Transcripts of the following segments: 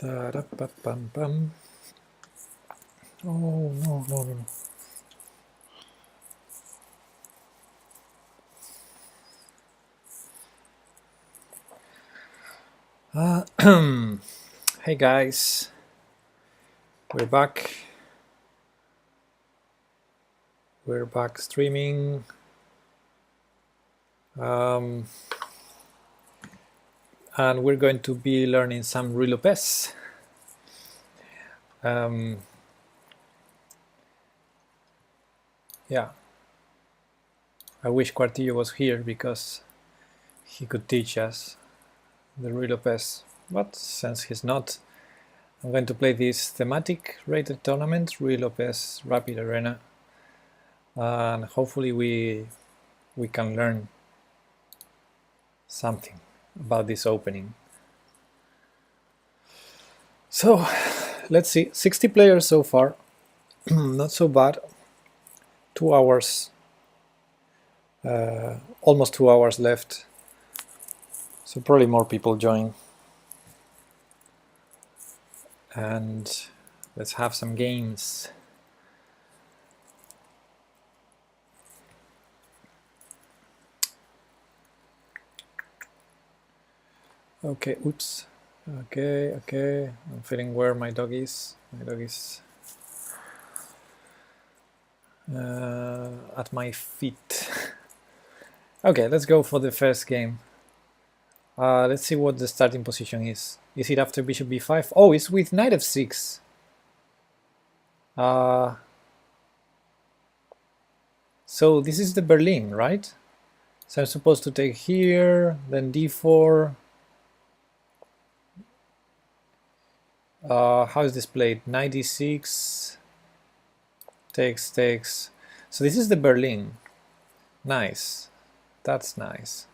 Da-da-ba-bum-bum. Oh, no, no, no. Hey guys, we're back. We're back streaming. And we're going to be learning some Ruy Lopez. Yeah, I wish Quartillo was here because he could teach us the Ruy Lopez, but since he's not, I'm going to play this thematic rated tournament, Ruy Lopez Rapid Arena, and hopefully we can learn something about this opening. So let's see, 60 players so far, not so bad. 2 hours, almost 2 hours left, so probably more people join. And let's have some games. Okay, oops. Okay, I'm feeling where my dog is. My dog is at my feet. Okay, let's go for the first game. Let's see what the starting position is. Is it after bishop b5? Oh, it's with knight f6. So this is the Berlin, right? So I'm supposed to take here, then d4. How is this played? Knight d6. Takes. So this is the Berlin. Nice. That's nice.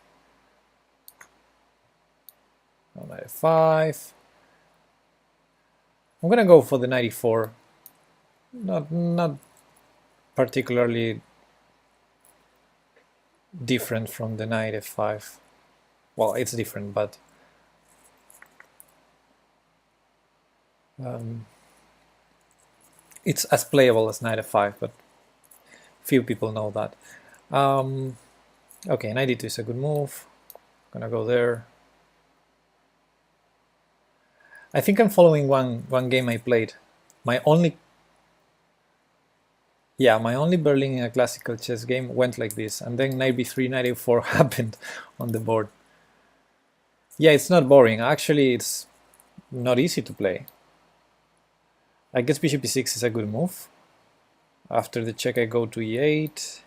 Knight f5. I'm gonna go for the knight e4. Not particularly different from the knight f5. Well, it's different, but it's as playable as knight f5, but few people know that. Okay, knight d2 is a good move. Gonna go there. I think I'm following one game I played. My only Berlin in a classical chess game went like this, and then knight b3, knight a4 happened on the board. Yeah, it's not boring. Actually, it's not easy to play. I guess bishop e6 is a good move. After the check I go to e8,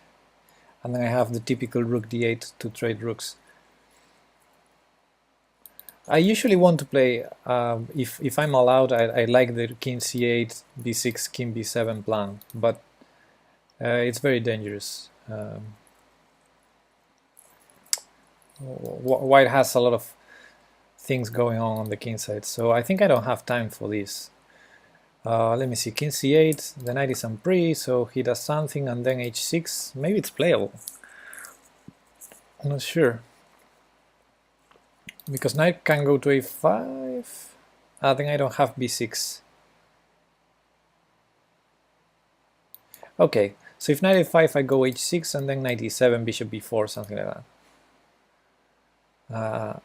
and then I have the typical rook d8 to trade rooks. I usually want to play, if I'm allowed, I like the king c8, b6, king b7 plan, but it's very dangerous. White has a lot of things going on the king side, so I think I don't have time for this. Let me see, king c8, the knight is on pre, so he does something, and then h6, maybe it's playable. I'm not sure. Because knight can go to a5, then I don't have b6. Okay, so if knight a5 I go h6 and then knight e7, bishop b4, something like that.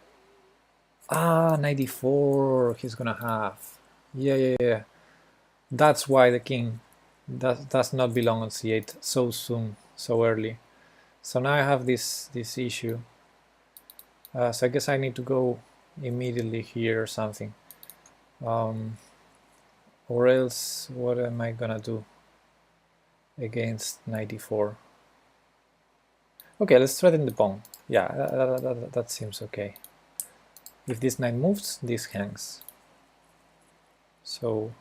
Knight e4 he's gonna have. Yeah. That's why the king does not belong on c8 so soon, so early. So now I have this issue. So I guess I need to go immediately here or something. Or else, what am I gonna do against knight e4? Okay, let's threaten the pawn. Yeah, that seems okay. If this knight moves, this hangs. So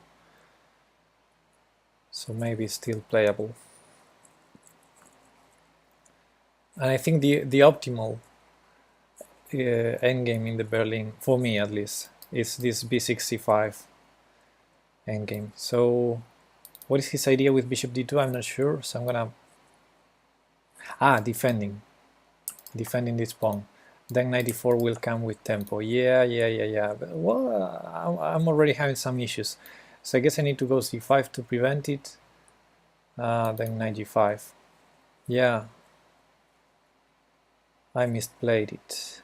maybe it's still playable. And I think the optimal endgame in the Berlin, for me at least, is this b6 c5 endgame. So what is his idea with bishop d2? I'm not sure, so I'm gonna defending this pawn. Then 94 will come with tempo. Yeah. Well, I'm already having some issues. So I guess I need to go c5 to prevent it. Then 95. Yeah. I misplayed it.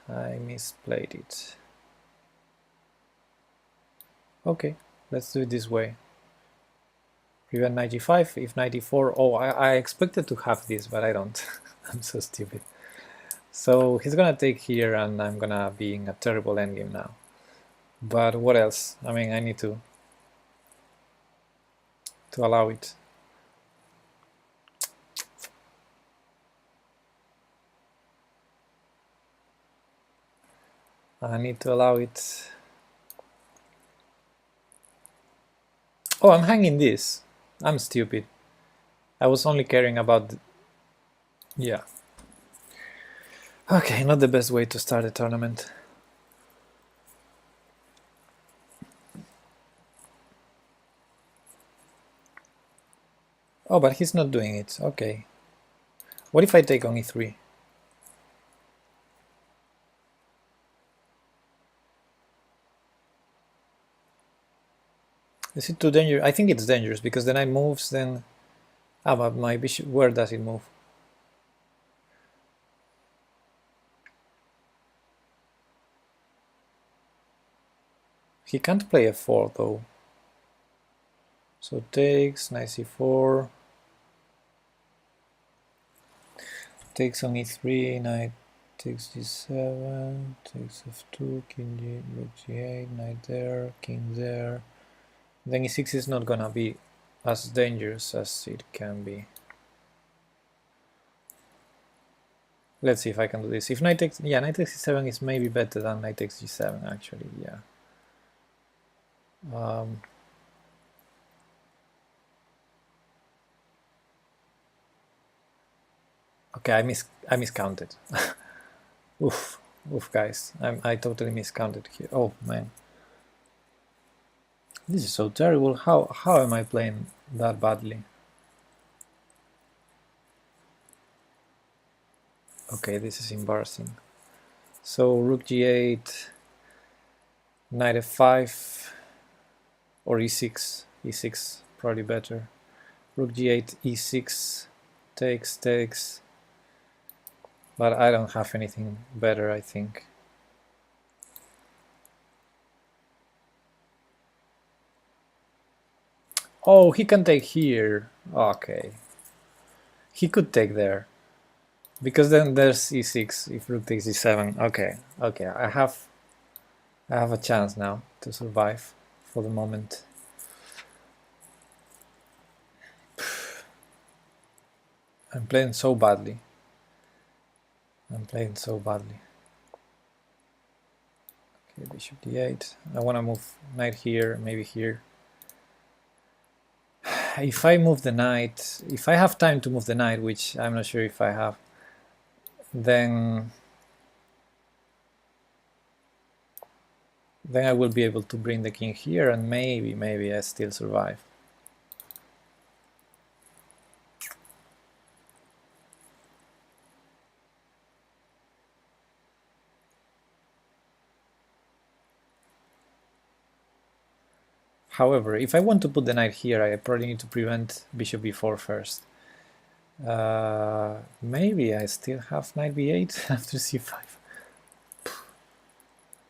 Okay, let's do it this way. Prevent 95, if 94... Oh, I expected to have this, but I don't. I'm so stupid. So he's gonna take here, and I'm gonna be in a terrible endgame now. But what else? I mean, I need to allow it. I need to allow it. Oh, I'm hanging this. I'm stupid. I was only caring about... Yeah. Okay, not the best way to start a tournament. Oh, but he's not doing it. Okay. What if I take on e3? Is it too dangerous? I think it's dangerous because the knight moves, then... Ah, but my bishop... Where does it move? He can't play f4 though. So takes, knight c4. Takes on e3, knight takes g7, takes f2, king g, rook g8, knight there, king there. Then e6 is not gonna be as dangerous as it can be. Let's see if I can do this. If knight takes... Yeah, knight takes e7 is maybe better than knight takes g7, actually, yeah. Okay, I miscounted. Oof, guys, I totally miscounted here. Oh man, this is so terrible. How am I playing that badly? Okay, this is embarrassing. So rook g8, knight f5, or e6. E6 probably better. Rook g8, e6, takes. But I don't have anything better, I think. Oh, he can take here. Okay. He could take there. Because then there's e6 if rook takes e7. Okay, I have a chance now to survive for the moment. I'm playing so badly. Okay, bishop d8. I want to move knight here, maybe here. If I move the knight, if I have time to move the knight, which I'm not sure if I have, then I will be able to bring the king here, and maybe I still survive. However, if I want to put the knight here, I probably need to prevent bishop b4 first. Maybe I still have knight b8 after c5.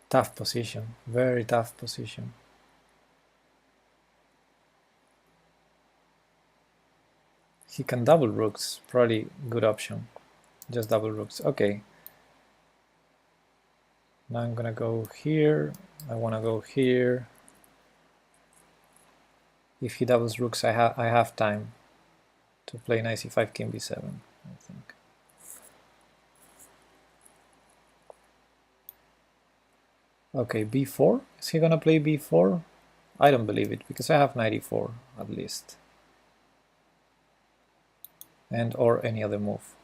Tough position, very tough position. He can double rooks, probably good option. Just double rooks, okay. Now I'm gonna go here, I wanna go here. If he doubles rooks, I have time to play knight c5, king b7, I think. Okay, b4? Is he gonna play b4? I don't believe it, because I have knight e4 at least. And or any other move.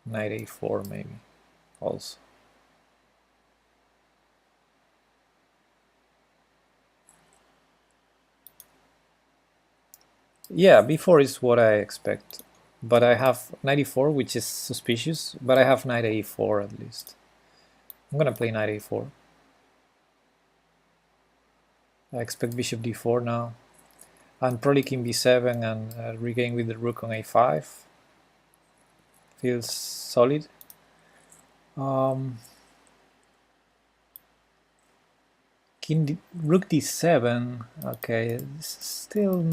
Knight a4 maybe, also. Yeah, b4 is what I expect. but I have knight e4, which is suspicious, but I have knight a4 at least. I'm gonna play knight a4. I expect bishop d4 now, and probably king b7 and regain with the rook on a5. Feels solid. Rook d7. Okay, this is still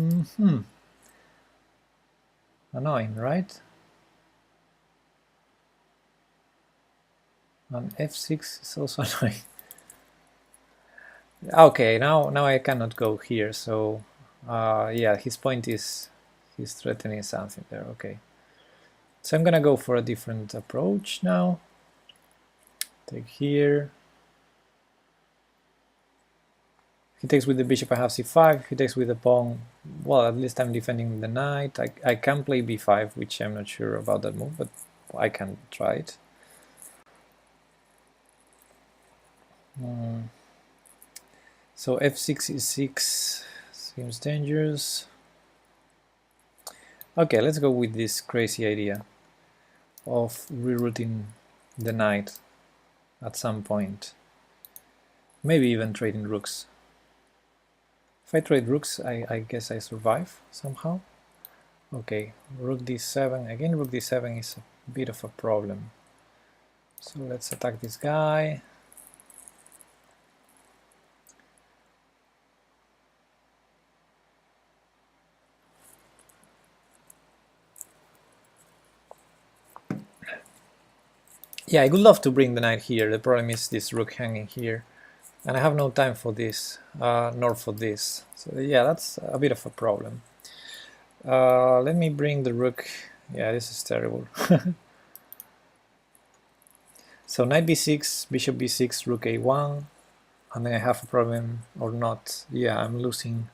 annoying, right? And f6 is also annoying. Okay, now I cannot go here. So yeah, his point is he's threatening something there. Okay, so I'm gonna go for a different approach now. Take here. He takes with the bishop, I have c5. He takes with the pawn. Well, at least I'm defending the knight. I can play b5, which I'm not sure about that move, but I can try it. So f6 e6 seems dangerous. Okay, let's go with this crazy idea of rerouting the knight at some point. Maybe even trading rooks. If I trade rooks, I guess I survive somehow. Okay, rook d7. Again, rook d7 is a bit of a problem. So let's attack this guy. Yeah, I would love to bring the knight here. The problem is this rook hanging here. And I have no time for this, nor for this. So yeah, that's a bit of a problem. Let me bring the rook. Yeah, this is terrible. So knight b6, bishop b6, rook a1. And then I have a problem or not. Yeah, I'm losing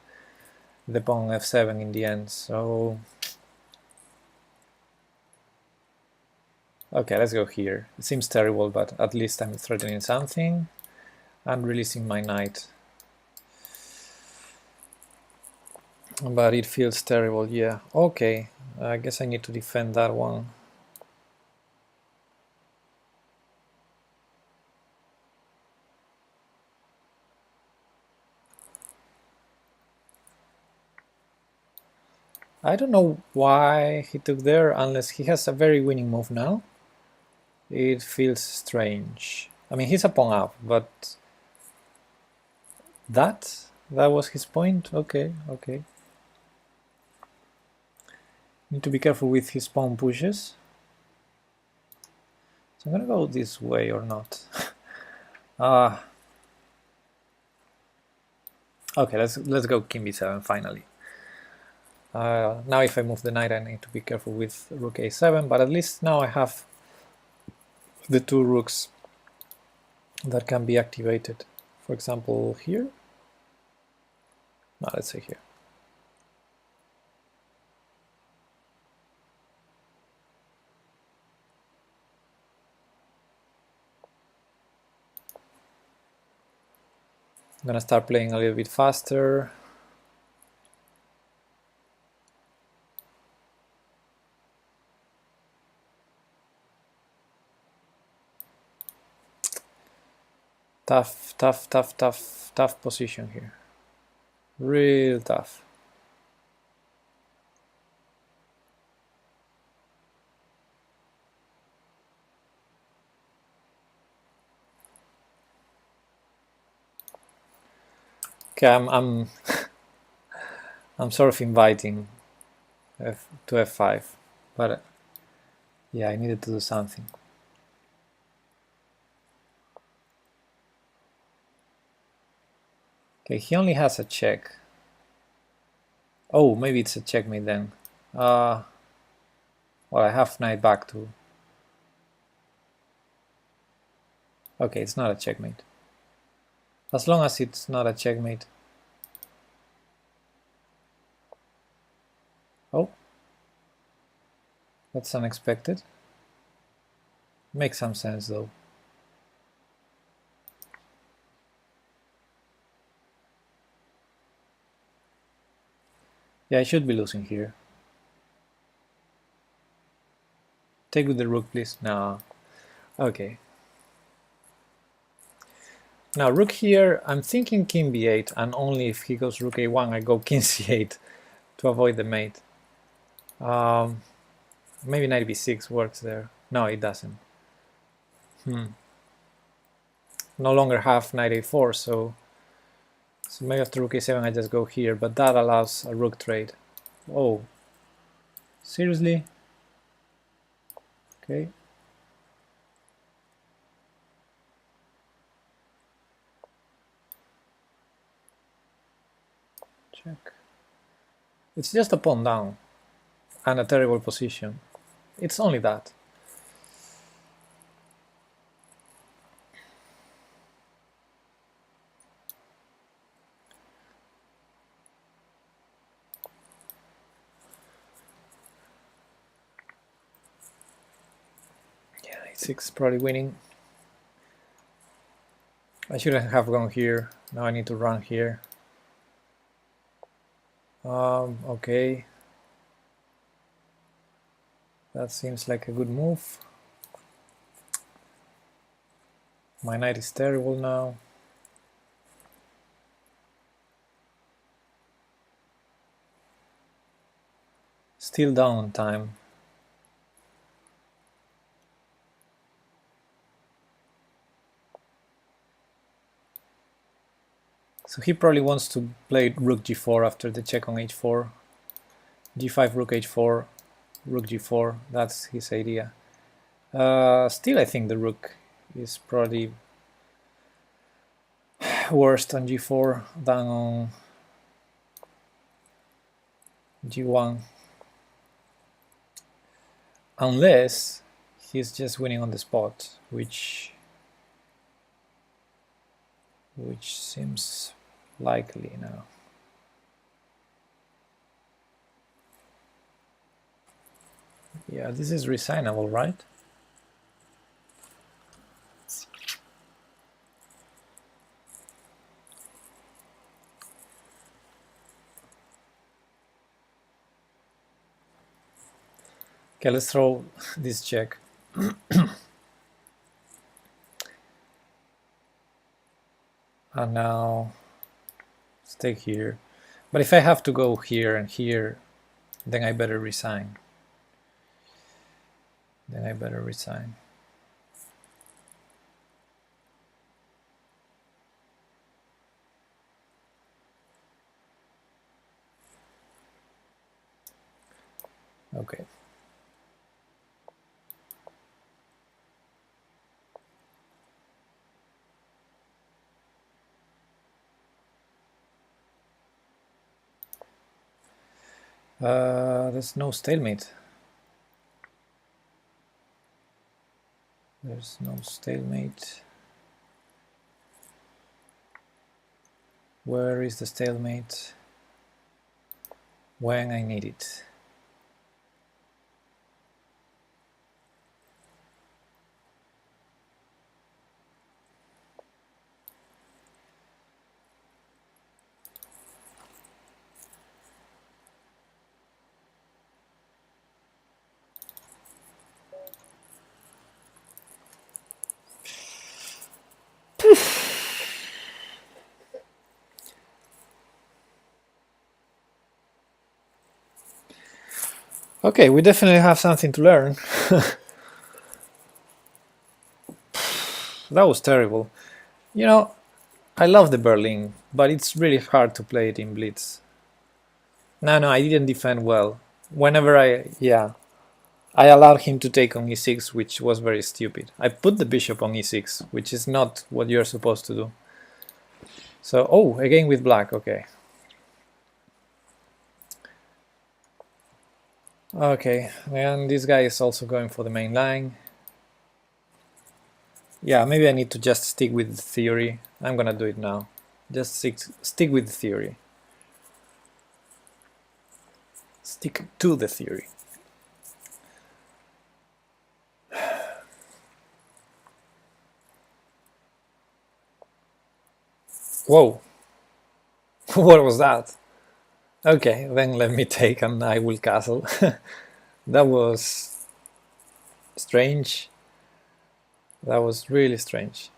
the pawn f7 in the end. So okay, let's go here. It seems terrible, but at least I'm threatening something and releasing my knight. But it feels terrible, yeah. Okay, I guess I need to defend that one. I don't know why he took there, unless he has a very winning move now. It feels strange. I mean, he's a pawn up, but that was his point? Okay, okay. Need to be careful with his pawn pushes. So I'm gonna go this way or not. Okay, let's go king b7 finally. Now if I move the knight, I need to be careful with rook a7, but at least now I have the two rooks that can be activated. For example, here. No, let's say here. I'm gonna start playing a little bit faster. Tough position here. Real tough. Okay, I'm I'm sort of inviting to f5, but yeah, I needed to do something. Okay, he only has a check. Oh, maybe it's a checkmate then. Well, I have knight back too. Okay, it's not a checkmate. As long as it's not a checkmate. Oh, that's unexpected. Makes some sense though. Yeah, I should be losing here. Take with the rook, please. No. Okay. Now rook here, I'm thinking king b8, and only if he goes rook a1, I go king c8 to avoid the mate. Maybe knight b6 works there. No, it doesn't. No longer have knight a4, so maybe after rook a7 I just go here, but that allows a rook trade. Oh, seriously? Okay. Check. It's just a pawn down and a terrible position. It's only that. Yeah, a6 probably winning. I shouldn't have gone here. Now I need to run here. Okay. That seems like a good move. My knight is terrible now. Still down on time. So he probably wants to play rook g4 after the check on h4. g5, rook h4, rook g4, that's his idea. Still I think the rook is probably worse on g4 than on g1. Unless he's just winning on the spot, which seems likely now. Yeah, this is resignable, right? Okay, let's throw this check. And now stay here. But if I have to go here and here, then I better resign. Okay. There's no stalemate. There's no stalemate. Where is the stalemate? When I need it. Okay, we definitely have something to learn. That was terrible. You know, I love the Berlin, but it's really hard to play it in Blitz. No, I didn't defend well. Whenever I allowed him to take on e6, which was very stupid. I put the bishop on e6, which is not what you're supposed to do. So, oh, again with black, okay. Okay, and this guy is also going for the main line. Yeah, maybe I need to just stick with the theory. I'm gonna do it now. Just stick with the theory. Stick to the theory. Whoa! What was that? Okay, then let me take and I will castle. That was Strange. That was really strange.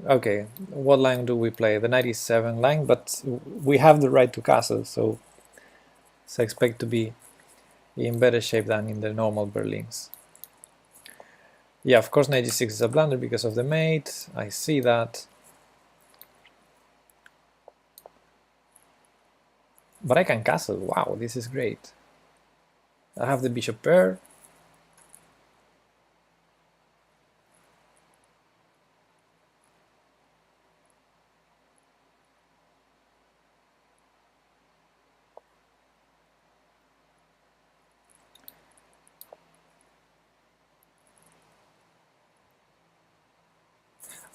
Okay, what line do we play? The 97 line, but we have the right to castle, so I expect to be in better shape than in the normal Berlins. Yeah, of course 96 is a blunder because of the mate. I see that. But I can castle. Wow, this is great. I have the bishop pair.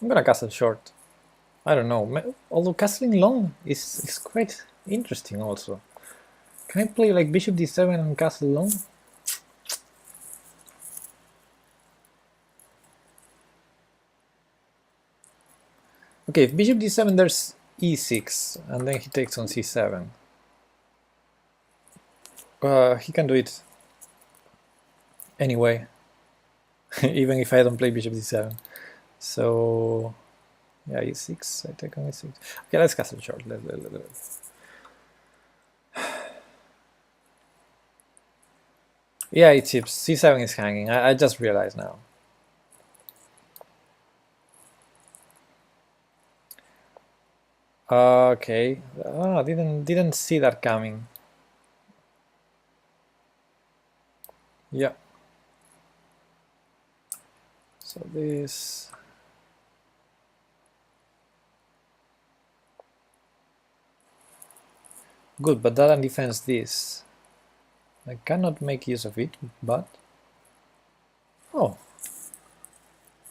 I'm gonna castle short. I don't know. Although castling long is quite interesting also. Can I play like bishop d7 and castle long? Okay, if bishop d7 there's e6 and then he takes on c7. He can do it anyway, even if I don't play bishop d7. So yeah, e6, I take on e6. Okay, let's castle short. Yeah, it chips. c7 is hanging. I just realized now. Okay. Didn't see that coming. Yeah. So this. Good, but that defends this. I cannot make use of it, but... Oh.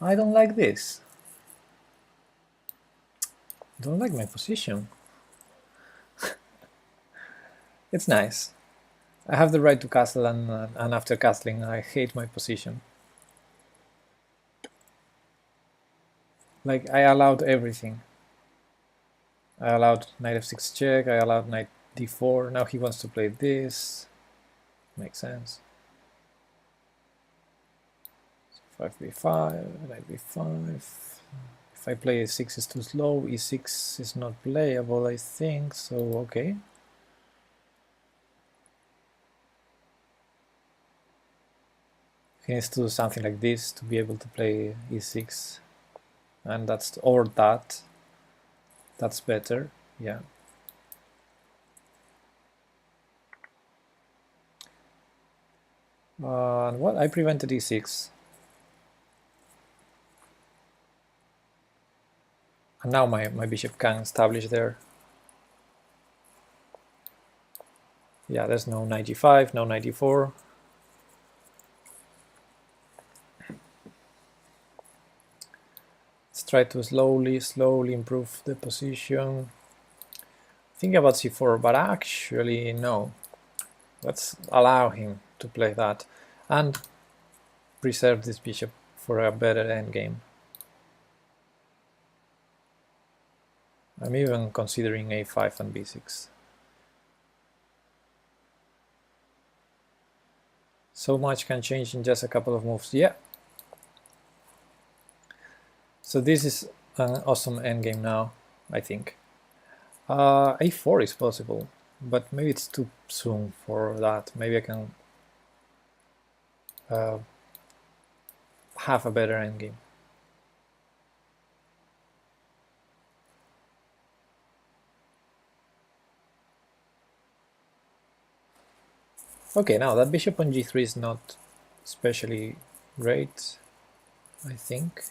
I don't like this. I don't like my position. It's nice. I have the right to castle, and after castling I hate my position. Like, I allowed everything. I allowed knight f6 check, I allowed knight d4, now he wants to play this. Makes sense. 5b5, knight b5. If I play a6 is too slow, e6 is not playable, I think, so okay. He needs to do something like this to be able to play e6. And that's, or that. That's better, yeah. And what? I prevented e6. And now my bishop can establish there. Yeah, there's no 95, no 94. Let's try to slowly improve the position. Think about c4, but actually no. Let's allow him to play that and preserve this bishop for a better endgame. I'm even considering a5 and b6. So much can change in just a couple of moves. Yeah. So this is an awesome endgame now, I think. A4 is possible, but maybe it's too soon for that. Maybe I can have a better endgame. Okay, now that bishop on g3 is not especially great, I think.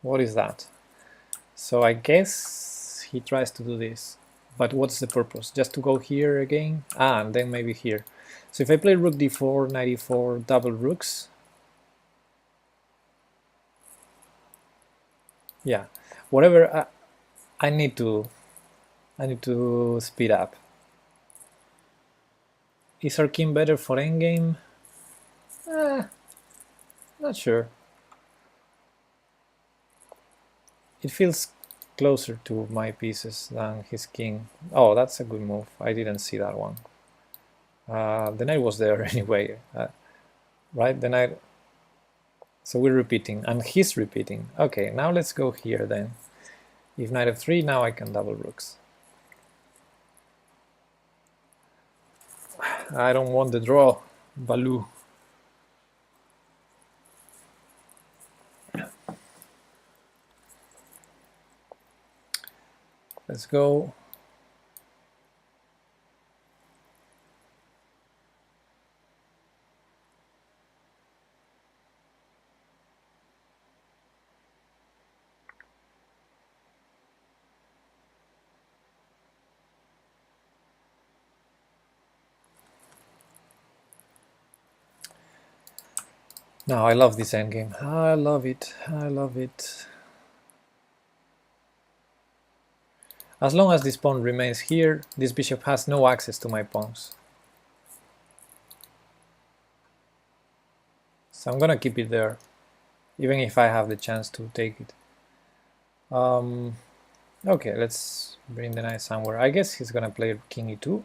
What is that? So I guess he tries to do this, but what's the purpose? Just to go here again? Ah, and then maybe here. So if I play rook d4, knight e4, double rooks, yeah, whatever. I need to speed up. Is our king better for endgame? Not sure. It feels closer to my pieces than his king. Oh, that's a good move. I didn't see that one. The knight was there anyway, right? The knight. So we're repeating, and he's repeating. Okay, now let's go here then. If knight f3, now I can double rooks. I don't want the draw, Baloo. Let's go. No, I love this endgame. I love it. I love it. As long as this pawn remains here, this bishop has no access to my pawns. So I'm gonna keep it there, even if I have the chance to take it. Okay, let's bring the knight somewhere. I guess he's gonna play king e2,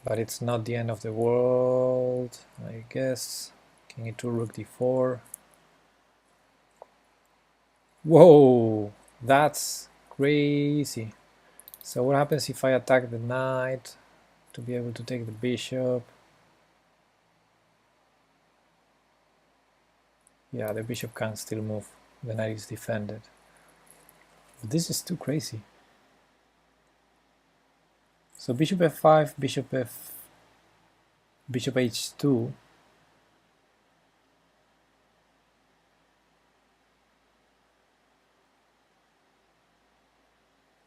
but it's not the end of the world, I guess. King e2, rook d4. Whoa, that's crazy. So what happens if I attack the knight to be able to take the bishop? Yeah, the bishop can still move. The knight is defended. But this is too crazy. So bishop f5, bishop h2.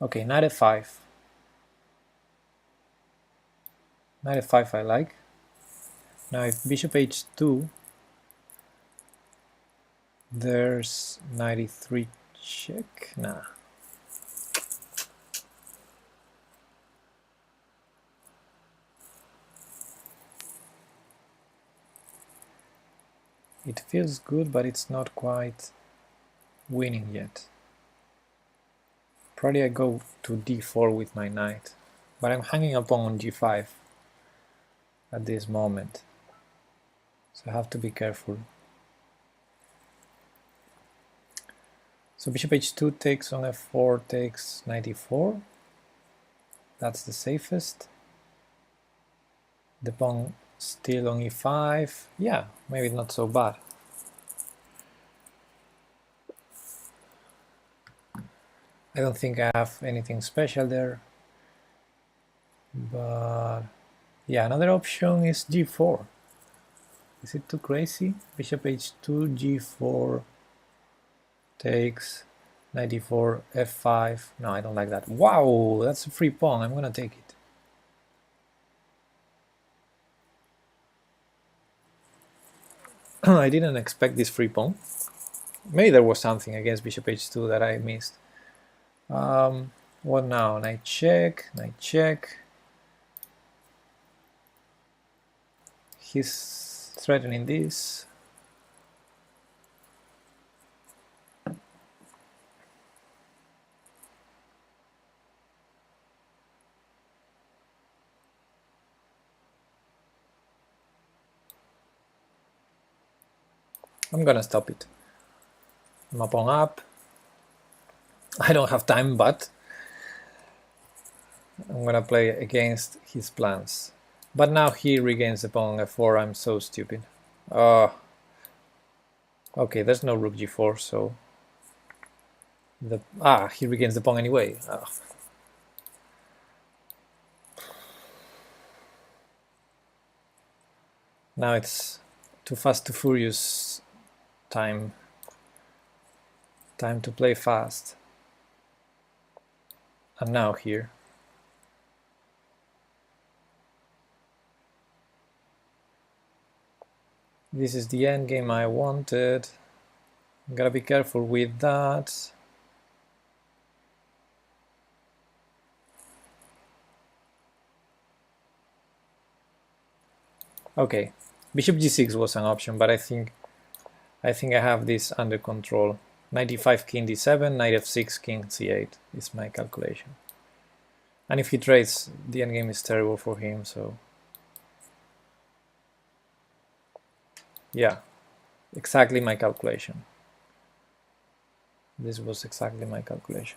Okay, knight f5. Knight f5 I like. Now if bishop h2, there's knight e3 check. Nah. It feels good, but it's not quite winning yet. Probably I go to d4 with my knight, but I'm hanging a pawn on g5 at this moment, so I have to be careful. So bishop h2 takes on f4, takes knight e4. That's the safest. The pawn still on e5. Yeah, maybe not so bad. I don't think I have anything special there. But yeah, another option is g4. Is it too crazy? Bishop h2, g4 takes, knight e4, f5. No, I don't like that. Wow, that's a free pawn. I'm gonna take it. I didn't expect this free pawn. Maybe there was something against bishop h2 that I missed. What now? Knight check, knight check. He's threatening this. I'm gonna stop it. I'm a pawn up. I don't have time, but I'm gonna play against his plans. But now he regains the pawn on f4. I'm so stupid. Okay, there's no rook g4, so he regains the pawn anyway. Now it's too fast, too furious time. Time to play fast. And now here. This is the end game I wanted. Gotta be careful with that. Okay, bishop g6 was an option, but I think I have this under control. Knight e5, king d7, knight f6, king c8 is my calculation. And if he trades, the endgame is terrible for him, so... Yeah, exactly my calculation. This was exactly my calculation.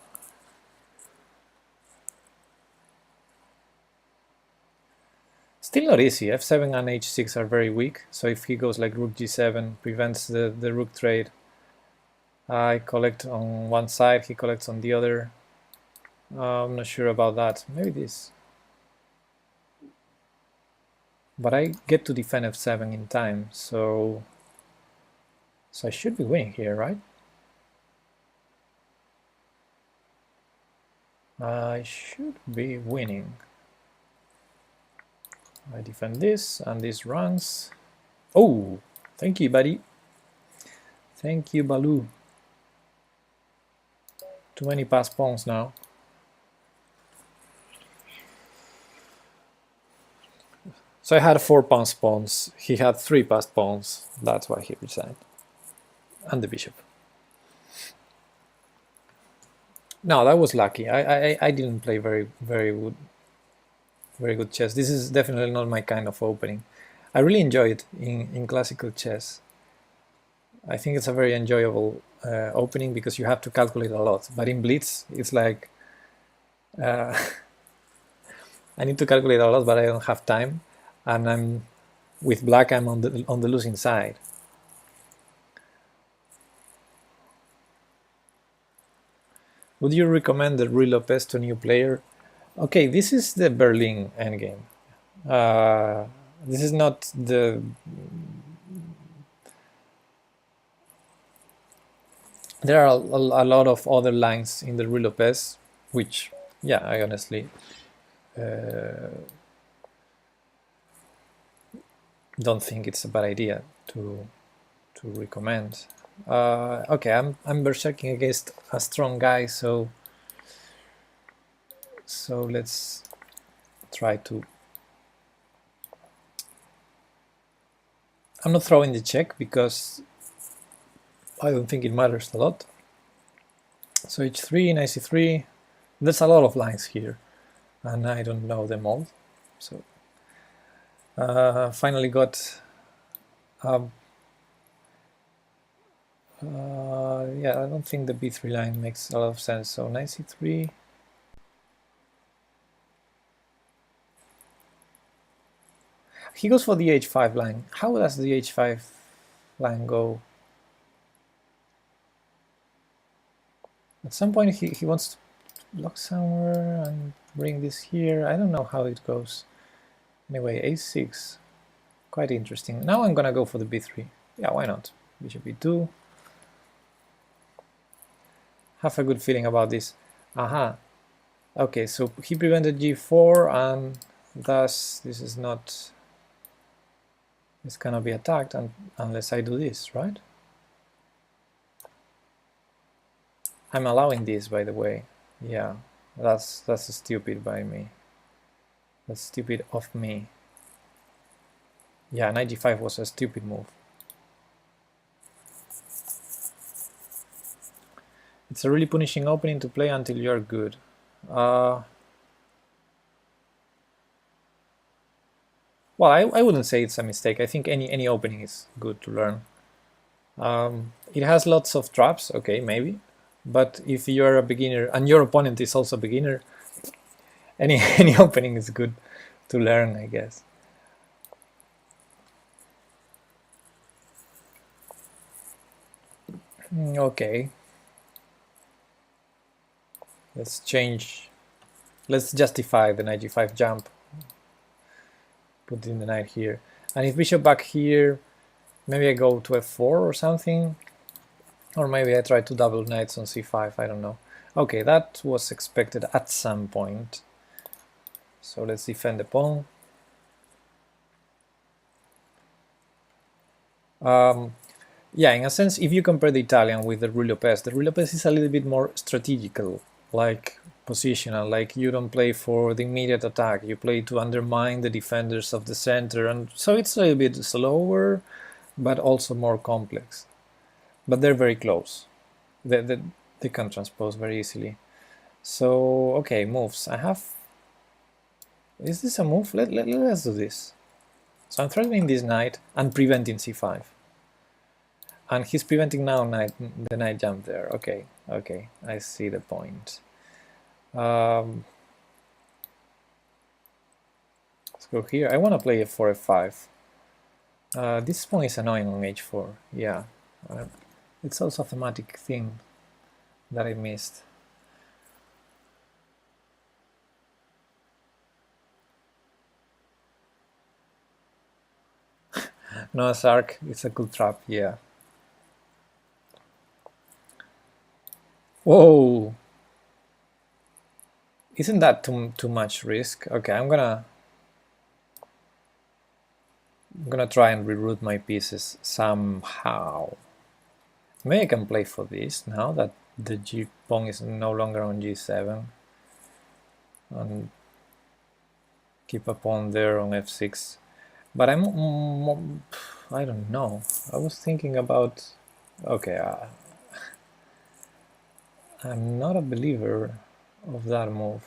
Still not easy. f7 and h6 are very weak, so if he goes like rook g7, prevents the rook trade. I collect on one side, he collects on the other. I'm not sure about that. Maybe this. But I get to defend f7 in time, so I should be winning here, right? I should be winning. I defend this, and this runs. Oh, thank you, buddy. Thank you, Baloo. Too many pass pawns now. So I had 4 pass pawns. He had 3 passed pawns. That's why he resigned. And the bishop. No, that was lucky. I didn't play very good chess. This is definitely not my kind of opening. I really enjoy it in classical chess. I think it's a very enjoyable opening because you have to calculate a lot. But in Blitz, it's like I need to calculate a lot, but I don't have time. And I'm with black. I'm on the losing side. Would you recommend the Ruy Lopez to a new player? Okay, this is the Berlin endgame. This is not the... There are a lot of other lines in the Ruy Lopez, which, yeah, I honestly don't think it's a bad idea to recommend. Okay, I'm berserking against a strong guy, so let's try to... I'm not throwing the check because I don't think it matters a lot. So h3, knight c3, there's a lot of lines here, and I don't know them all. So finally got yeah, I don't think the b3 line makes a lot of sense. So knight c3. He goes for the h5 line. How does the h5 line go? At some point he wants to block somewhere and bring this here. I don't know how it goes. Anyway, a6. Quite interesting. Now I'm gonna go for the b3. Yeah, why not? Bishop b2. Have a good feeling about this. Aha. Okay, so he prevented g4, and thus this is not... It's gonna be attacked unless I do this, right? I'm allowing this, by the way. Yeah, that's stupid by me. That's stupid of me. Yeah, knight g5 was a stupid move. It's a really punishing opening to play until you're good. Well, I wouldn't say it's a mistake. I think any opening is good to learn. It has lots of traps, okay, maybe. But if you're a beginner and your opponent is also a beginner, any opening is good to learn, I guess. Okay. Let's change. Let's justify the knight g5 jump. Put in the knight here. And if bishop back here, maybe I go to f4 or something. Or maybe I try to double knights on c5, I don't know. Okay, that was expected at some point. So let's defend the pawn. Yeah, in a sense, if you compare the Italian with the Ruy Lopez is a little bit more strategical, like positional, like you don't play for the immediate attack, you play to undermine the defenders of the center, and so it's a little bit slower, but also more complex. But they're very close. They can transpose very easily. So okay, moves. I have. Is this a move? Let's do this. So I'm threatening this knight and preventing c5. And he's preventing now the knight jump there. Okay, okay, I see the point. Let's go here. I want to play f4, f5. This pawn is annoying on h4. Yeah, it's also a thematic thing that I missed. Noah's Ark, it's a cool trap, yeah. Whoa! Isn't that too much risk? Okay, I'm gonna try and reroute my pieces somehow. Maybe I can play for this now that the g pawn is no longer on g7 and keep a pawn there on f6. But I don't know. I was thinking about. Okay, I'm not a believer of that move,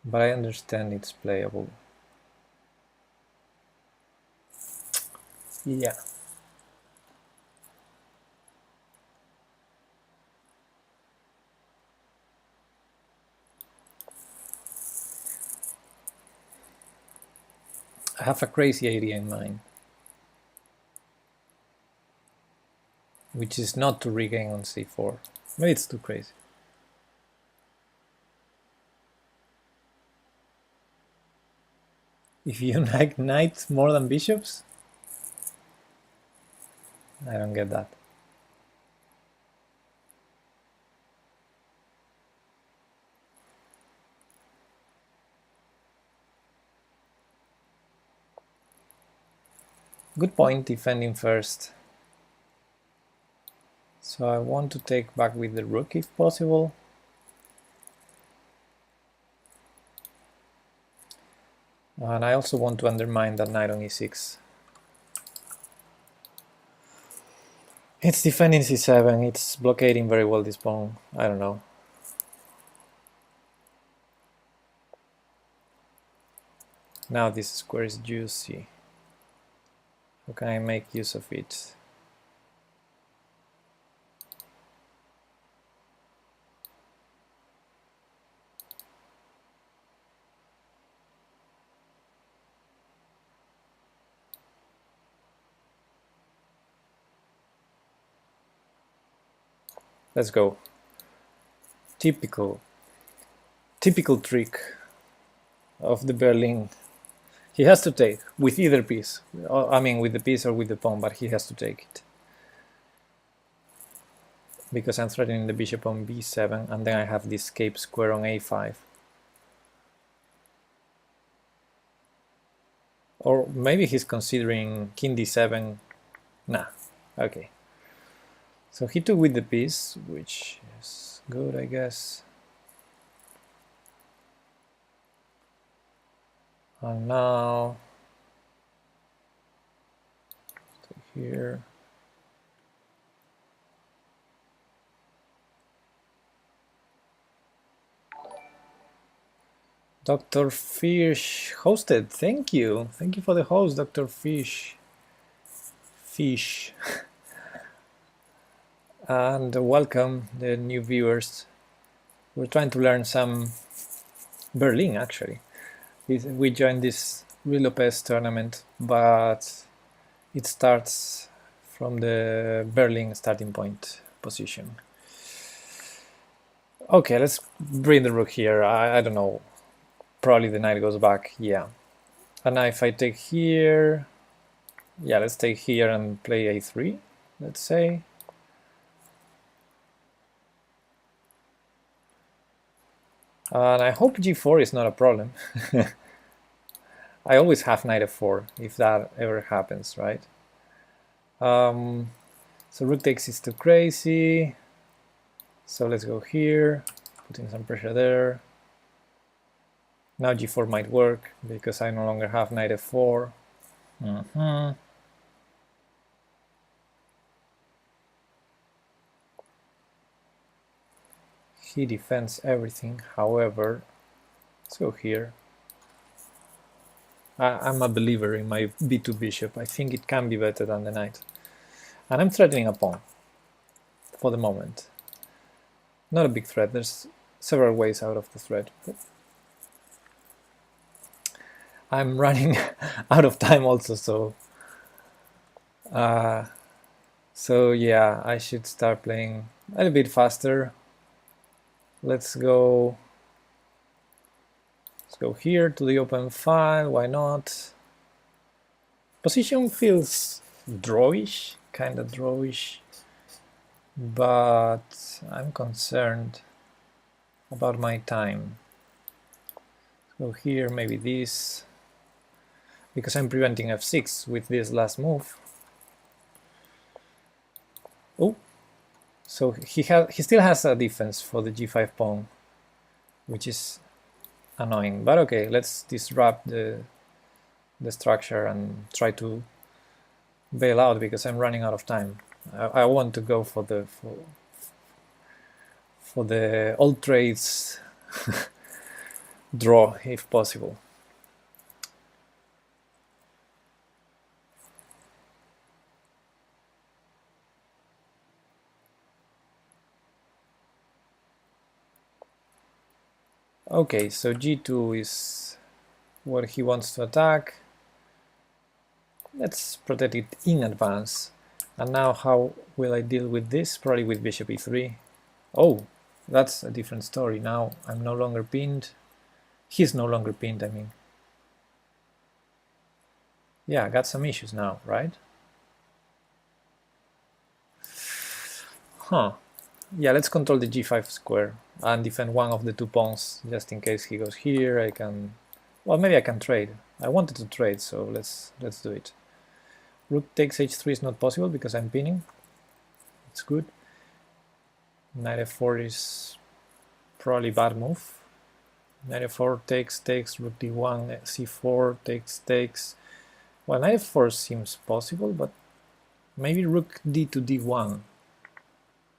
but I understand it's playable. Yeah. I have a crazy idea in mind, which is not to regain on c4. Maybe it's too crazy. If you like knights more than bishops? I don't get that. Good point, defending first. So I want to take back with the rook if possible. And I also want to undermine that knight on e6. It's defending c7, it's blockading very well this pawn. I don't know. Now this square is juicy. How can I make use of it? Let's go. Typical trick of the Berlin. He has to take with either piece. I mean, with the piece or with the pawn, but he has to take it. Because I'm threatening the bishop on b7, and then I have this escape square on a5. Or maybe he's considering king d7. Nah, okay. So he took with the piece, which is good, I guess. And now, here. Dr. Fish hosted. Thank you. Thank you for the host, Dr. Fish. And welcome the new viewers. We're trying to learn some Berlin, actually. We joined this Ruy Lopez tournament, but it starts from the Berlin starting point position. Okay, let's bring the rook here. I don't know. Probably the knight goes back. Yeah. And now if I take here, yeah, let's take here and play a3, let's say. And I hope g4 is not a problem. I always have knight f4 if that ever happens, right? So rook takes is too crazy. So let's go here, putting some pressure there. Now g4 might work because I no longer have knight f4. he defends everything. However, let's go here. I'm a believer in my b2 bishop. I think it can be better than the knight. And I'm threatening a pawn for the moment. Not a big threat. There's several ways out of the threat. But I'm running out of time also, so yeah, I should start playing a little bit faster. Let's go here to the open file. Why not? Position feels drawish, kind of drawish, but I'm concerned about my time. Go here, maybe this, because I'm preventing f6 with this last move. Oh, so he still has a defense for the g5 pawn, which is annoying. But okay, let's disrupt the structure and try to bail out because I'm running out of time. I want to go for the all trades draw if possible. Okay, so g2 is what he wants to attack. Let's protect it in advance. And now how will I deal with this? Probably with bishop e3. Oh, that's a different story. Now I'm no longer pinned. He's no longer pinned, I mean. Yeah, I got some issues now, right? Huh. Yeah, let's control the g5 square and defend one of the two pawns just in case he goes here. I can, well, maybe I can trade. I wanted to trade, so let's do it. Rook takes h3 is not possible because I'm pinning. It's good. Knight f4 is probably bad move. Knight f4 takes, rook d1, c4 takes. Well, knight f4 seems possible, but maybe rook d to d1.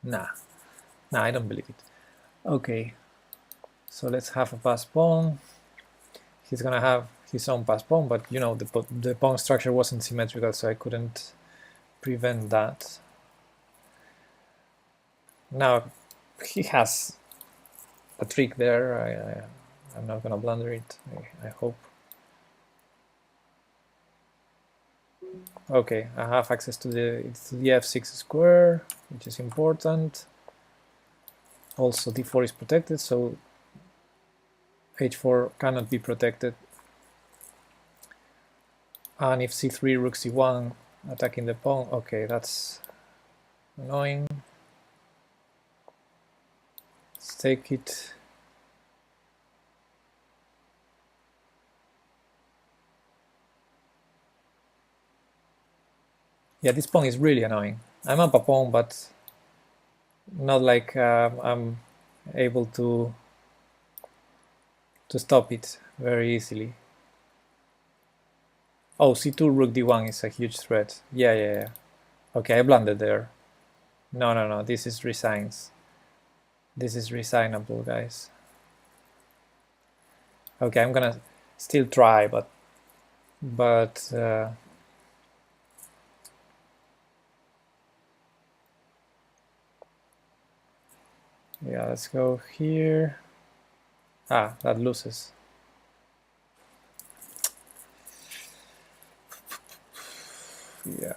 Nah, I don't believe it. Okay, so let's have a pass pawn. He's gonna have his own pass pawn, but you know the pawn structure wasn't symmetrical, so I couldn't prevent that. Now he has a trick there. I'm not gonna blunder it. I hope. Okay, I have access to the f6 square, which is important. Also d4 is protected, so h4 cannot be protected. And if c3, rook c1, attacking the pawn, okay, that's annoying. Let's take it. Yeah, this pawn is really annoying. I'm up a pawn, but not like I'm able to stop it very easily. Oh, c2 rook d1 is a huge threat. Yeah. Okay, I blundered there. No, this is resigns. This is resignable, guys. Okay, I'm gonna still try, but yeah, let's go here. Ah, that loses. Yeah.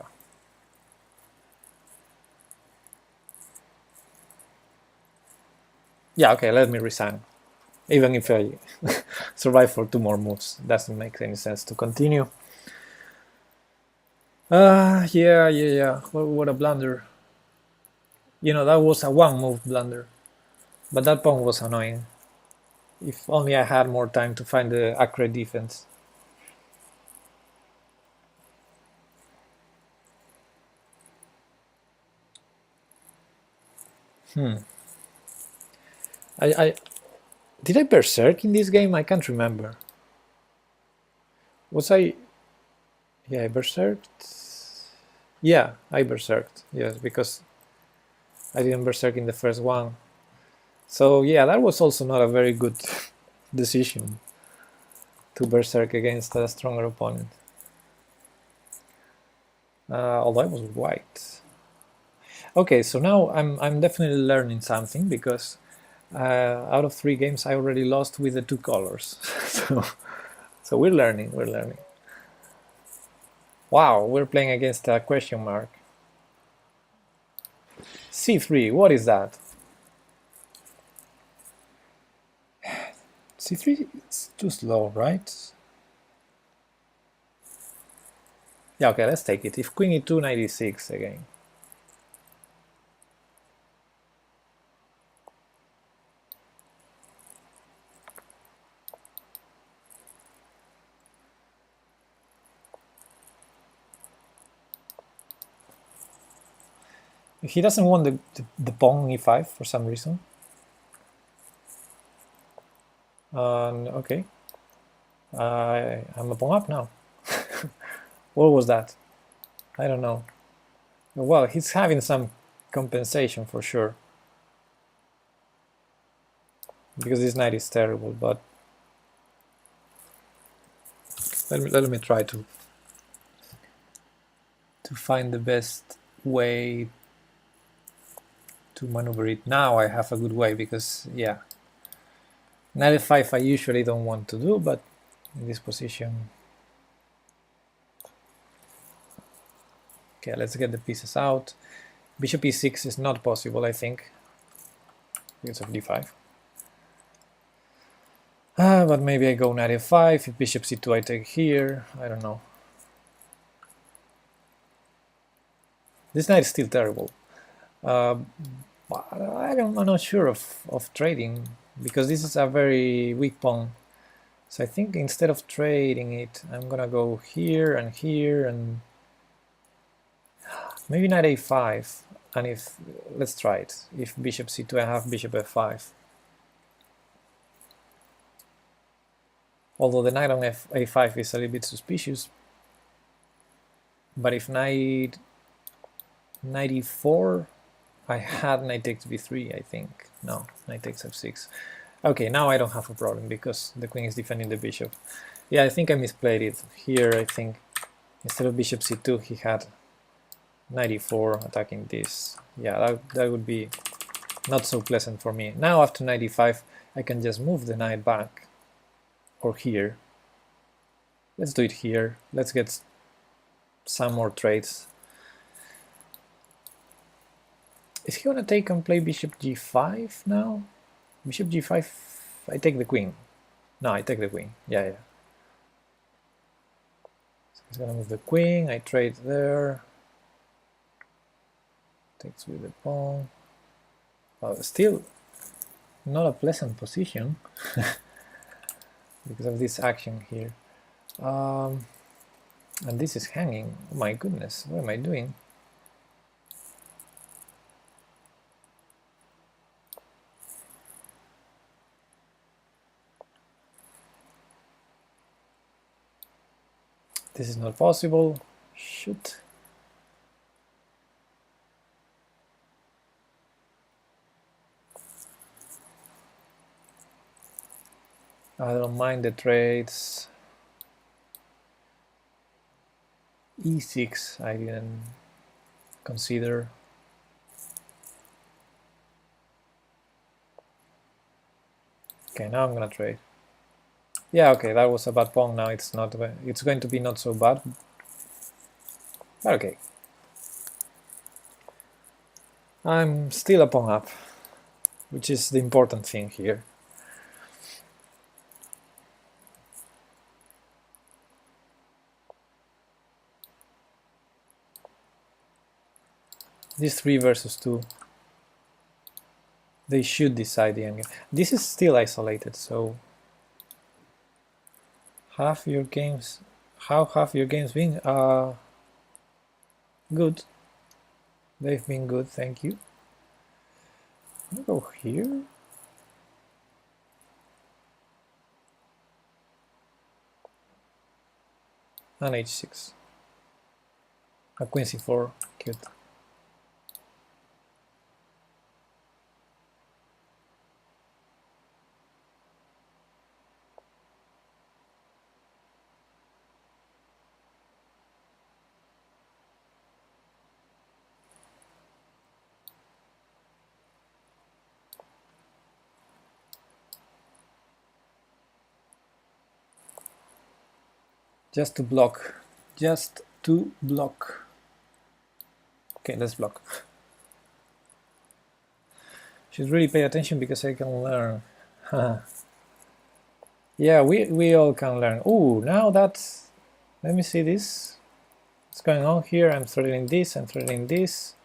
Yeah, okay, let me resign. Even if I survive for 2 more moves, doesn't make any sense to continue. Yeah. What a blunder. You know, that was a 1-move blunder. But that pawn was annoying. If only I had more time to find the accurate defense. Did I berserk in this game? I can't remember. Was I? Yeah, I berserked. Yeah, I berserked. Yes, because I didn't berserk in the first one. So yeah, that was also not a very good decision to berserk against a stronger opponent. Although I was white. Okay, so now I'm definitely learning something, because out of 3 games I already lost with the 2 colors. So we're learning, we're learning. Wow, we're playing against a question mark. C3, what is that? C3 is too slow, right? Yeah, okay, let's take it. If Queen E2, knight E6 again. He doesn't want the pawn E5 for some reason. Okay. I'm a pawn up now. What was that? I don't know. Well, he's having some compensation for sure, because this knight is terrible, but let me try to find the best way to maneuver it. Now I have a good way, because yeah, knight f5 I usually don't want to do, but in this position. Okay, let's get the pieces out. Bishop e6 is not possible, I think, because of d5. But maybe I go knight f5, if bishop c2 I take here, I don't know. This knight is still terrible. I'm not sure of trading, because this is a very weak pawn. So I think instead of trading it, I'm gonna go here, and maybe knight a5. And if, let's try it. If bishop c2, I have bishop f5. Although the knight on a5 is a little bit suspicious. But if knight e4, I had knight takes b3, I think. No, knight takes f6. Okay, now I don't have a problem, because the queen is defending the bishop. Yeah, I think I misplayed it. Here, I think, instead of bishop c2, he had knight e4 attacking this. Yeah, that would be not so pleasant for me. Now, after knight e5, I can just move the knight back, or here. Let's do it here. Let's get some more trades. Is he gonna take and play bishop g5 now? Bishop g5, I take the queen. No, I take the queen. Yeah. So he's gonna move the queen, I trade there. Takes with the pawn. Still not a pleasant position because of this action here. And this is hanging. Oh my goodness, what am I doing? This is not possible. Shoot. I don't mind the trades. E6 I didn't consider. Okay, now I'm gonna trade. Yeah, okay, that was a bad pawn. Now it's not. It's going to be not so bad. But okay. I'm still a pawn up, which is the important thing here. This 3 versus 2, they should decide the endgame. This is still isolated, so half your games. How have your games been? Good. They've been good, thank you. I'll go here. And h6. A queen c4, cute. Just to block. Just to block. Okay, let's block. Should really pay attention because I can learn. Yeah, we all can learn. Ooh, now that's... Let me see this. What's going on here? I'm threading this, I'm threading this.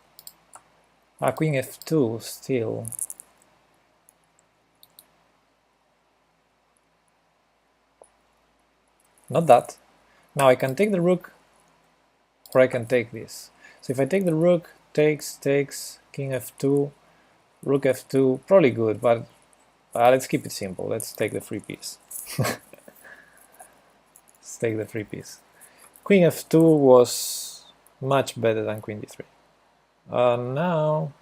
Ah, queen f2 still. Not that. Now I can take the rook, or I can take this. So if I take the rook, takes, king f2, rook f2, probably good, but let's keep it simple. Let's take the free piece. Let's take the free piece. Queen f2 was much better than queen d3. Now...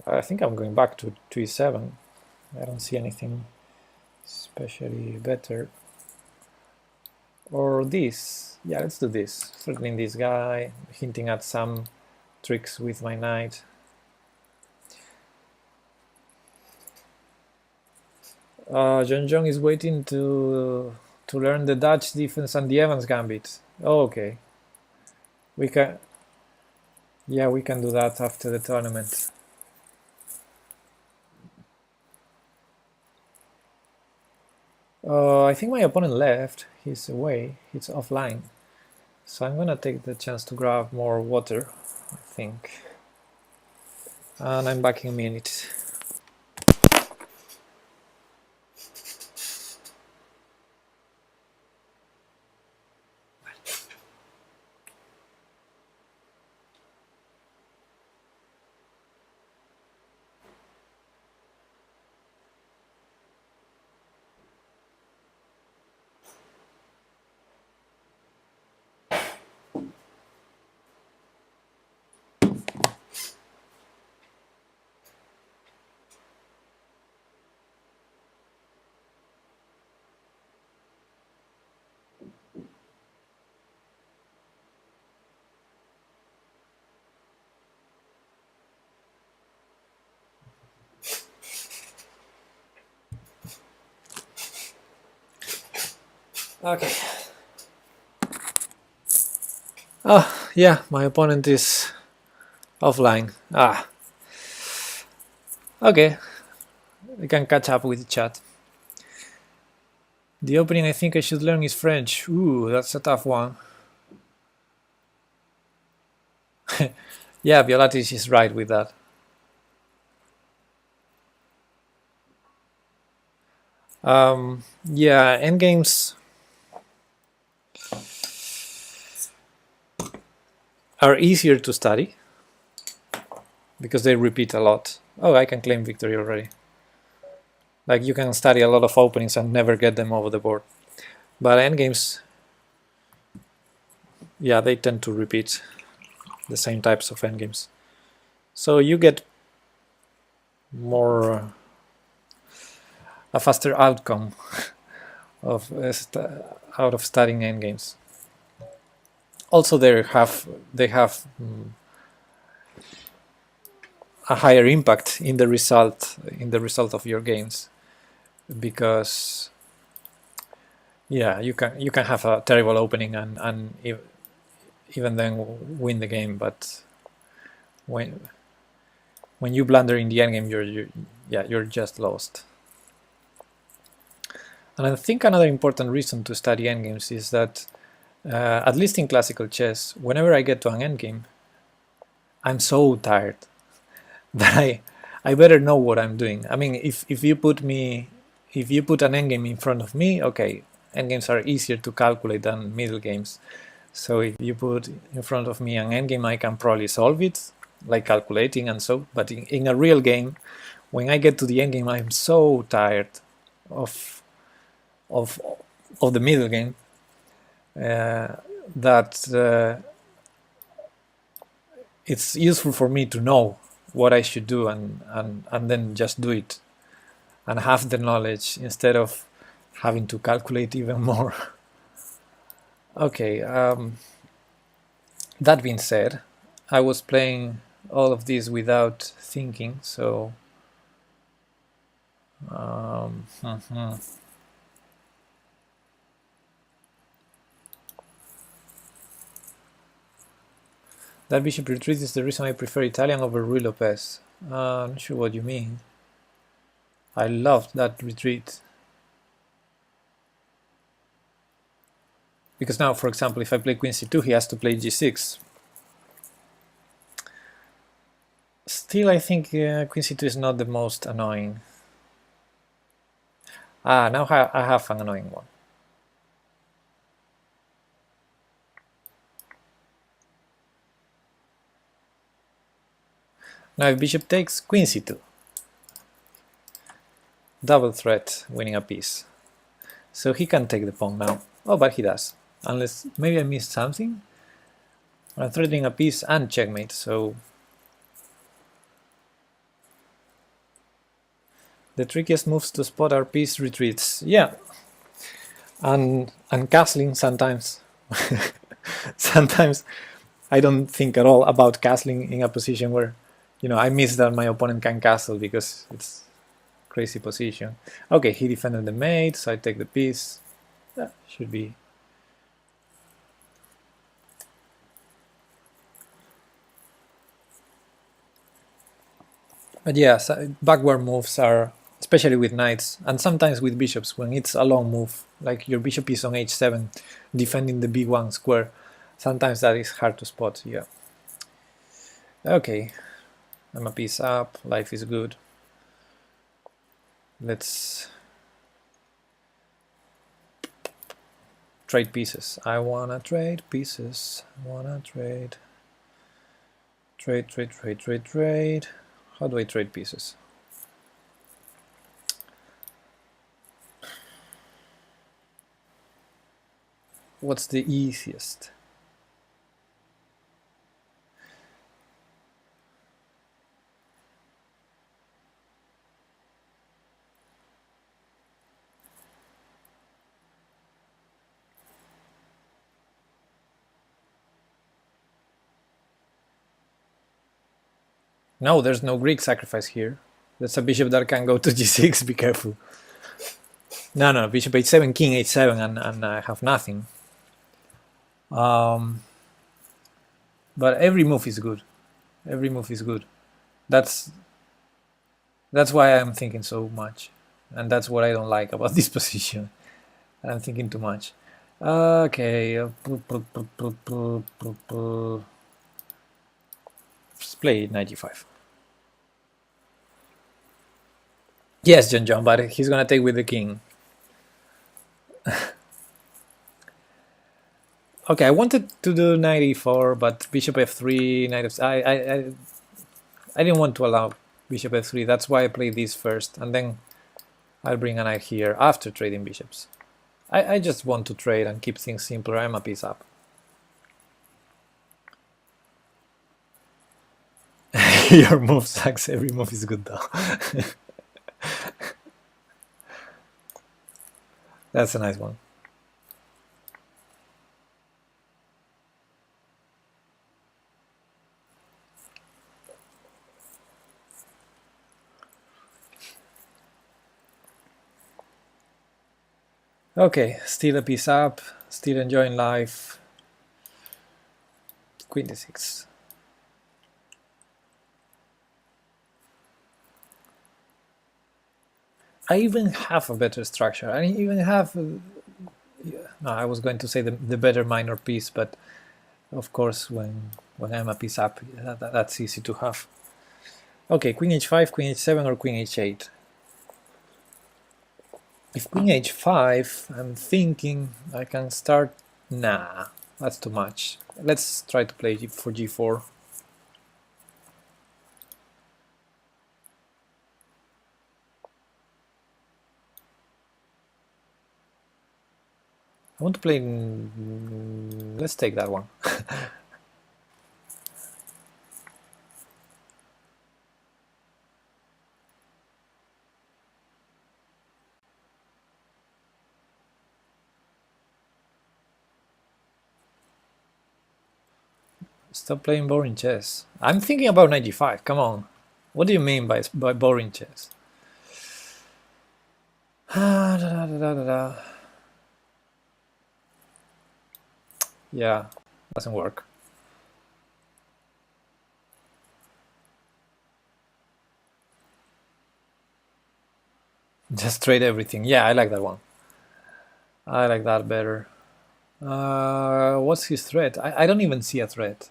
I think I'm going back to e7. I don't see anything especially better. Or this. Yeah, let's do this. Threatening this guy, hinting at some tricks with my knight. John Jong is waiting to learn the Dutch defense and the Evans gambit. Oh, okay. We can... Yeah, we can do that after the tournament. I think my opponent left. He's away. He's offline. So I'm gonna take the chance to grab more water, I think. And I'm back in a minute. Okay. Oh, yeah, my opponent is offline. Ah. Okay. I can catch up with the chat. The opening I think I should learn is French. Ooh, that's a tough one. Yeah, Violatis is right with that. Yeah, endgames are easier to study because they repeat a lot. Oh, I can claim victory already. Like, you can study a lot of openings and never get them over the board. But endgames, yeah, they tend to repeat the same types of endgames. So you get more a faster outcome of out of studying endgames. Also, they have a higher impact in the result of your games, because yeah, you can have a terrible opening and even then win the game, but when you blunder in the endgame, you're just lost. And I think another important reason to study endgames is that at least in classical chess, whenever I get to an endgame, I'm so tired that I better know what I'm doing. I mean, if you put an endgame in front of me, okay, endgames are easier to calculate than middle games. So if you put in front of me an endgame, I can probably solve it, like calculating and so. But in a real game, when I get to the endgame, I'm so tired of the middle game that it's useful for me to know what I should do and then just do it and have the knowledge instead of having to calculate even more. Okay, that being said, I was playing all of this without thinking, so that bishop retreat is the reason I prefer Italian over Ruy Lopez. I'm not sure what you mean. I loved that retreat. Because now, for example, if I play queen c2, he has to play g6. Still, I think queen c2 is not the most annoying. Now I have an annoying one. Now if bishop takes, queen c2. Double threat, winning a piece. So he can take the pawn now. Oh, but he does. Unless, maybe I missed something? I'm threatening a piece and checkmate, so... The trickiest moves to spot are piece retreats. Yeah. And castling sometimes. Sometimes I don't think at all about castling in a position where, you know, I miss that my opponent can castle because it's crazy position. Okay, he defended the mate, so I take the piece. That should be... But yeah, so backward moves are, especially with knights, and sometimes with bishops, when it's a long move, like your bishop is on h7, defending the b1 square, sometimes that is hard to spot, yeah. Okay, I'm a piece up, life is good. Let's trade pieces. I wanna trade pieces, trade. How do I trade pieces? What's the easiest? No, there's no Greek sacrifice here. That's a bishop that can go to g6, be careful. No, bishop h7, king h7, and I have nothing. But every move is good. Every move is good. That's why I'm thinking so much. And that's what I don't like about this position. I'm thinking too much. Okay. Let's play 95. Yes, John, but he's gonna take with the king. Okay, I wanted to do 94, but bishop f3, knight f... I didn't want to allow bishop f3, that's why I played this first, and then I'll bring a knight here after trading bishops. I just want to trade and keep things simpler. I'm a piece up. Your move sucks, every move is good though. That's a nice one. Okay, still a piece up, still enjoying life. Queen d6. I even have a better structure. I even have... no, I was going to say the better minor piece, but of course when I'm a piece up, that's easy to have. Okay, queen h5, queen h7, or queen h8. If queen h5, I'm thinking I can start... Nah, that's too much. Let's try to play for g4. I want to play... Let's take that one. Stop playing boring chess. I'm thinking about knight g5. Come on. What do you mean by boring chess? Yeah, doesn't work. Just trade everything. Yeah, I like that one. I like that better. What's his threat? I don't even see a threat.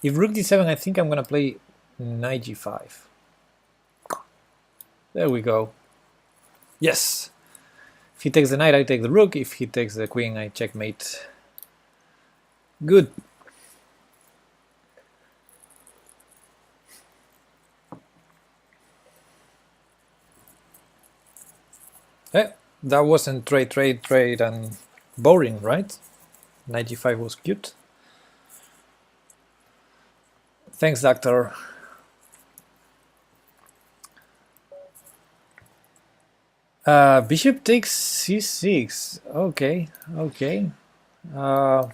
If rook d7, I think I'm gonna play knight g5. There we go. Yes! If he takes the knight, I take the rook. If he takes the queen, I checkmate. Good. That wasn't trade and boring, right? Knight g5 was cute. Thanks, doctor. Bishop takes c6. Okay, okay. I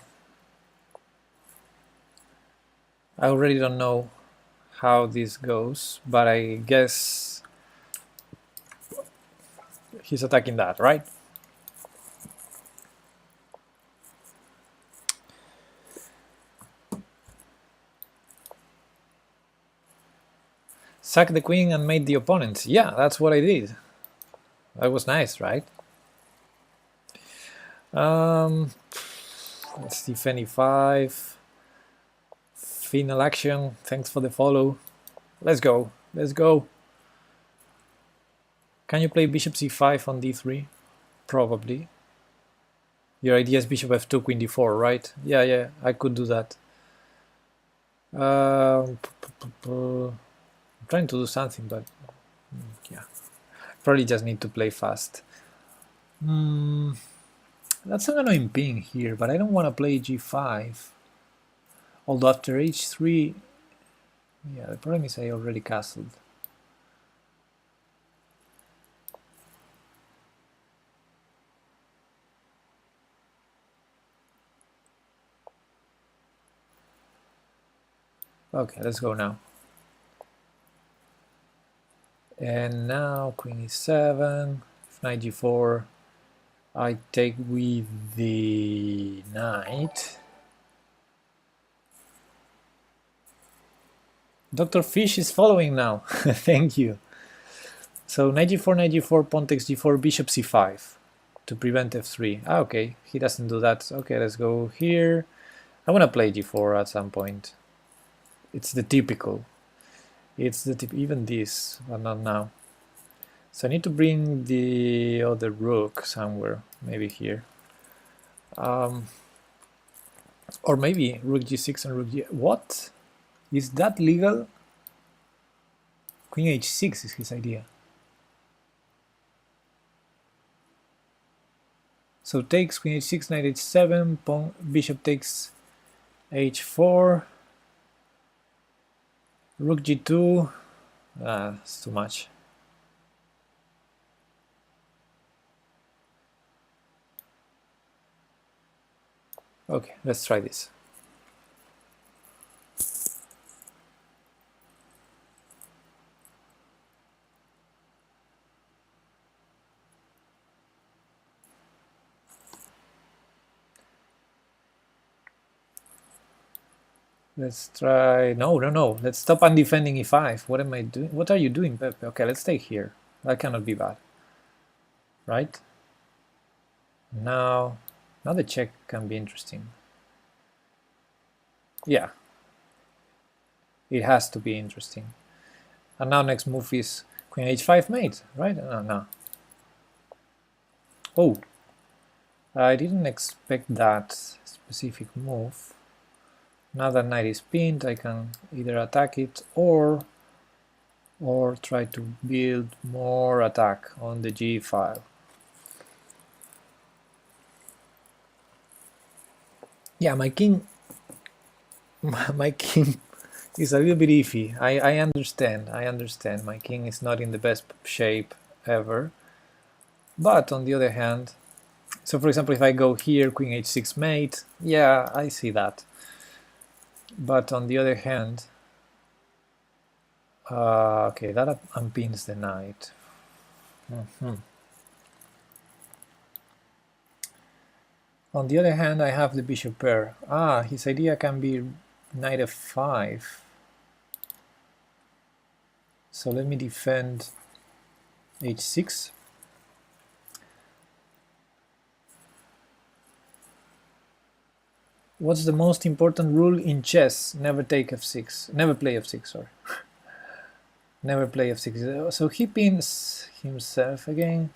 already don't know how this goes, but I guess he's attacking that, right? Sack the queen and mate the opponent. Yeah, that's what I did. That was nice, right? Let's defend e5. Final action. Thanks for the follow. Let's go. Let's go. Can you play bishop c5 on d3? Probably. Your idea is bishop f2, queen d4, right? Yeah, I could do that. I'm trying to do something, but yeah. Probably just need to play fast. That's an annoying ping here, but I don't want to play g5. Although after h3, yeah, the problem is I already castled. Okay, let's go now. And now queen e7, knight g4. I take with the knight. Dr. Fish is following now. Thank you. So knight g4, pawn takes g4, bishop c5 to prevent f3. Ah, okay, he doesn't do that. Okay, let's go here. I want to play g4 at some point. It's the typical. It's the even this, but not now. So I need to bring the other rook somewhere, maybe here. Or maybe rook g6 and rook g... What? Is that legal? Queen h6 is his idea. So takes queen h6, knight h7, pawn, bishop takes h4, rook g2. It's too much. Okay, let's try this. Let's try... No. Let's stop undefending e5. What am I doing? What are you doing, Pepe? Okay, let's stay here. That cannot be bad. Right? Now the check can be interesting. Yeah. It has to be interesting. And now next move is queen h5 mate, right? No. Oh. I didn't expect that specific move. Now that knight is pinned, I can either attack it or try to build more attack on the g file. Yeah, my king is a little bit iffy. I understand. My king is not in the best shape ever. But on the other hand, so for example, if I go here, queen h6 mate, yeah, I see that. But on the other hand, okay, that unpins the knight. On the other hand, I have the bishop pair. His idea can be knight f5. So let me defend h6. What's the most important rule in chess? Never take f6. Never play f6, sorry. Never play f6. So he pins himself again.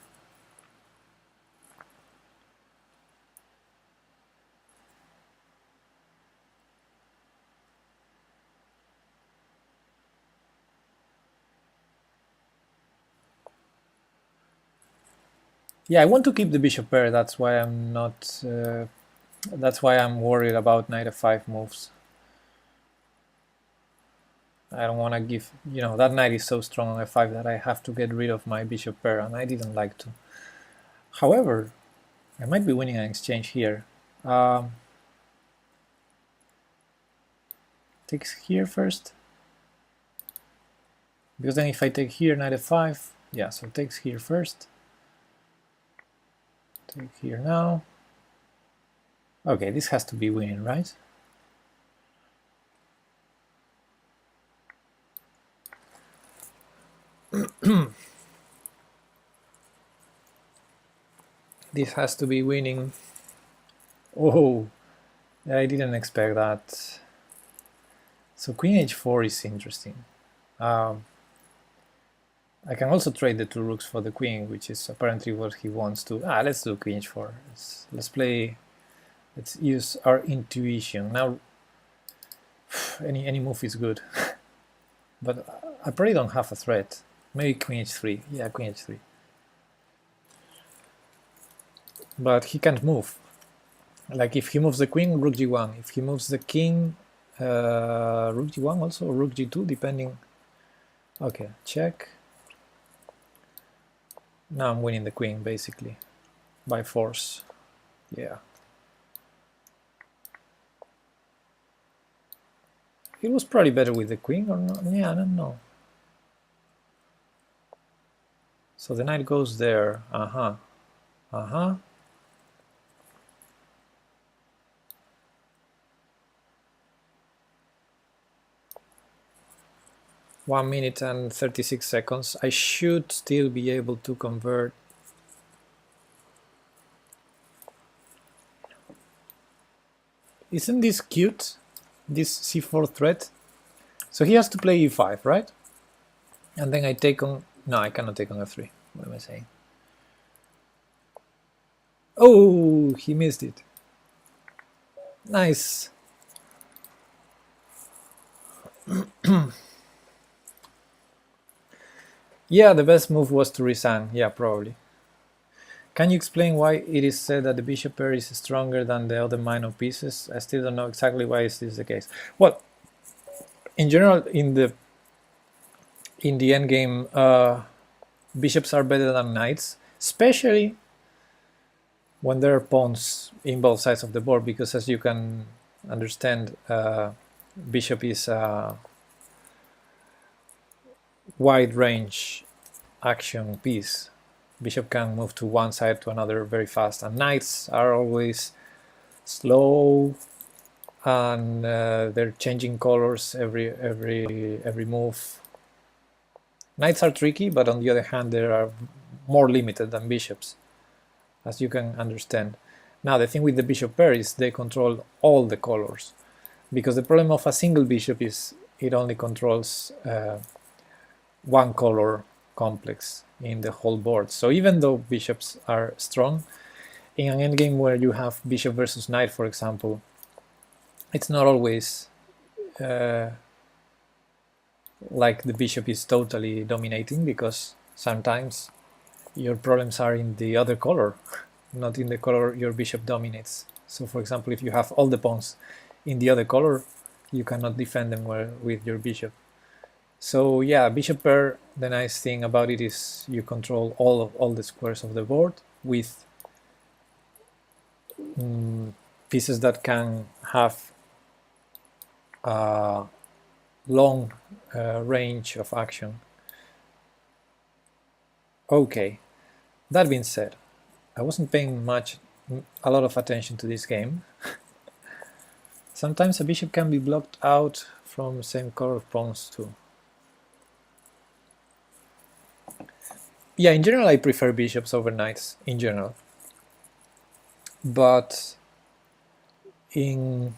Yeah, I want to keep the bishop pair. That's why I'm not. That's why I'm worried about knight f5 moves. I don't want to give, that knight is so strong on f5 that I have to get rid of my bishop pair, and I didn't like to. However, I might be winning an exchange here. Takes here first. Because then if I take here, knight f5, yeah, so takes here first. Take here now. Okay, this has to be winning, right? This has to be winning. Oh, I didn't expect that. So queen h4 is interesting. I can also trade the two rooks for the queen, which is apparently what he wants to. Let's do queen h4. Let's use our intuition. Now, any move is good. But I probably don't have a threat. Maybe queen h3. Yeah, queen h3. But he can't move. Like if he moves the queen, rook g1. If he moves the king, rook g1 also, or rook g2, depending. Okay, check. Now I'm winning the queen, basically, by force. Yeah. It was probably better with the queen, or not? Yeah, I don't know. So the knight goes there. Uh-huh. 1 minute and 36 seconds. I should still be able to convert. Isn't this cute? This c4 threat? So he has to play e5, right? And then I take on... No, I cannot take on f3. What am I saying? Oh, he missed it. Nice. Yeah, the best move was to resign. Yeah, probably. Can you explain why it is said that the bishop pair is stronger than the other minor pieces? I still don't know exactly why is this the case. Well, in general, in the endgame, bishops are better than knights, especially when there are pawns in both sides of the board, because as you can understand, bishop is a wide range action piece. Bishop can move to one side to another very fast, and knights are always slow, and they're changing colors every move. Knights are tricky, but on the other hand, they are more limited than bishops, as you can understand. Now, the thing with the bishop pair is they control all the colors, because the problem of a single bishop is it only controls one color complex in the whole board. So even though bishops are strong, in an endgame where you have bishop versus knight, for example, it's not always like the bishop is totally dominating, because sometimes your problems are in the other color, not in the color your bishop dominates. So for example, if you have all the pawns in the other color, you cannot defend them well with your bishop. So yeah, bishop pair, the nice thing about it is you control all the squares of the board with pieces that can have a long range of action. Okay, that being said, I wasn't paying a lot of attention to this game. Sometimes a bishop can be blocked out from the same color pawns too. Yeah, in general I prefer bishops over knights, in general. But in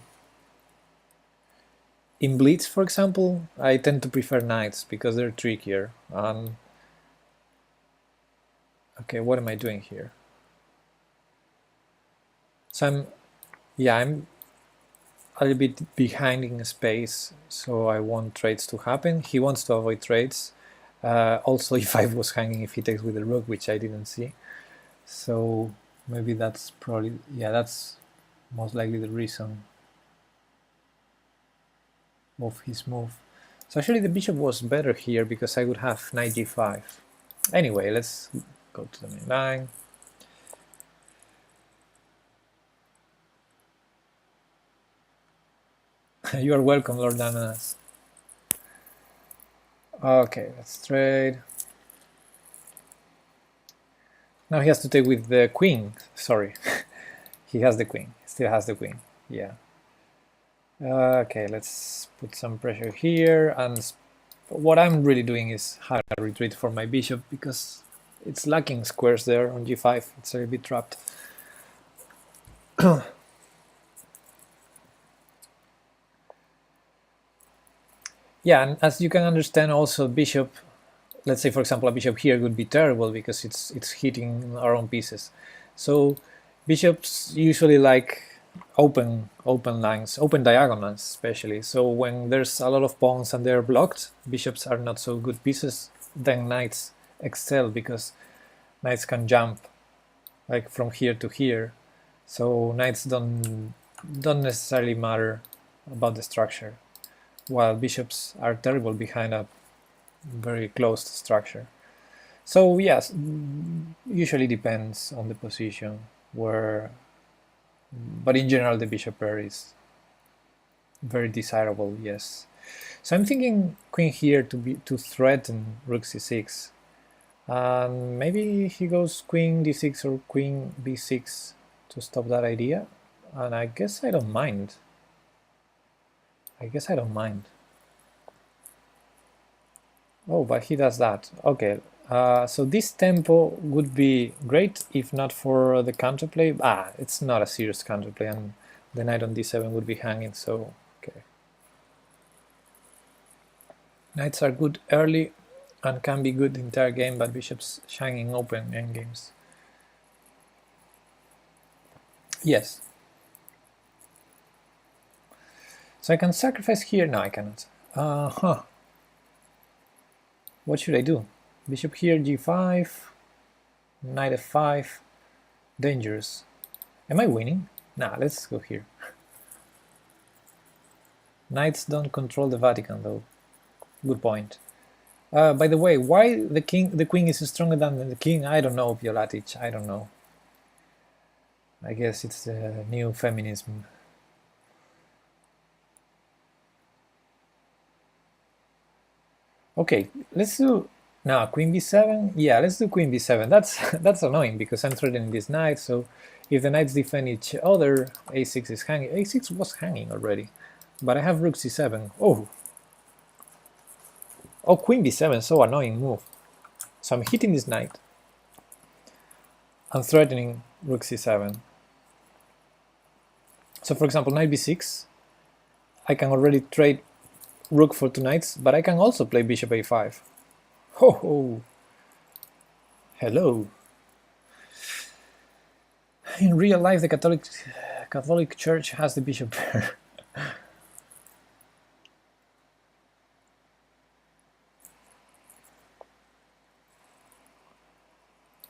Blitz, for example, I tend to prefer knights because they're trickier. Okay, what am I doing here? So I'm a little bit behind in space, so I want trades to happen. He wants to avoid trades. Also, e5 was hanging if he takes with the rook, which I didn't see. So maybe that's probably, yeah, that's most likely the reason of his move. So actually the bishop was better here because I would have knight g5. Anyway, let's go to the main line. You are welcome, Lord Ananas. Okay, let's trade. Now he has to take with the queen. Sorry, he has the queen. Still has the queen. Yeah. Okay, let's put some pressure here. And what I'm really doing is hard retreat for my bishop because it's lacking squares there on g5. It's a bit trapped. Yeah, and as you can understand, also bishop. Let's say, for example, a bishop here would be terrible because it's hitting our own pieces. So bishops usually like open lines, open diagonals especially. So when there's a lot of pawns and they're blocked, bishops are not so good pieces. Then knights excel because knights can jump like from here to here. So knights don't necessarily matter about the structure, while bishops are terrible behind a very closed structure. So yes, usually depends on the position where, but in general the bishop pair is very desirable. Yes. So I'm thinking queen here to threaten rook c6, and maybe he goes queen d6 or queen b6 to stop that idea, and I guess I don't mind. Oh, but he does that. Okay, so this tempo would be great if not for the counterplay. It's not a serious counterplay, and the knight on d7 would be hanging, so okay. Knights are good early and can be good the entire game, but bishops hanging open endgames. Yes. So I can sacrifice here? No, I cannot. What should I do? Bishop here, g5, knight f5, dangerous. Am I winning? Nah, let's go here. Knights don't control the Vatican, though. Good point. By the way, why the queen is stronger than the king? I don't know, Violatic. I don't know. I guess it's the new feminism. Okay, let's do now queen b7. Yeah, let's do queen b7. That's annoying because I'm threatening this knight. So if the knights defend each other, a6 is hanging. A6 was hanging already, but I have rook c7. Oh, queen b7. So annoying move. So I'm hitting this knight. I'm threatening rook c7. So for example, knight b6. I can already trade rook for two knights, but I can also play bishop a5. Ho ho! Hello! In real life, the Catholic Church has the bishop pair.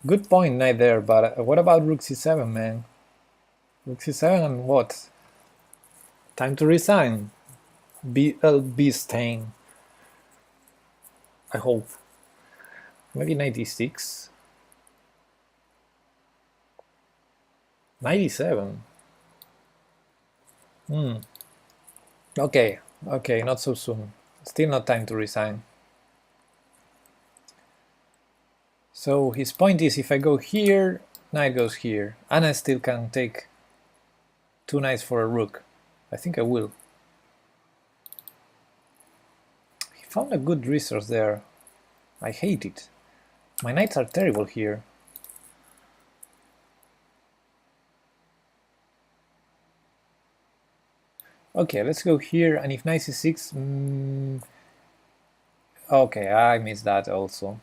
Good point, knight there, but what about rook c7, man? Rook c7 and what? Time to resign. BLB stain. I hope. Maybe 96. 97. Okay, okay, not so soon. Still not time to resign. So his point is, if I go here, knight goes here, and I still can take 2 knights for a rook. I think I will. He found a good resource there. I hate it. My knights are terrible here. Okay, let's go here, and if knight c6... okay, I missed that also.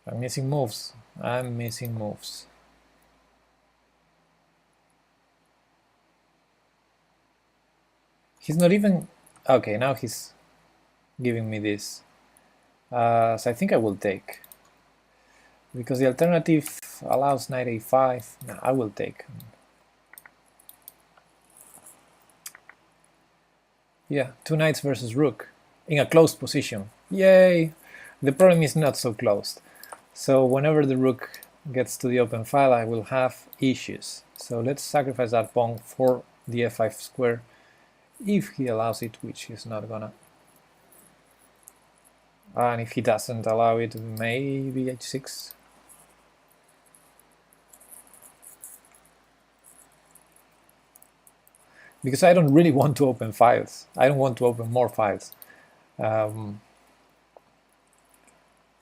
I'm missing moves. I'm missing moves. He's not even... okay, now he's giving me this. So I think I will take. Because the alternative allows knight a5. No, I will take. Yeah, 2 knights versus rook. In a closed position. Yay! The problem is not so closed. So whenever the rook gets to the open file, I will have issues. So let's sacrifice that pawn for the f5 square, if he allows it, which he's not gonna. And if he doesn't allow it, maybe h6. Because I don't really want to open files. I don't want to open more files.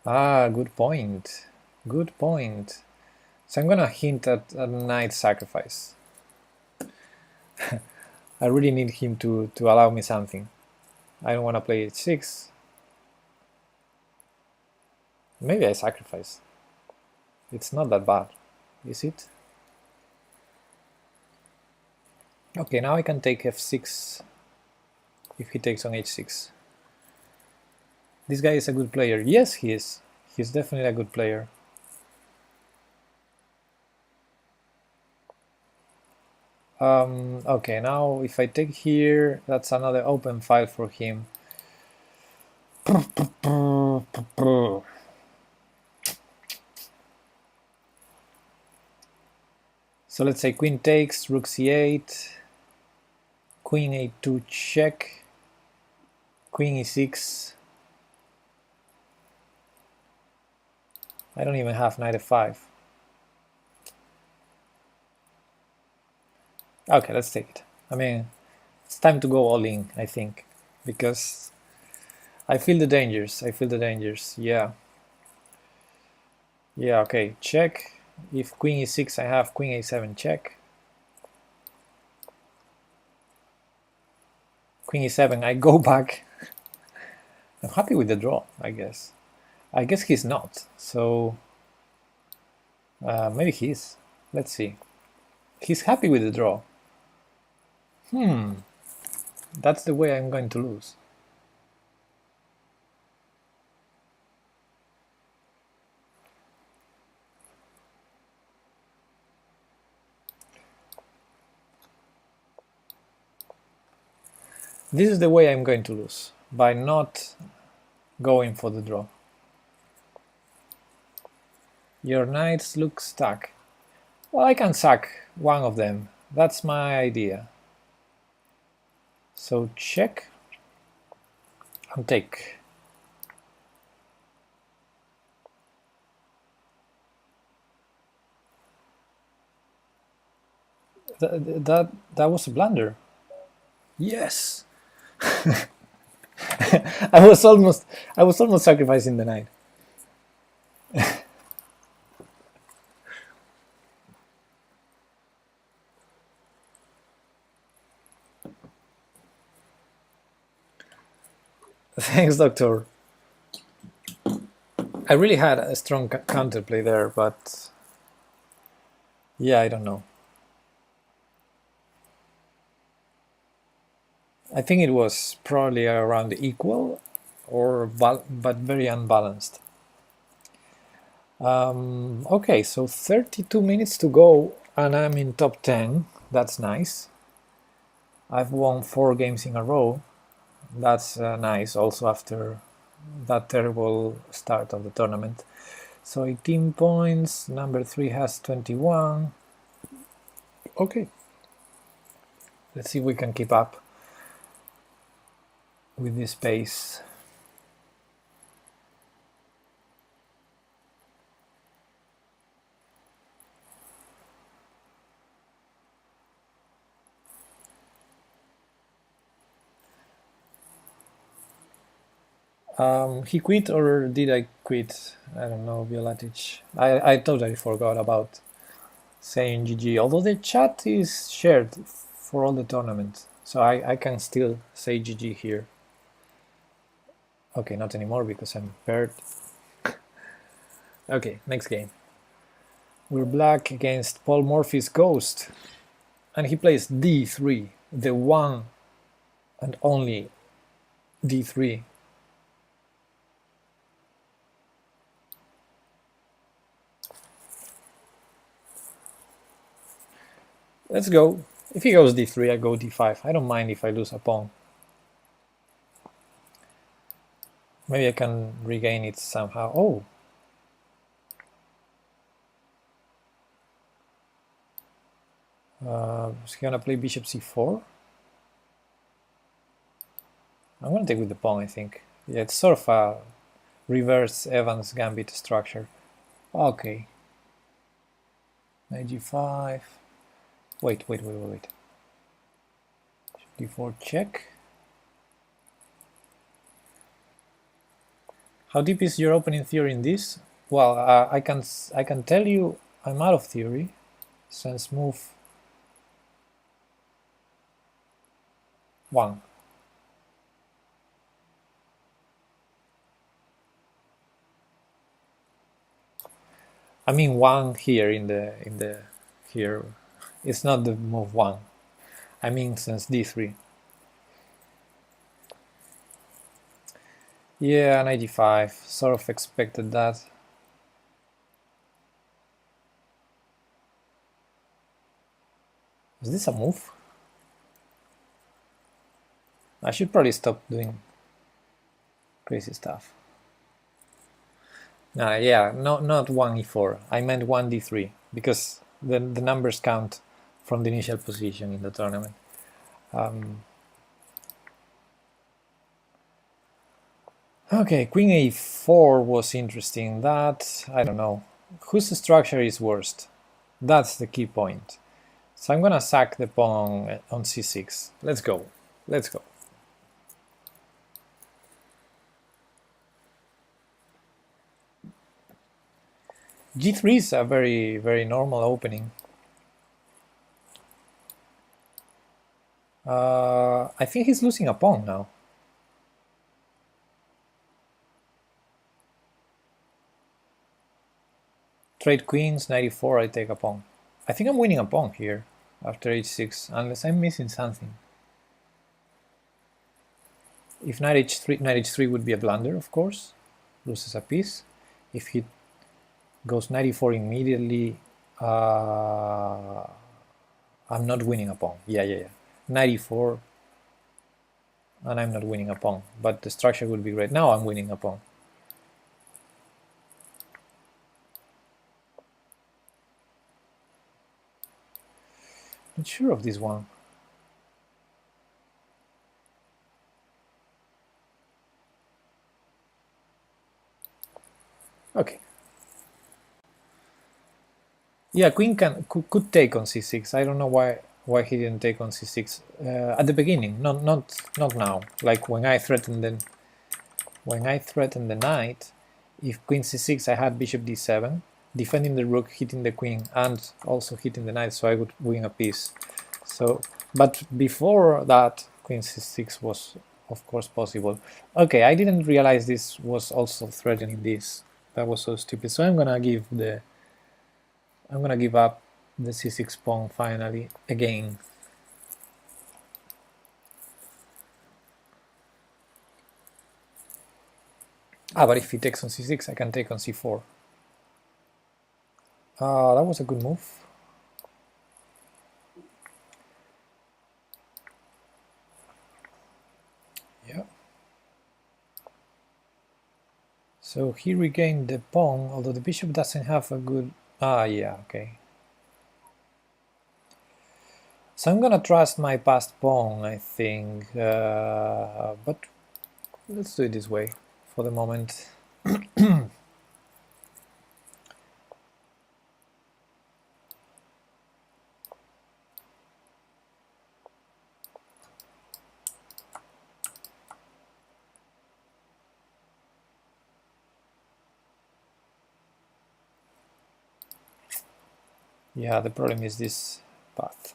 Good point. Good point. So I'm gonna hint at a knight sacrifice. I really need him to allow me something. I don't want to play h6. Maybe I sacrifice. It's not that bad, is it? Okay, now I can take f6 if he takes on h6. This guy is a good player. Yes, he is. He's definitely a good player. Okay, now if I take here, that's another open file for him. So let's say queen takes, rook c8, queen a2 check, queen e6. I don't even have knight f5. Okay, let's take it. I mean, it's time to go all in, I think, because I feel the dangers. I feel the dangers. Yeah. Yeah, okay, check. If queen e6, I have queen a7 check. Queen e7, I go back. I'm happy with the draw, I guess. I guess he's not, so maybe he is. Let's see. He's happy with the draw. That's the way I'm going to lose. This is the way I'm going to lose, by not going for the draw. Your knights look stuck. Well, I can sack one of them. That's my idea. So check and take. That was a blunder. Yes. I was almost sacrificing the knight. Thanks, Doctor. I really had a strong counterplay there, but yeah, I don't know. I think it was probably around equal, or but very unbalanced. Okay, so 32 minutes to go, and I'm in top 10. That's nice. I've won 4 games in a row. That's nice, also after that terrible start of the tournament. So 18 points, number 3 has 21. Okay. Let's see if we can keep up with this pace. He quit, or did I quit? I don't know, Violatic. I totally forgot about saying GG, although the chat is shared for all the tournaments, so I can still say GG here. Okay, not anymore because I'm paired. Okay, next game. We're black against Paul Morphy's Ghost, and he plays D3, the one and only D3. Let's go. If he goes D3, I go D5. I don't mind if I lose a pawn. Maybe I can regain it somehow. Oh! Is he gonna play bishop c4? I'm gonna take with the pawn, I think. Yeah, it's sort of a reverse Evans gambit structure. Okay. Knight g5. Wait. d4 check. How deep is your opening theory in this? Well, I can tell you I'm out of theory since move 1. I mean 1 here in the here. It's not the move 1. I mean since d3. Yeah, 95. Sort of expected that. Is this a move? I should probably stop doing crazy stuff. Yeah, not 1e4. I meant 1d3 because the numbers count from the initial position in the tournament. Okay, queen a4 was interesting. That, I don't know. Whose structure is worst? That's the key point. So I'm gonna sack the pawn on c6. Let's go. g3 is a very normal opening. I think he's losing a pawn now. Trade queens, 94, I take a pawn. I think I'm winning a pawn here after h6, unless I'm missing something. If knight h3 would be a blunder, of course. Loses a piece. If he goes 94 immediately, I'm not winning a pawn. Yeah. 94, and I'm not winning a pawn. But the structure would be great. Now I'm winning a pawn. Not sure of this one. Okay. Yeah, queen could take on c6. I don't know why he didn't take on c6 at the beginning. Not now. Like when I threatened the knight, if queen c6, I had bishop d7, defending the rook, hitting the queen, and also hitting the knight, so I would win a piece. So, but before that, queen c6 was of course possible. Okay, I didn't realize this was also threatening this. That was so stupid. So I'm gonna give up the c6 pawn finally again. But if he takes on c6, I can take on c4. That was a good move. Yeah. So he regained the pawn, although the bishop doesn't have a good... Ah, yeah, okay. So I'm gonna trust my passed pawn, I think, but let's do it this way for the moment. Yeah, the problem is this path.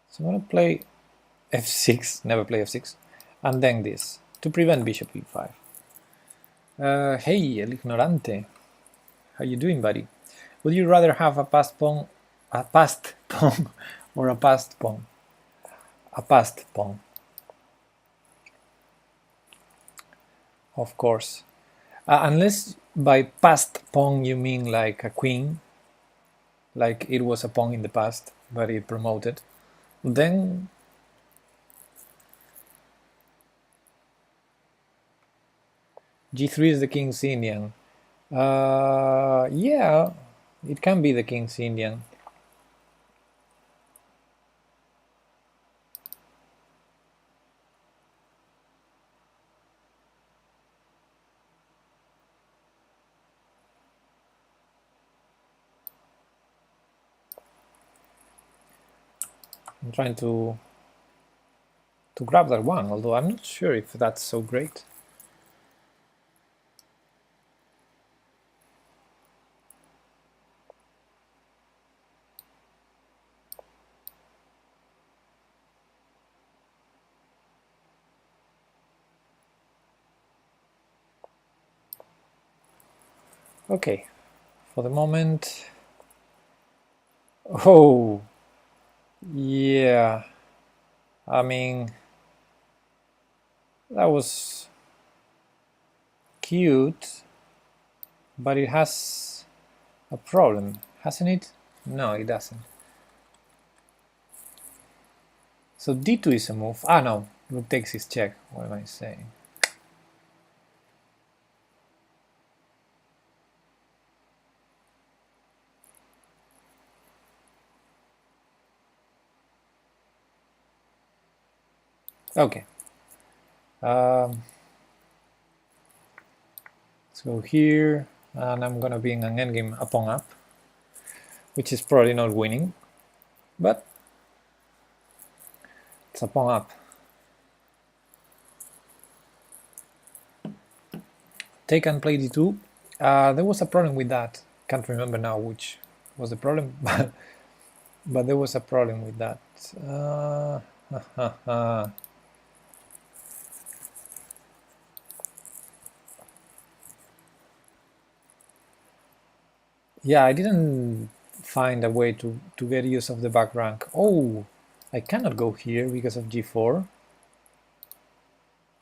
So I'm gonna play f6, never play f6, and then this, to prevent bishop e5. Hey, El Ignorante, how you doing, buddy? Would you rather have a passed pawn, or a passed pawn? A passed pawn, of course. Unless by passed pawn you mean like a queen, like it was a pawn in the past, but it promoted, then g3 is the king's Indian. Yeah, it can be the king's Indian. I'm trying to grab that one, although I'm not sure if that's so great. Okay, for the moment... Oh, yeah, I mean, that was cute, but it has a problem, hasn't it? No, it doesn't. So d2 is a move. Ah, no, rook takes his check. What am I saying? Okay. So here, and I'm gonna be in an endgame a pawn up, which is probably not winning, but it's a pawn up. Take and play d2. There was a problem with that. Can't remember now which was the problem, but there was a problem with that. Yeah, I didn't find a way to get use of the back rank. Oh, I cannot go here because of g4.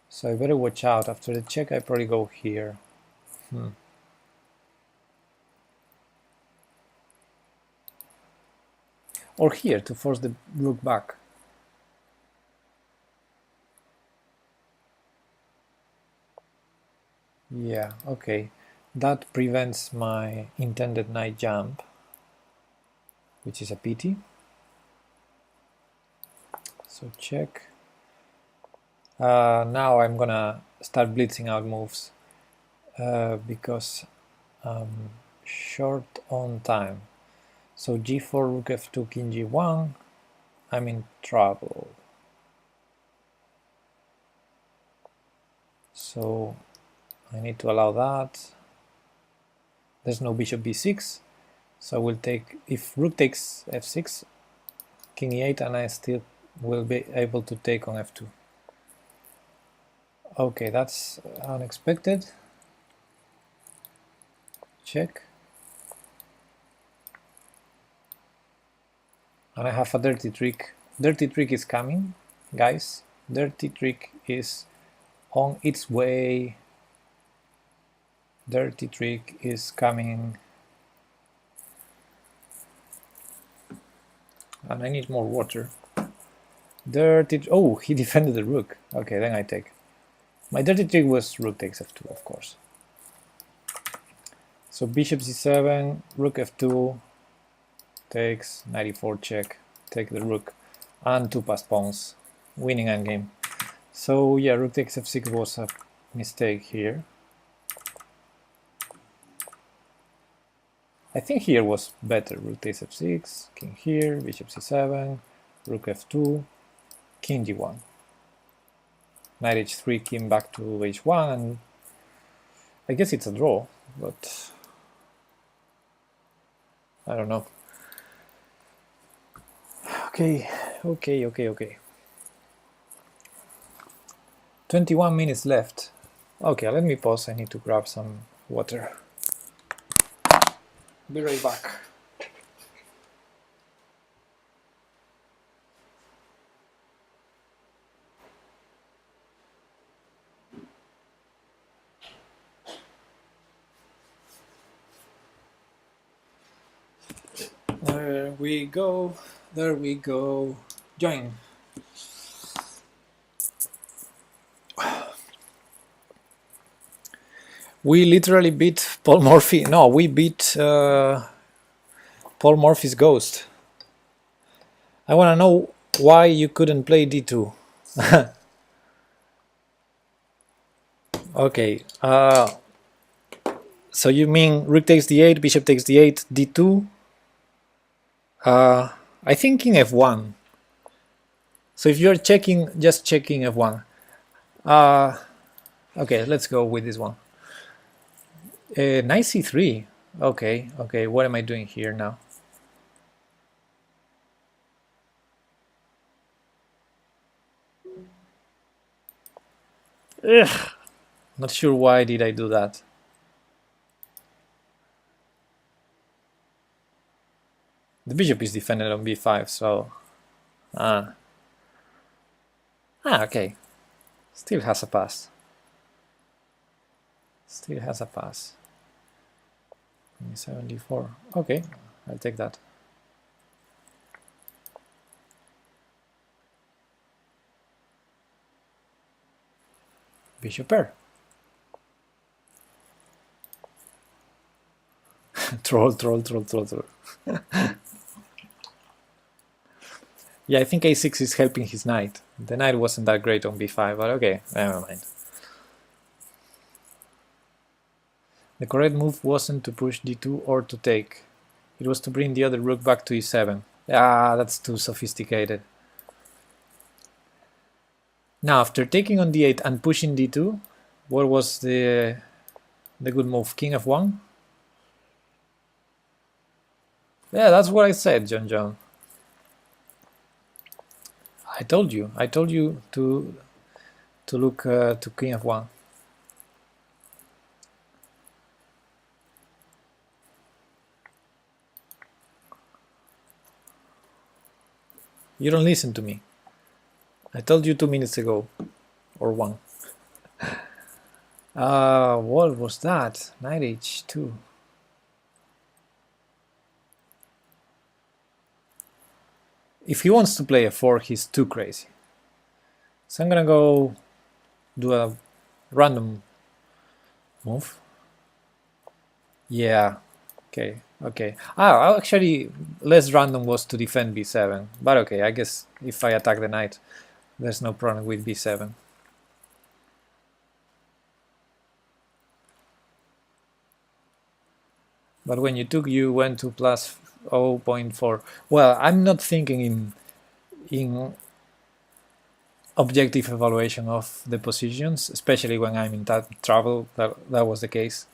So I better watch out. After the check, I probably go here. Or here to force the rook back. Yeah, okay. That prevents my intended knight jump, which is a pity. So check. Now I'm gonna start blitzing out moves because I'm short on time. So g4, rook f2, king g1, I'm in trouble. So I need to allow that. There's no bishop b6, so we'll take, if rook takes f6, king e8, and I still will be able to take on f2. Okay, that's unexpected. Check. And I have a dirty trick. Dirty trick is coming, guys. Dirty trick is on its way. Dirty trick is coming. And I need more water. Dirty. Oh, he defended the rook. Okay, then I take. My dirty trick was rook takes f2, of course. So bishop c7, rook f2, takes, knight e4 check, take the rook, and two passed pawns, winning endgame. So yeah, rook takes f6 was a mistake here. I think here was better. Rook takes f6, king here, bishop c7, rook f2, king g1. Knight h3 came back to h1, and I guess it's a draw, but I don't know. Okay. 21 minutes left. Okay, let me pause. I need to grab some water. Be right back. There we go. There we go. Join. We literally beat Paul Morphy. No, we beat Paul Morphy's ghost. I want to know why you couldn't play d2. Okay. So you mean rook takes d8, bishop takes d8, d2? I think king f1. So if you're checking, just checking f1. Okay, let's go with this one. Knight c3. Okay, what am I doing here now? Ugh. Not sure why did I do that. The bishop is defended on b5, so... okay. Still has a pass. Still has a pass. 74. Okay, I'll take that. Bishop pair. troll. Yeah, I think a6 is helping his knight. The knight wasn't that great on b5, but okay, never mind. The correct move wasn't to push d2 or to take. It was to bring the other rook back to e7. Ah, that's too sophisticated. Now, after taking on d8 and pushing d2, what was the good move? King f1? Yeah, that's what I said, John. I told you to look to king f1. You don't listen to me. I told you 2 minutes ago, or 1. What was that? Knight h2. If he wants to play a4, he's too crazy. So I'm gonna go do a random move. Yeah, okay. Actually, less random was to defend b7, but okay, I guess if I attack the knight, there's no problem with b7. But when you took, you went to plus 0.4. Well, I'm not thinking in objective evaluation of the positions, especially when I'm in travel. That was the case.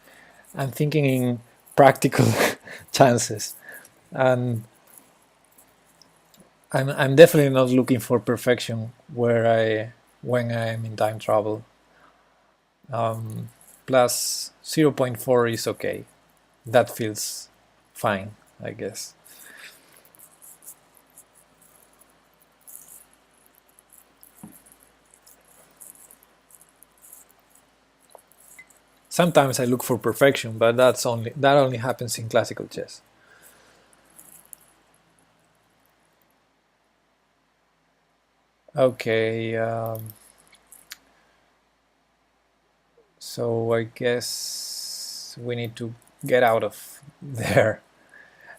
I'm thinking in practical chances, and I'm definitely not looking for perfection when I'm in time travel. Plus 0.4 is okay. That feels fine, I guess. Sometimes I look for perfection, but that only happens in classical chess. Okay, so I guess we need to get out of there.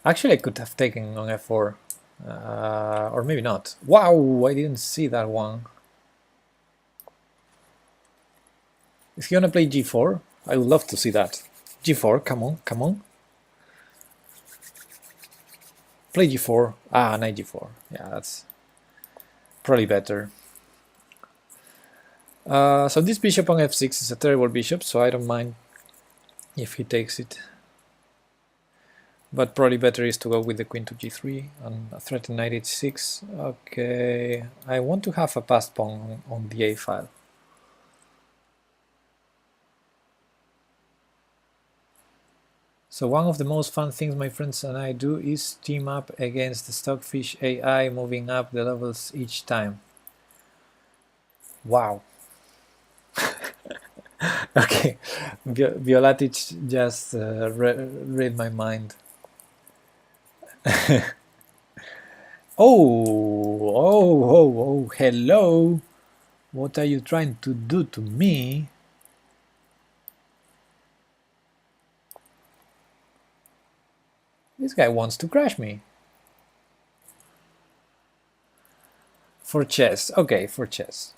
Actually, I could have taken on f4, or maybe not. Wow, I didn't see that one. If you want to play g4, I would love to see that. g4, come on, come on. Play g4. Ah, knight g4. Yeah, that's probably better. So this bishop on f6 is a terrible bishop, so I don't mind if he takes it. But probably better is to go with the queen to g3 and threaten knight h6. Okay, I want to have a passed pawn on the a file. So one of the most fun things my friends and I do is team up against the Stockfish AI, moving up the levels each time. Wow. Okay, Violatic just read my mind. Oh, hello. What are you trying to do to me? This guy wants to crash me. For chess. Okay, for chess.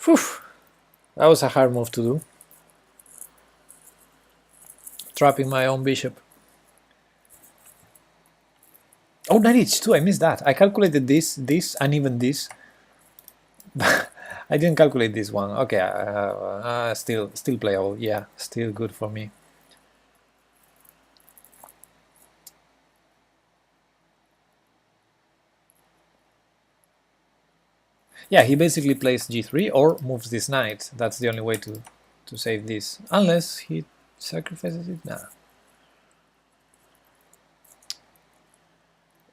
Whew. That was a hard move to do. Trapping my own bishop. Oh, knight h2, I missed that. I calculated this, and even this. I didn't calculate this one. Okay, still playable. Yeah, still good for me. Yeah, he basically plays g3 or moves this knight. That's the only way to save this. Unless he sacrifices it. Nah.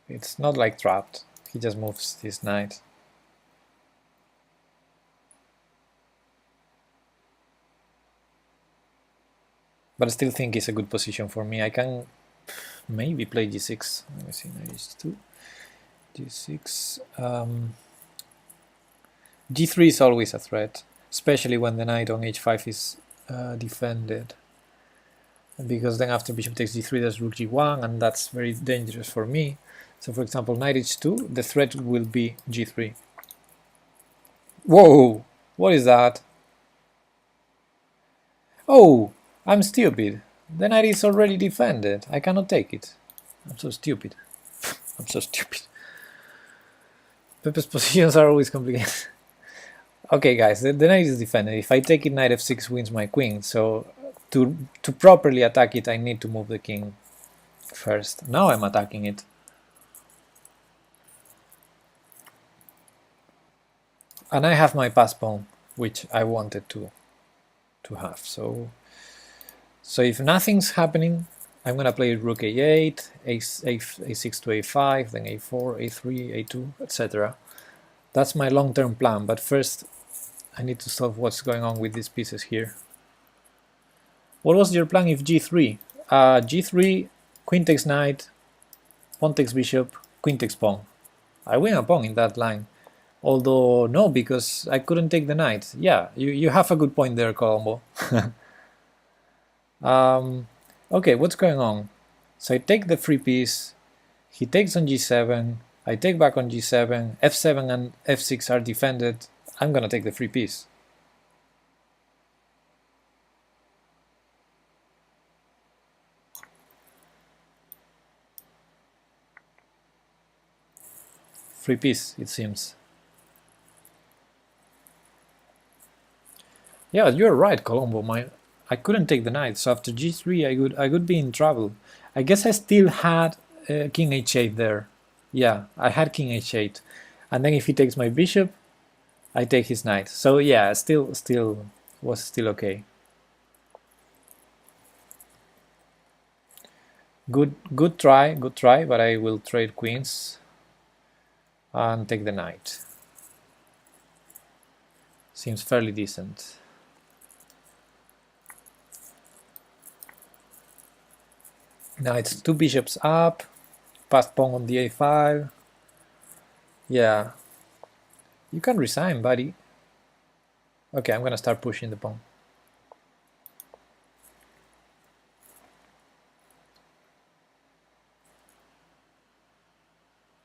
It's not like trapped. He just moves this knight. But I still think it's a good position for me. I can maybe play g6. Let me see, knight h2, g6. g3 is always a threat, especially when the knight on h5 is defended. Because then after bishop takes g3, there's rook g1, and that's very dangerous for me. So for example, knight h2, the threat will be g3. Whoa! What is that? Oh! I'm stupid. The knight is already defended. I cannot take it. I'm so stupid. I'm so stupid. Pepe's positions are always complicated. Okay, guys, the knight is defended. If I take it, knight f6 wins my queen. So to properly attack it, I need to move the king first. Now I'm attacking it. And I have my pass pawn, which I wanted to have. So if nothing's happening, I'm gonna play rook a8, a6 to a5, then a4, a3, a2, etc. That's my long-term plan, but first I need to solve what's going on with these pieces here. What was your plan if g3? G3, queen takes knight, pawn takes bishop, queen takes pawn. I win a pawn in that line. Although no, because I couldn't take the knight. Yeah, you have a good point there, Colombo. Okay, what's going on? So I take the free piece, he takes on g7, I take back on g7, f7 and f6 are defended, I'm gonna take the free piece. Free piece, it seems. Yeah, you're right, Colombo. I couldn't take the knight, so after g3 I would be in trouble. I guess I still had king h8 there. Yeah, I had king h8. And then if he takes my bishop, I take his knight. So yeah, still was still okay. Good try, but I will trade queens and take the knight. Seems fairly decent. Now it's 2 bishops up, passed pawn on the a5. Yeah. You can resign, buddy. Okay, I'm gonna start pushing the pawn.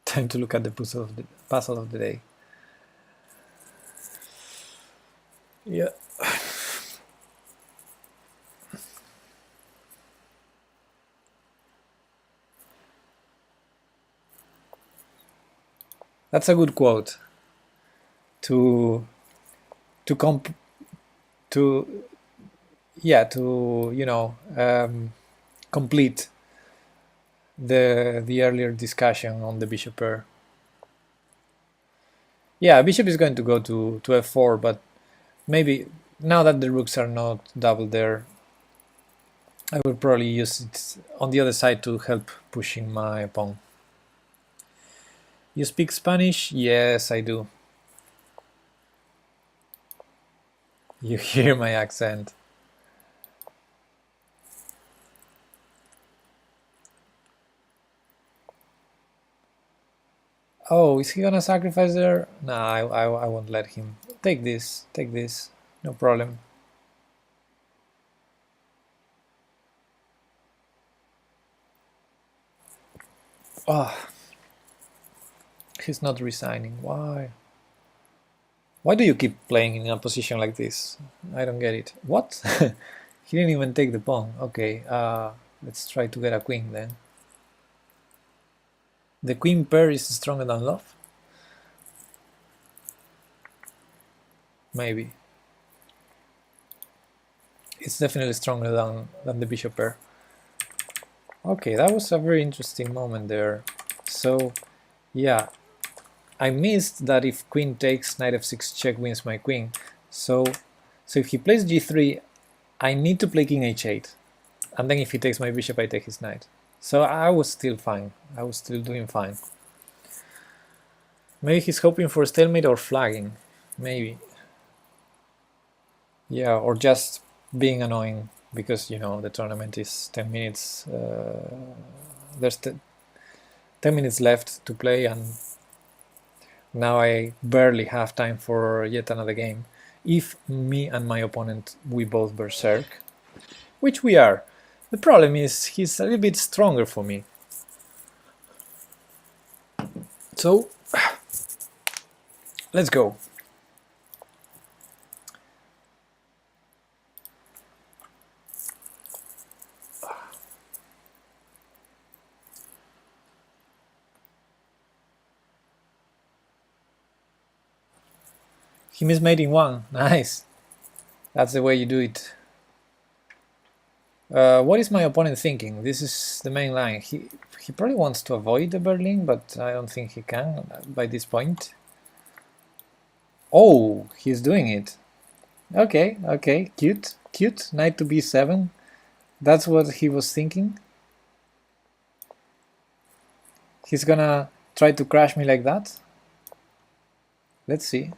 Time to look at the puzzle of the day. Yeah. That's a good quote. To complete the earlier discussion on the bishop pair. Yeah, bishop is going to go to f4, but maybe now that the rooks are not double there, I will probably use it on the other side to help pushing my pawn. You speak Spanish? Yes, I do. You hear my accent. Oh, is he gonna sacrifice there? Nah, I won't let him. Take this, no problem. Oh, he's not resigning. Why? Why do you keep playing in a position like this? I don't get it. What? He didn't even take the pawn. Okay, let's try to get a queen then. The queen pair is stronger than love? Maybe. It's definitely stronger than the bishop pair. Okay, that was a very interesting moment there. So, yeah, I missed that if queen takes, knight f6 check wins my queen. So if he plays g3, I need to play king h8. And then if he takes my bishop, I take his knight. So I was still fine. I was still doing fine. Maybe he's hoping for stalemate or flagging. Maybe. Yeah, or just being annoying because, you know, the tournament is 10 minutes. There's 10 minutes left to play, and now I barely have time for yet another game. If me and my opponent, we both berserk, which we are. The problem is he's a little bit stronger for me. So, let's go. He missed mating 1. Nice. That's the way you do it. What is my opponent thinking? This is the main line. He probably wants to avoid the Berlin, but I don't think he can by this point. Oh, he's doing it. Okay, okay, cute, cute. Knight to b7. That's what he was thinking. He's gonna try to crash me like that. Let's see.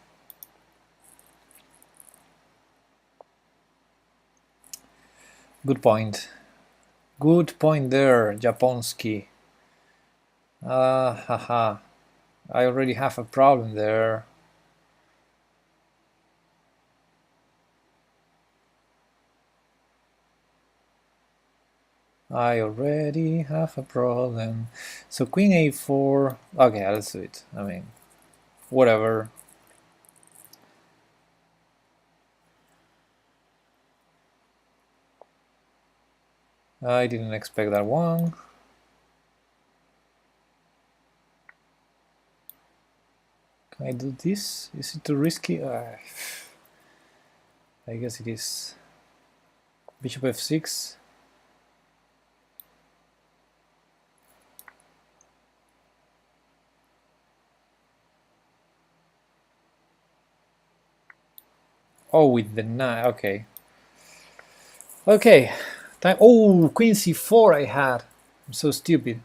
Good point. Good point there, Japonski. Haha. I already have a problem there. I already have a problem. So queen a4. Okay, let's do it. I mean, whatever. I didn't expect that one. Can I do this? Is it too risky? I guess it is. Bishop f6. Oh, with the knight. Okay. Okay. Time. Oh, queen c4 I had. I'm so stupid.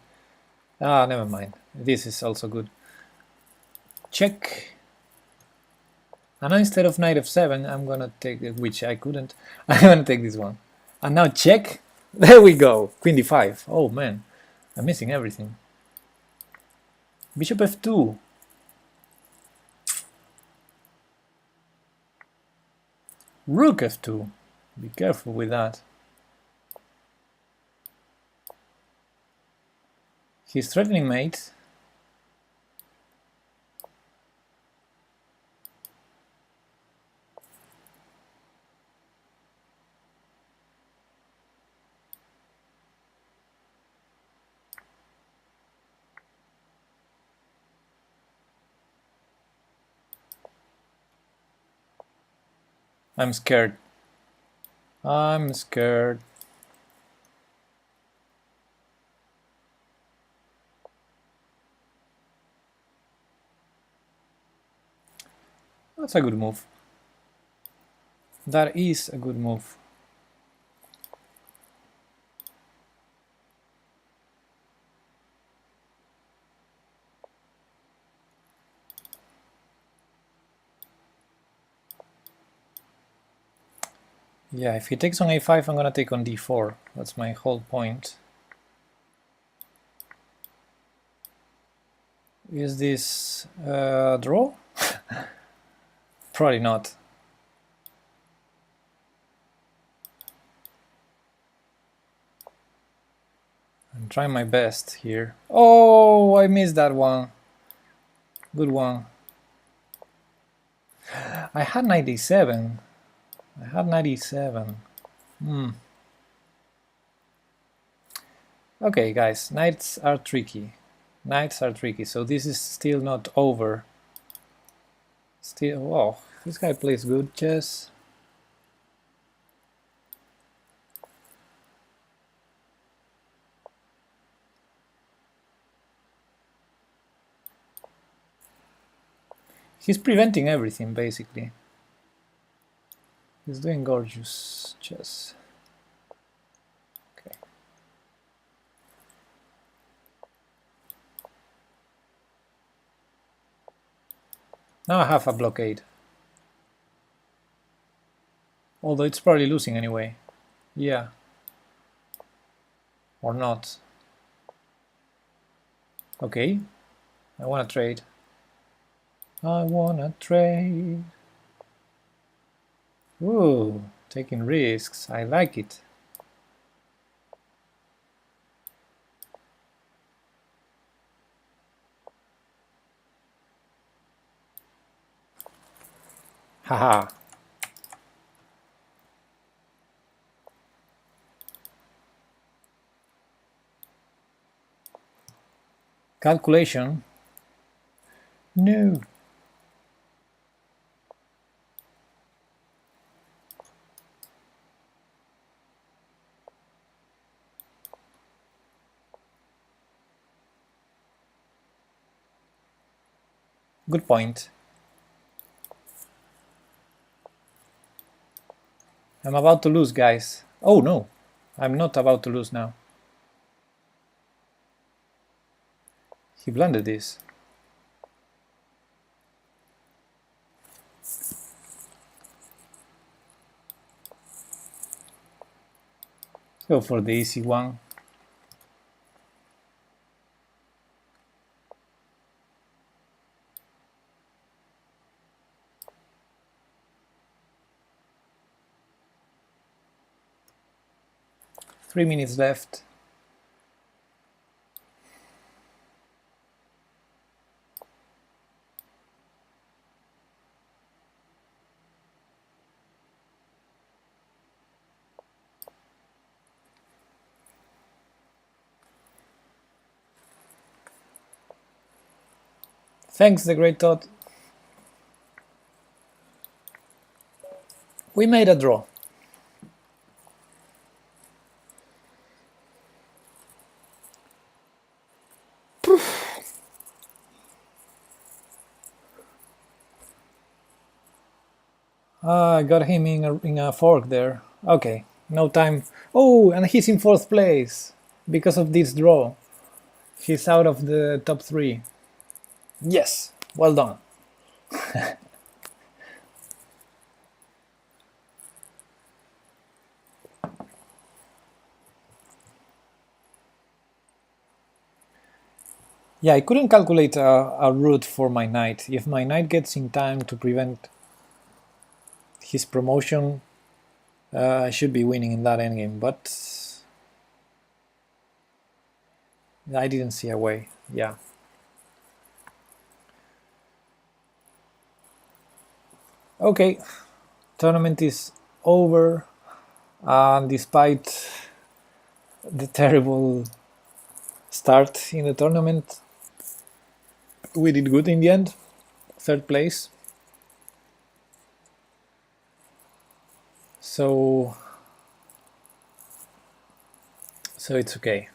Ah, never mind. This is also good. Check. And now instead of knight f7, I'm gonna take it, which I couldn't. I'm gonna take this one. And now check. There we go. Queen d5. Oh man, I'm missing everything. Bishop f2. Rook f2. Be careful with that. He's threatening mate. I'm scared. I'm scared. That's a good move. That is a good move. Yeah, if he takes on a5, I'm gonna take on d4. That's my whole point. Is this draw? Probably not. I'm trying my best here. Oh, I missed that one. Good one. I had 97. I had 97. Okay, guys, knights are tricky. Knights are tricky, so this is still not over. Still, wow, this guy plays good chess. He's preventing everything, basically. He's doing gorgeous chess. Okay. Now I have a blockade. Although it's probably losing anyway. Yeah. Or not. Okay. I wanna trade. I wanna trade. Ooh, taking risks. I like it. Haha. Calculation. No. Good point. I'm about to lose, guys. Oh no, I'm not about to lose now. He blundered this. Go for the easy one. Three minutes left. Thanks, the great Todd. We made a draw. I got him in a fork there. Okay, no time. Oh, and he's in 4th place because of this draw. He's out of the top 3. Yes, well done. Yeah, I couldn't calculate a route for my knight. If my knight gets in time to prevent his promotion, I should be winning in that endgame, but I didn't see a way. Yeah. Okay, tournament is over, and despite the terrible start in the tournament, we did good in the end. 3rd place. So it's okay.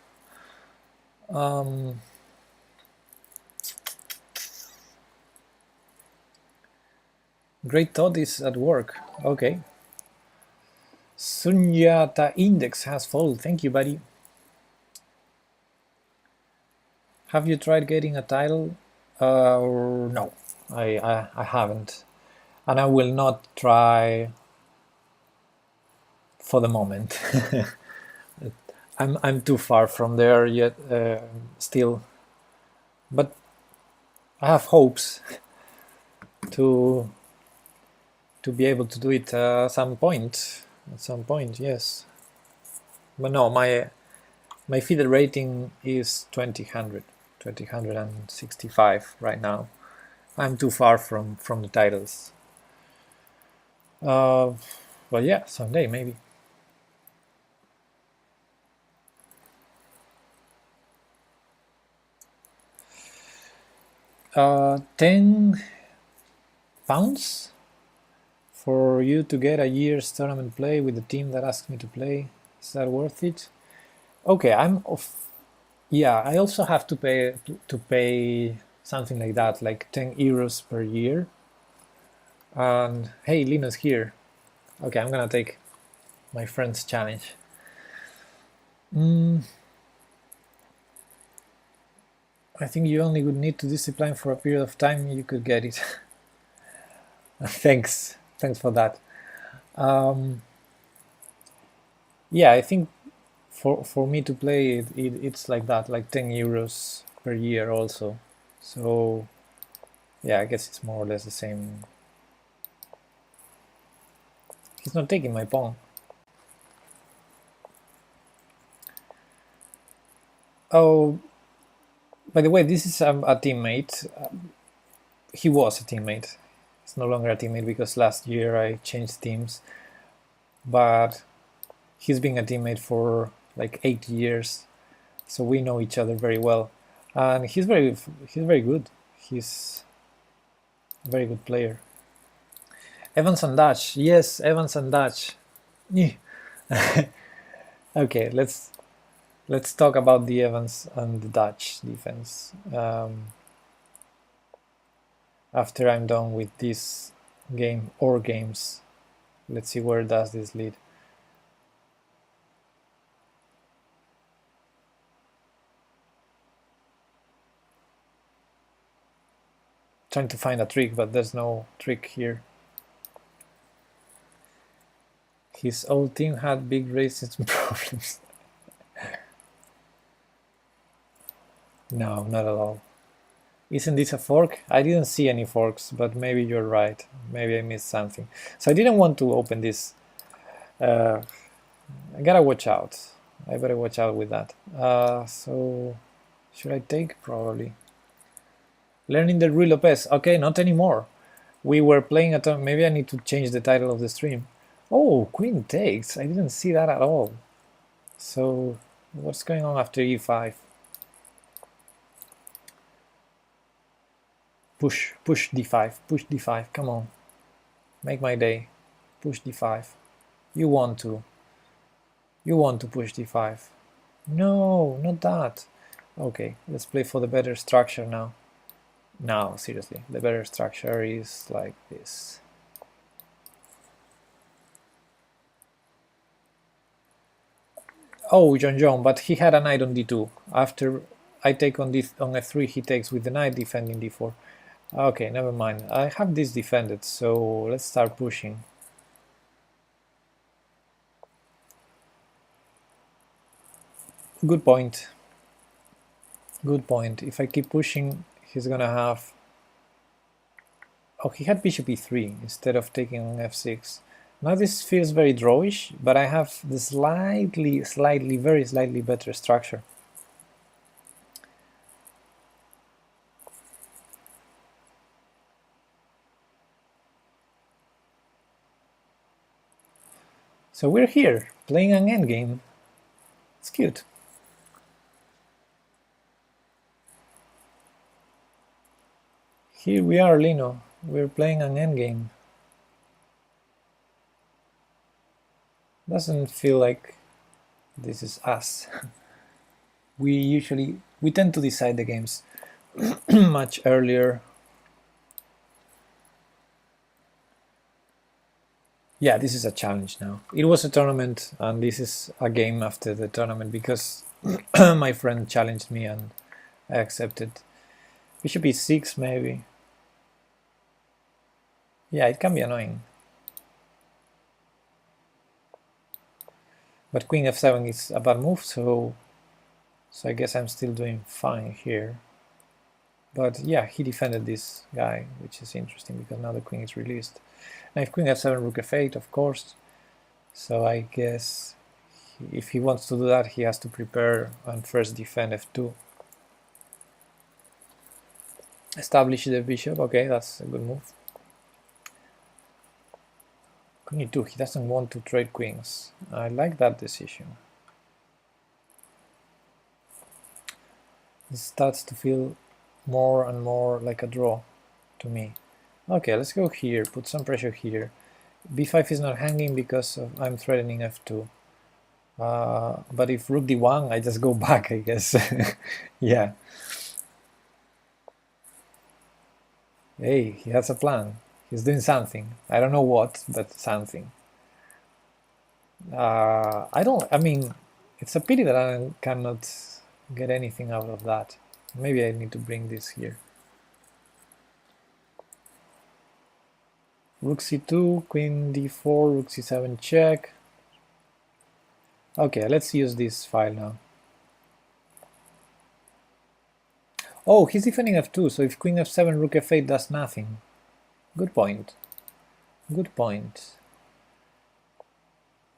Great thought is at work. Okay. Sunyata Index has followed. Thank you, buddy. Have you tried getting a title? No, I haven't, and I will not try for the moment. I'm too far from there yet, still, but I have hopes to be able to do it at some point. At some point, yes. But no, my FIDE rating is 2065 right now. I'm too far from the titles. Well, yeah, someday maybe. 10 pounds for you to get a year's tournament play with the team that asked me to play. Is that worth it? Okay, I'm off. Yeah, I also have to pay something like that, like 10 euros per year. And hey, Linus here. Okay, I'm gonna take my friend's challenge. I think you only would need to discipline for a period of time. You could get it. Thanks for that. Yeah, I think for me to play it's like that, like 10 euros per year also. So yeah, I guess it's more or less the same. He's not taking my pawn. Oh, by the way, this is a teammate. He was a teammate. He's no longer a teammate because last year I changed teams. But he's been a teammate for like 8 years, so we know each other very well. And he's very good. He's a very good player. Evans and Dutch. Yes, Evans and Dutch. Okay, let's talk about the Evans and the Dutch defense. After I'm done with this game or games, let's see where does this lead. Trying to find a trick, but there's no trick here. His old team had big racism problems. No, not at all. Isn't this a fork? I didn't see any forks, but maybe you're right. Maybe I missed something. So I didn't want to open this. I gotta watch out. I better watch out with that. So should I take? Probably. Learning the Ruy Lopez. Okay, not anymore. We were playing at. Maybe I need to change the title of the stream. Oh, queen takes. I didn't see that at all. So what's going on after e5? Push d5, push d5, come on. Make my day. Push d5. You want to push d5. No, not that. Okay, let's play for the better structure now. No, seriously, the better structure is like this. Oh, John, but he had a knight on d2. After I take on f3, he takes with the knight defending d4. Okay, never mind. I have this defended, so let's start pushing. Good point. Good point. If I keep pushing, he's gonna have... Oh, he had bishop e3 instead of taking on f6. Now this feels very drawish, but I have the very slightly better structure. So we're here, playing an endgame. It's cute. Here we are, Lino. We're playing an endgame. Doesn't feel like this is us. We tend to decide the games much earlier. Yeah, this is a challenge now. It was a tournament, and this is a game after the tournament because my friend challenged me and I accepted. Bishop e6 maybe. Yeah, it can be annoying. But queen f7 is a bad move, so I guess I'm still doing fine here. But yeah, he defended this guy, which is interesting because now the queen is released. Now if queen f7, rook f8, of course. So I guess if he wants to do that, he has to prepare and first defend f2. Establish the bishop. Okay, that's a good move. Queen e2, he doesn't want to trade queens. I like that decision. It starts to feel more and more like a draw to me. Okay, let's go here, put some pressure here. b5 is not hanging because I'm threatening f2. But if rook d1, I just go back, I guess. Yeah. Hey, he has a plan. He's doing something. I don't know what, but something. I mean, it's a pity that I cannot get anything out of that. Maybe I need to bring this here. Rook c2, queen d4, rook c7 check. Okay, let's use this file now. Oh, he's defending f2, so if queen f7, rook f8 does nothing. Good point. Good point.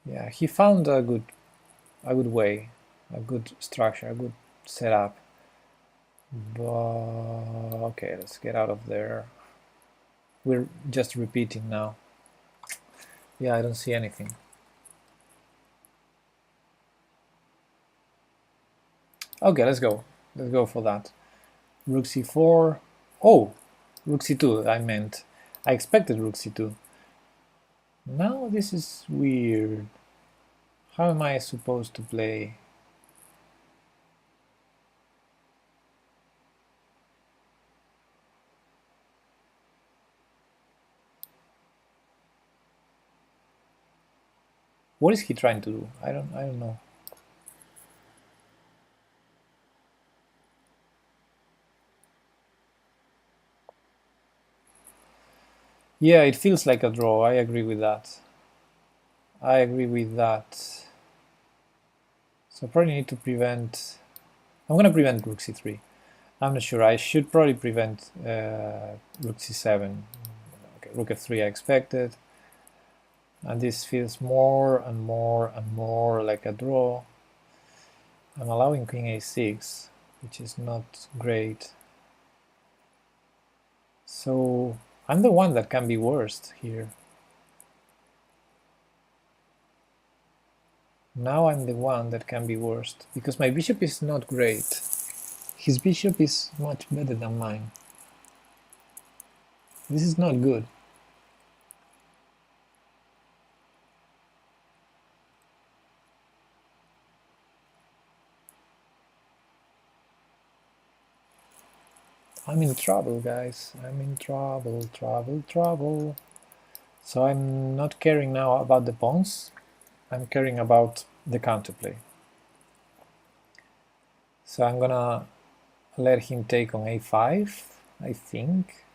Yeah, he found a good way, a good structure, a good setup. But okay, let's get out of there. We're just repeating now. Yeah, I don't see anything. Okay, let's go. Let's go for that. Rook c4. Oh, rook c2, I meant. I expected rook c2. Now this is weird. How am I supposed to play? What is he trying to do? I don't know. Yeah, it feels like a draw. I agree with that. I agree with that. So I probably need to prevent... I'm going to prevent rook c3. I'm not sure. I should probably prevent rook c7. Okay, rook f3 I expected. And this feels more and more and more like a draw. I'm allowing queen a6, which is not great. So I'm the one that can be worst here. Now I'm the one that can be worst, because my bishop is not great. His bishop is much better than mine. This is not good. I'm in trouble, guys. I'm in trouble, trouble. So I'm not caring now about the pawns. I'm caring about the counterplay. So I'm gonna let him take on a5, I think,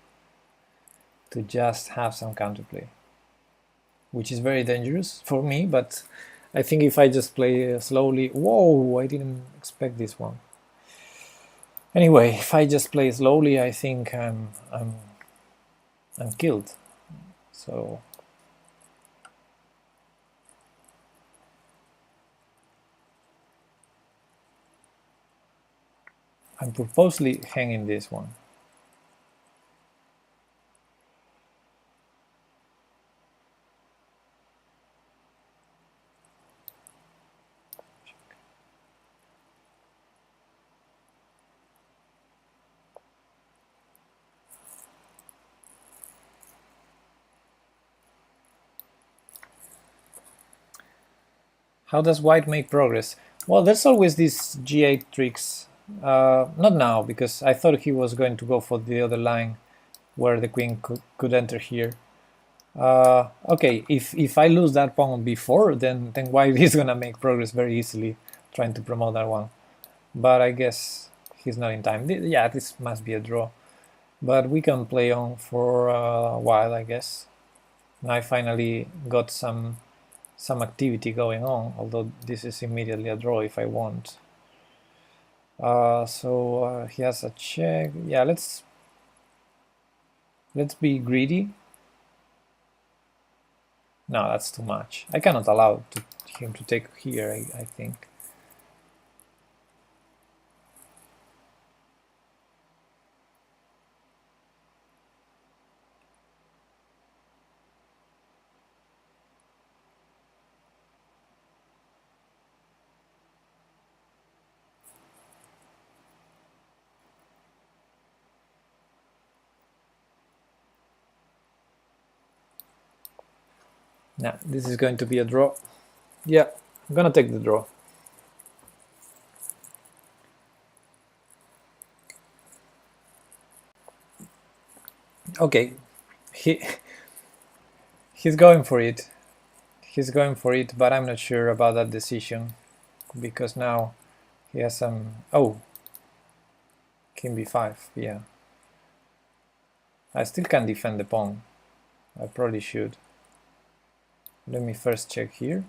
to just have some counterplay, which is very dangerous for me, but I think if I just play slowly... Whoa, I didn't expect this one. Anyway, if I just play slowly, I think I'm killed. So I'm purposely hanging this one. How does white make progress? Well, there's always these g8 tricks. Not now, because I thought he was going to go for the other line where the queen could enter here. Okay, if I lose that pawn before, then white is gonna make progress very easily, trying to promote that one. But I guess he's not in time. Yeah, this must be a draw. But we can play on for a while, I guess. Now I finally got some activity going on, although this is immediately a draw if I want. So he has a check. Yeah, let's be greedy. No, that's too much. I cannot allow him to take here, I think. Nah, this is going to be a draw. Yeah, I'm gonna take the draw. Okay, he's going for it. He's going for it, but I'm not sure about that decision, because now he has some... Oh, king b5, yeah. I still can defend the pawn. I probably should. Let me first check here.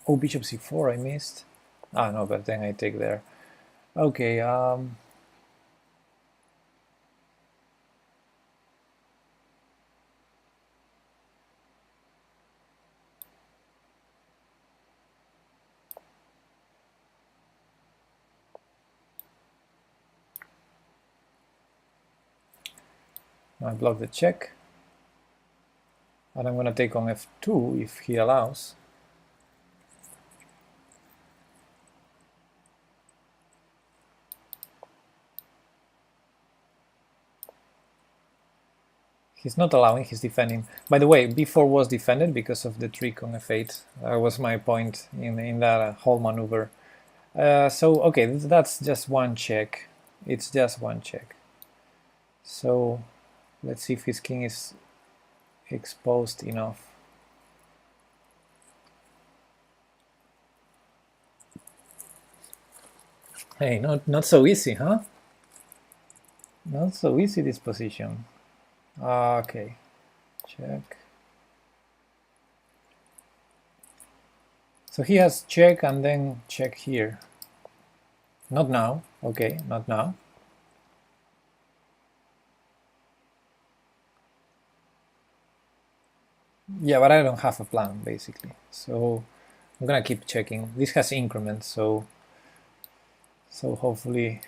Oh, bishop c4, I missed. Ah, no, but then I take there. Okay, I block the check. And I'm going to take on f2 if he allows. He's not allowing, he's defending. By the way, b4 was defended because of the trick on f8. That was my point in that whole maneuver. So, okay, that's just one check. It's just one check. So, let's see if his king is exposed enough. Hey, not so easy, huh? Not so easy, this position. Okay, check. So he has check and then check here. Not now, okay, not now. Yeah, but I don't have a plan, basically. So I'm gonna keep checking. This has increments, so hopefully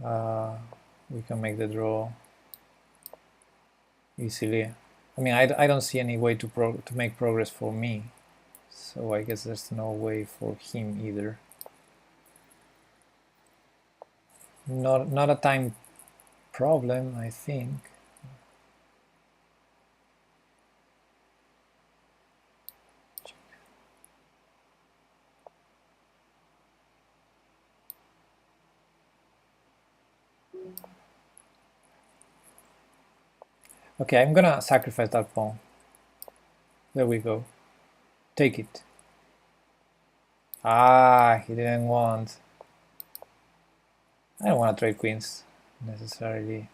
we can make the draw easily. I mean, I don't see any way to make progress for me, so I guess there's no way for him either. Not a time problem, I think. Okay, I'm gonna sacrifice that pawn. There we go. Take it. Ah, he didn't want. I don't want to trade queens necessarily.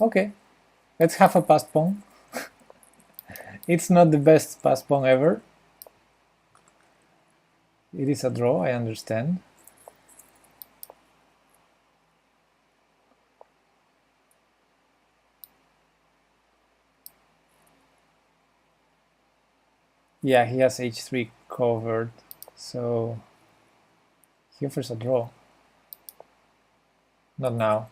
Okay, let's have a passed pawn. It's not the best passed pawn ever. It is a draw, I understand. Yeah, he has h3 covered, so he offers a draw. Not now.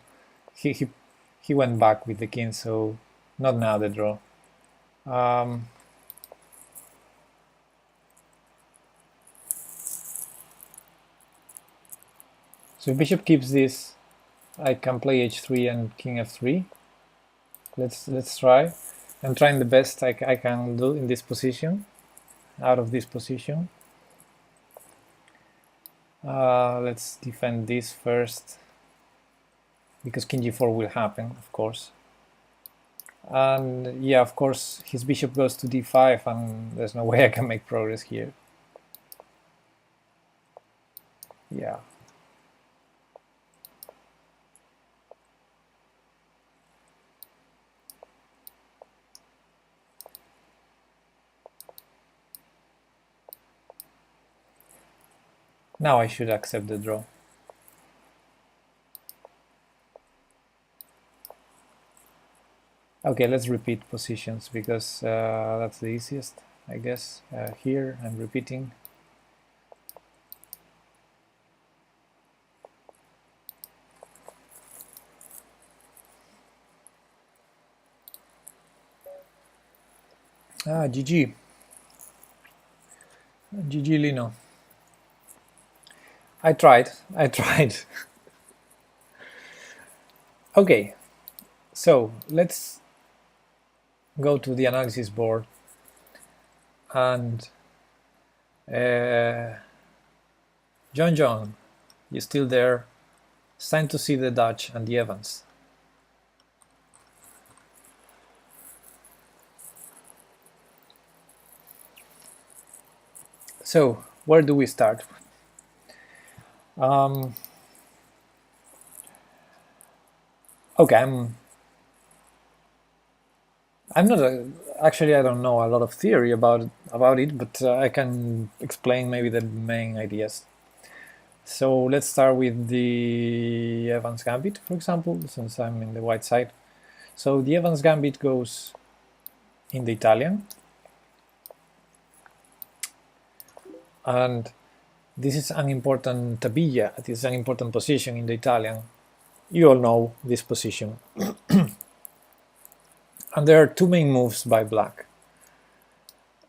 He went back with the king, so not now the draw. So if bishop keeps this, I can play h3 and king f3. Let's try. I'm trying the best I can do in this position, out of this position. Let's defend this first, because king g4 will happen, of course. And yeah, of course, his bishop goes to d5, and there's no way I can make progress here. Yeah. Now I should accept the draw. Okay, let's repeat positions, because that's the easiest, I guess. Here I'm repeating. GG. GG Lino. I tried. Okay, so let's go to the analysis board, and John, you still there? It's time to see the Dutch and the Evans. So where do we start? Okay, I'm not actually, I don't know a lot of theory about it, but I can explain maybe the main ideas. So let's start with the Evans Gambit, for example, since I'm in the white side. So the Evans Gambit goes in the Italian, and this is an important tabilla, this is an important position in the Italian. You all know this position. And there are two main moves by black: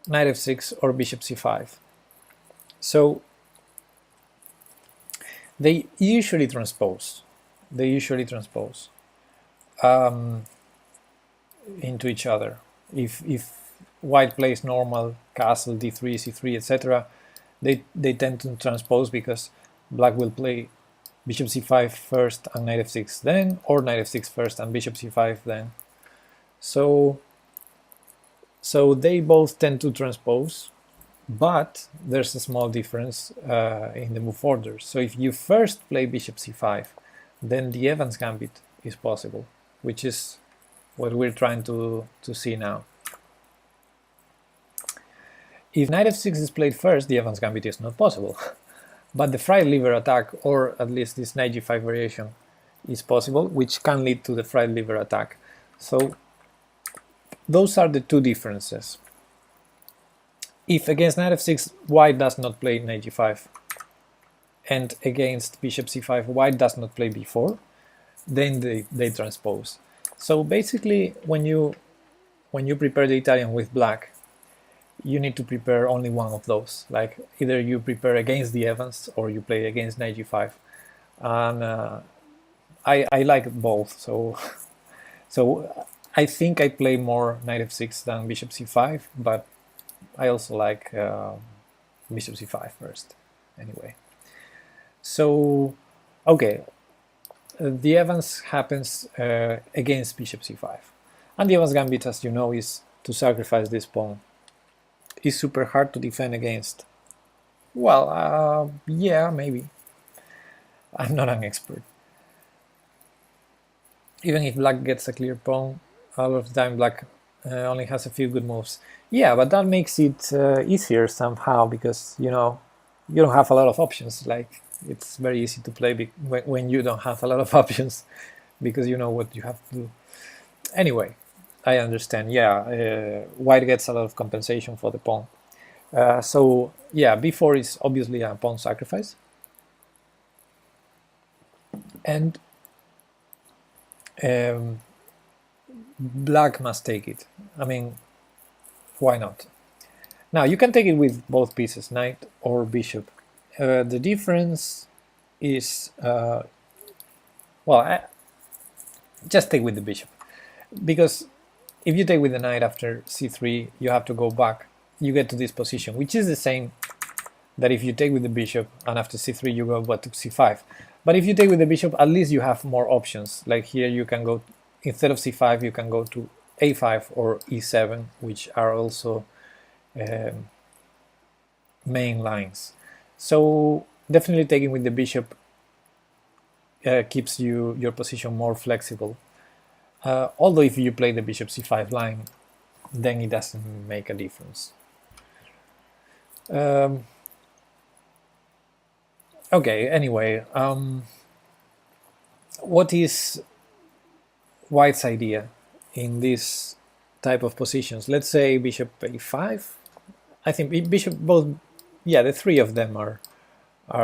knight f6 or bishop c5. So they usually transpose. Into each other. If white plays normal castle, d3, c3, etc., they tend to transpose, because black will play bishop c5 first and knight f6 then, or knight f6 first and bishop c5 then. So they both tend to transpose, but there's a small difference in the move orders. So if you first play bishop c5, then the Evans Gambit is possible, which is what we're trying to see now. If knight f6 is played first, the Evans Gambit is not possible. But the fried liver attack, or at least this knight g5 variation, is possible, which can lead to the fried liver attack. So those are the two differences. If against knight f6 white does not play knight g5, and against bishop c5 white does not play b4, then they transpose. So basically, when you prepare the Italian with black, you need to prepare only one of those. Like, either you prepare against the Evans or you play against knight g5. And I like both. So I think I play more knight f6 than bishop c5, but I also like bishop c5 first. anyway. So, okay, the Evans happens against bishop c5. And the Evans gambit, as you know, is to sacrifice this pawn. It's super hard to defend against. Well, yeah, maybe. I'm not an expert. Even if black gets a clear pawn, all of the time black only has a few good moves. Yeah, but that makes it easier somehow, because, you know, you don't have a lot of options. Like, it's very easy to play when you don't have a lot of options, because you know what you have to do. Anyway, I understand. Yeah, white gets a lot of compensation for the pawn. So yeah, b4 is obviously a pawn sacrifice, and black must take it. I mean, why not? Now you can take it with both pieces, knight or bishop. The difference is, well, just take with the bishop, because if you take with the knight after c3, you have to go back. You get to this position, which is the same that if you take with the bishop and after c3 you go back to c5. But if you take with the bishop, at least you have more options. Like here you can go, instead of c5, you can go to a5 or e7, which are also main lines. So definitely taking with the bishop keeps your position more flexible. Although if you play the bishop c5 line, then it doesn't make a difference. Okay, anyway, what is white's idea in this type of positions? Let's say bishop a5. I think bishop both, yeah, the three of them are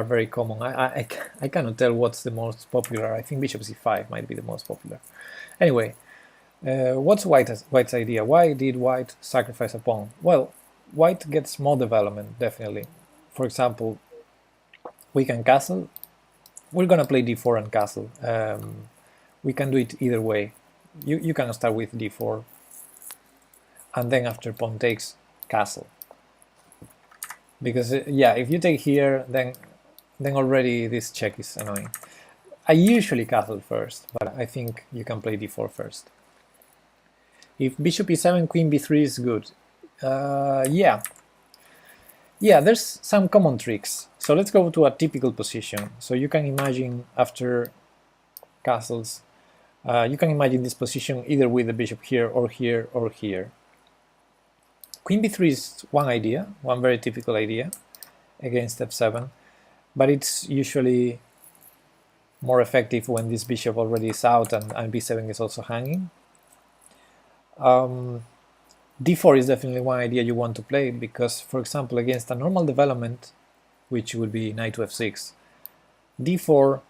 very common. I cannot tell what's the most popular. I think bishop c5 might be the most popular. Anyway, what's white's idea? Why did white sacrifice a pawn? Well, white gets more development, definitely. For example, we can castle. We're gonna play d4 and castle. We can do it either way. You can start with d4, and then after pawn takes, castle. Because yeah, if you take here, then already this check is annoying. I usually castle first, but I think you can play d4 first. If bishop e7, queen b3 is good. Yeah, there's some common tricks. So let's go to a typical position. So you can imagine after castles, you can imagine this position either with the bishop here or here or here. Queen b3 is one idea, one very typical idea against f7, but it's usually more effective when this bishop already is out and b7 is also hanging. D4 is definitely one idea you want to play, because, for example, against a normal development, which would be knight to f6, D4,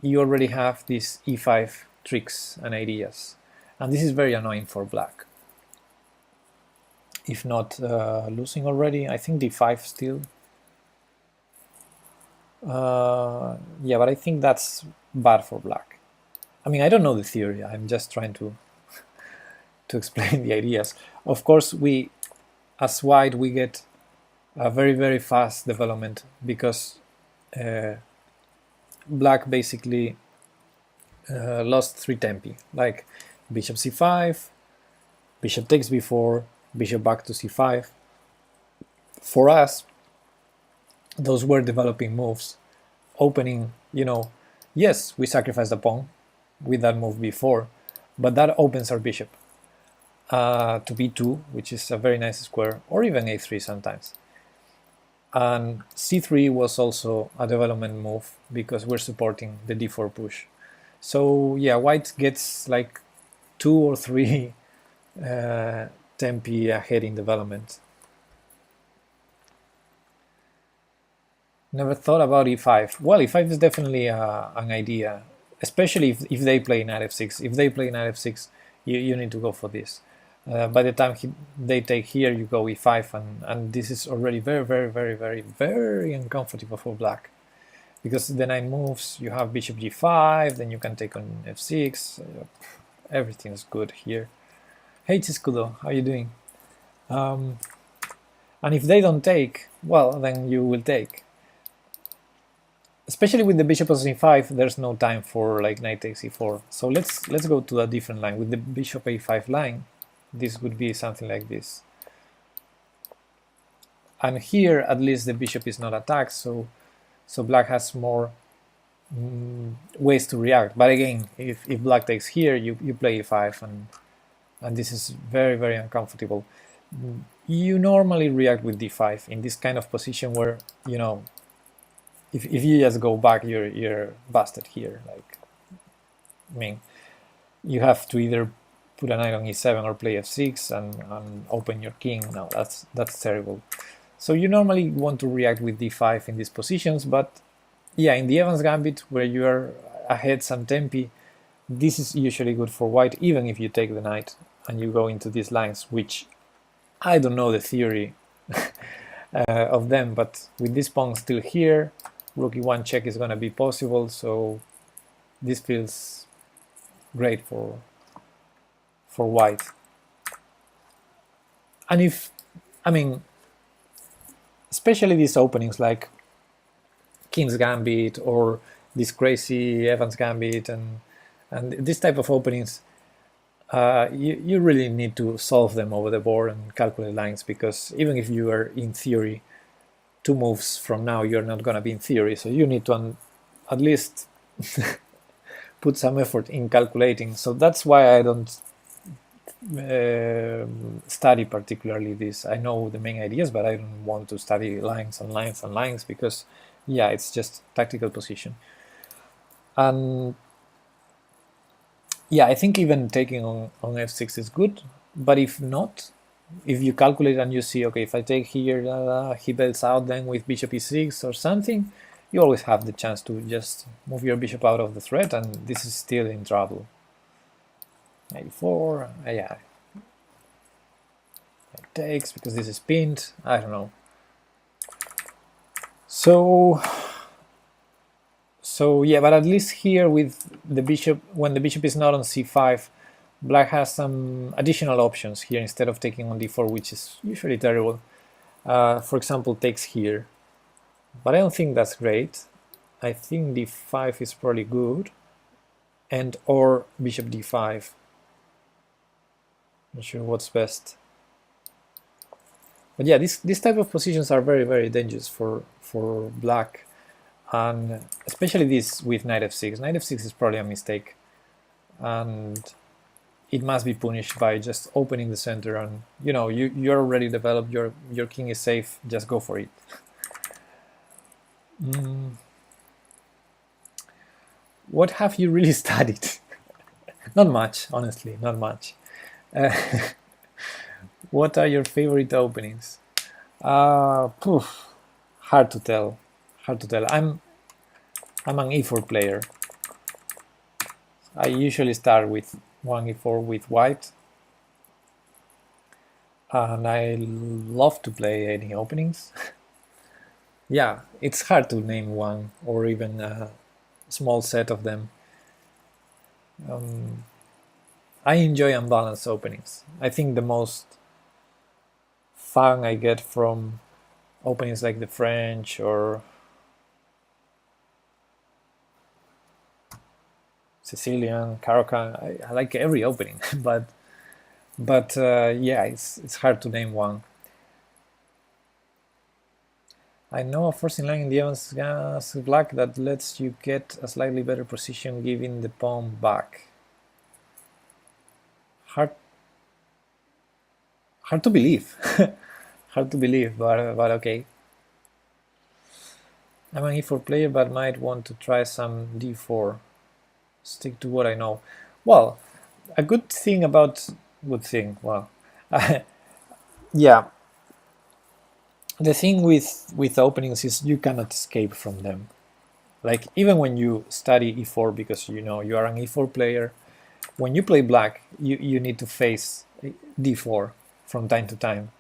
you already have these e5 tricks and ideas, and this is very annoying for black. If not losing already, I think d5 still. Yeah, but I think that's bad for black. I mean, I don't know the theory, I'm just trying to explain the ideas. Of course, we, as white, we get a very, very fast development, because black basically lost 3 tempi, like bishop c5, bishop takes b4, bishop back to c5. For us, those were developing moves, opening, you know, yes, we sacrificed the pawn with that move b4, but that opens our bishop to b2, which is a very nice square, or even a3 sometimes. And c3 was also a development move, because we're supporting the d4 push. So yeah, white gets like 2 or 3 tempi ahead in development. Never thought about e5. Well, e5 is definitely an idea, especially if they play knight f6. If they play knight f6, you need to go for this. By the time they take here, you go e5, and this is already very, very, very, very, very uncomfortable for black, because the knight moves, you have bishop g5, then you can take on f6, everything's good here. Hey Chiscudo, how are you doing? And if they don't take, well, then you will take. especially with the bishop on c5, there's no time for like knight takes e4. So let's go to a different line. With the bishop a5 line, this would be something like this. And here, at least the bishop is not attacked, so black has more ways to react. But again, if black takes here, you play e5, and this is very, very uncomfortable. You normally react with d5 in this kind of position where, you know, if you just go back, you're busted here. Like, I mean, you have to either put a knight on e7 or play f6 and open your king. No, that's terrible. So you normally want to react with d5 in these positions, but yeah, in the Evans Gambit, where you are ahead some tempi, this is usually good for white, even if you take the knight and you go into these lines, which I don't know the theory of them, but with this pawn still here, rook e1 check is going to be possible, so this feels great for white. And if, I mean, especially these openings like King's Gambit or this crazy Evans Gambit and this type of openings, you really need to solve them over the board and calculate lines, because even if you are in theory 2 moves from now, you're not going to be in theory, so you need to at least put some effort in calculating. So that's why I don't study particularly this. I know the main ideas, but I don't want to study lines and lines and lines, because yeah, it's just tactical position. And yeah, I think even taking on f6 is good, but if not, if you calculate and you see, okay, if I take here, he bails out then with bishop e6 or something, you always have the chance to just move your bishop out of the threat, and this is still in trouble. Knight e4, yeah, it takes because this is pinned. I don't know. So yeah, but at least here with the bishop, when the bishop is not on c5, black has some additional options here instead of taking on d4, which is usually terrible. For example, takes here, but I don't think that's great. I think d5 is probably good, and or bishop d5. Not sure what's best. But yeah, these type of positions are very, very dangerous for black, and especially this with knight f6. Knight f6 is probably a mistake, and it must be punished by just opening the center, and you know, you're already developed, your king is safe, just go for it. What have you really studied? Not much, honestly, not much. What are your favorite openings? Hard to tell. Hard to tell. I'm an e4 player. I usually start with 1 e4 with white, and I love to play any openings. Yeah, it's hard to name one or even a small set of them. I enjoy unbalanced openings. I think the most fun I get from openings like the French or Sicilian, Caro-Kann. I like every opening, but yeah, it's hard to name one. I know a forcing line in the Evans gas black that lets you get a slightly better position giving the pawn back. Hard to believe. Hard to believe, but okay. I'm an e4 player, but might want to try some d4. Stick to what I know. Well, a good thing about well, yeah. The thing with openings is you cannot escape from them. Like, even when you study e4, because you know you are an e4 player, when you play black, you need to face d4 from time to time,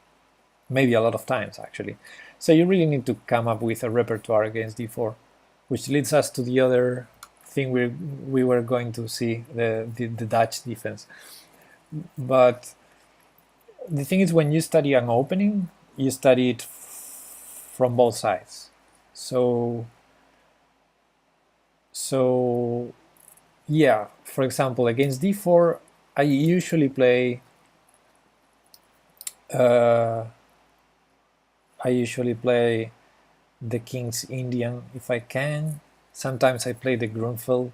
maybe a lot of times actually. So you really need to come up with a repertoire against d4, which leads us to the other thing we were going to see, the Dutch defense. But the thing is, when you study an opening, you study it from both sides. So So yeah, for example, against d4, I usually play uh, the King's Indian if I can. Sometimes I play the Grunfeld.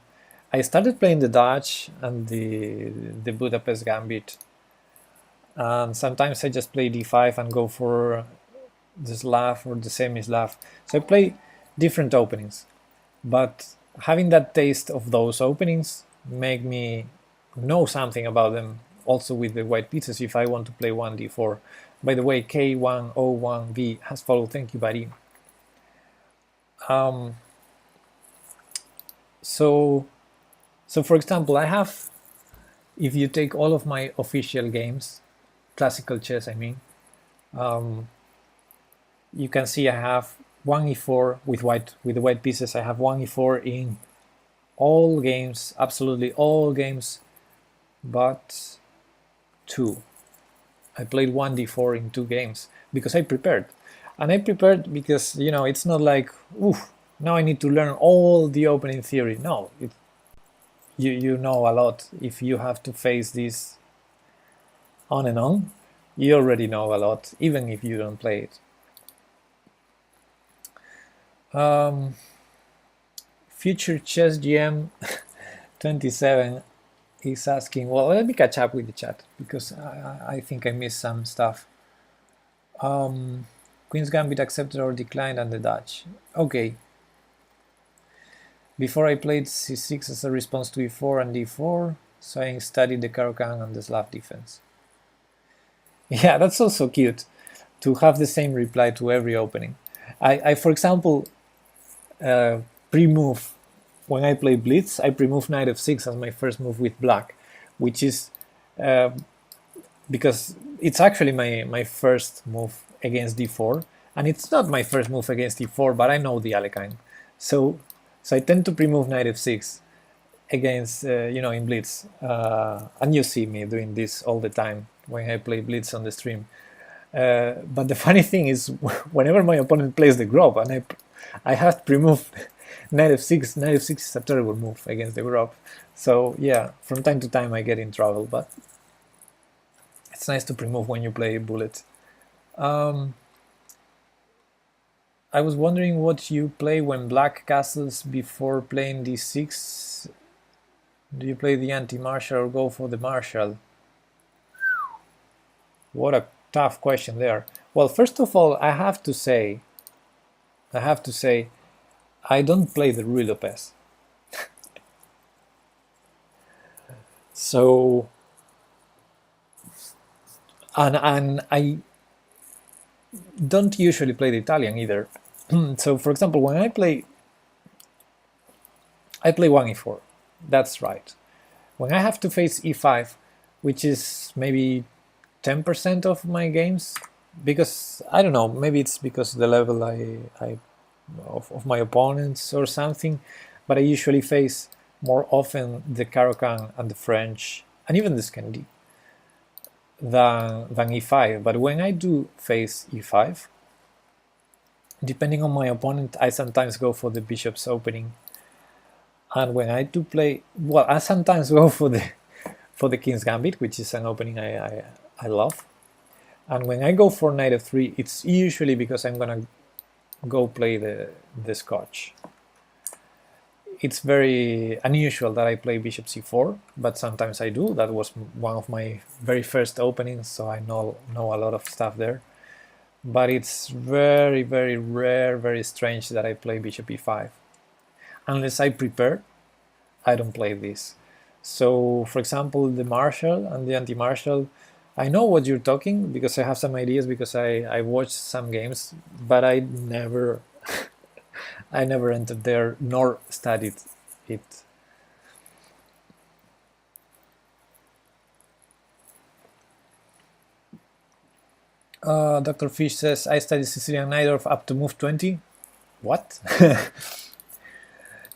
I started playing the Dutch and the Budapest Gambit. And sometimes I just play d5 and go for the Slav or the semi-Slav. So I play different openings. But having that taste of those openings make me know something about them also with the white pieces if I want to play 1d4. By the way, K101V has followed. Thank you, buddy. So for example, I have, if you take all of my official games, classical chess, I mean, you can see I have 1e4 with the white pieces. I have 1e4 in all games, absolutely all games, but 2. I played 1d4 in 2 games because I prepared. And I prepared because, you know, it's not like, oof, now I need to learn all the opening theory. No, you know a lot. If you have to face this on and on, you already know a lot, even if you don't play it. Future Chess GM 27 is asking, well, let me catch up with the chat because I think I missed some stuff. Queen's Gambit accepted or declined and the Dutch. Okay. Before I played c6 as a response to e4 and d4, so I studied the Caro-Kann and the Slav defense. Yeah, that's also cute to have the same reply to every opening. I for example, pre-move, when I play Blitz, I pre-move knight f6 as my first move with black, which is because it's actually my first move against d4, and it's not my first move against d4, but I know the Alekhine. So I tend to pre-move knight f6 against, in Blitz. And you see me doing this all the time when I play Blitz on the stream. But the funny thing is, whenever my opponent plays the Grob, and I have to pre-move knight f6, knight f6 is a terrible move against the Grob. So yeah, from time to time I get in trouble, but it's nice to pre-move when you play Bullet. I was wondering what you play when black castles before playing d6. Do you play the anti-marshal or go for the marshal? What a tough question there. Well, first of all, I have to say, I don't play the Ruy Lopez. So, and I don't usually play the Italian either. So, for example, when I play 1e4. That's right. When I have to face e5, which is maybe 10% of my games, because I don't know, maybe it's because the level of my opponents or something, but I usually face more often the Caro-Kann and the French and even the Scandi than e5. But when I do face e5, depending on my opponent, I sometimes go for the bishop's opening. And when I do play, well, I sometimes go for the King's Gambit, which is an opening I love. And when I go for knight f3, it's usually because I'm gonna go play the Scotch. It's very unusual that I play bishop c4, but sometimes I do. That was one of my very first openings, so I know a lot of stuff there. But it's very, very rare, very strange that I play bishop e5. Unless I prepare, I don't play this. So, for example, the marshal and the anti-marshal, I know what you're talking because I have some ideas because I watched some games, but I never I never entered there nor studied it. Dr. Fish says, I studied Sicilian Najdorf up to move 20. What?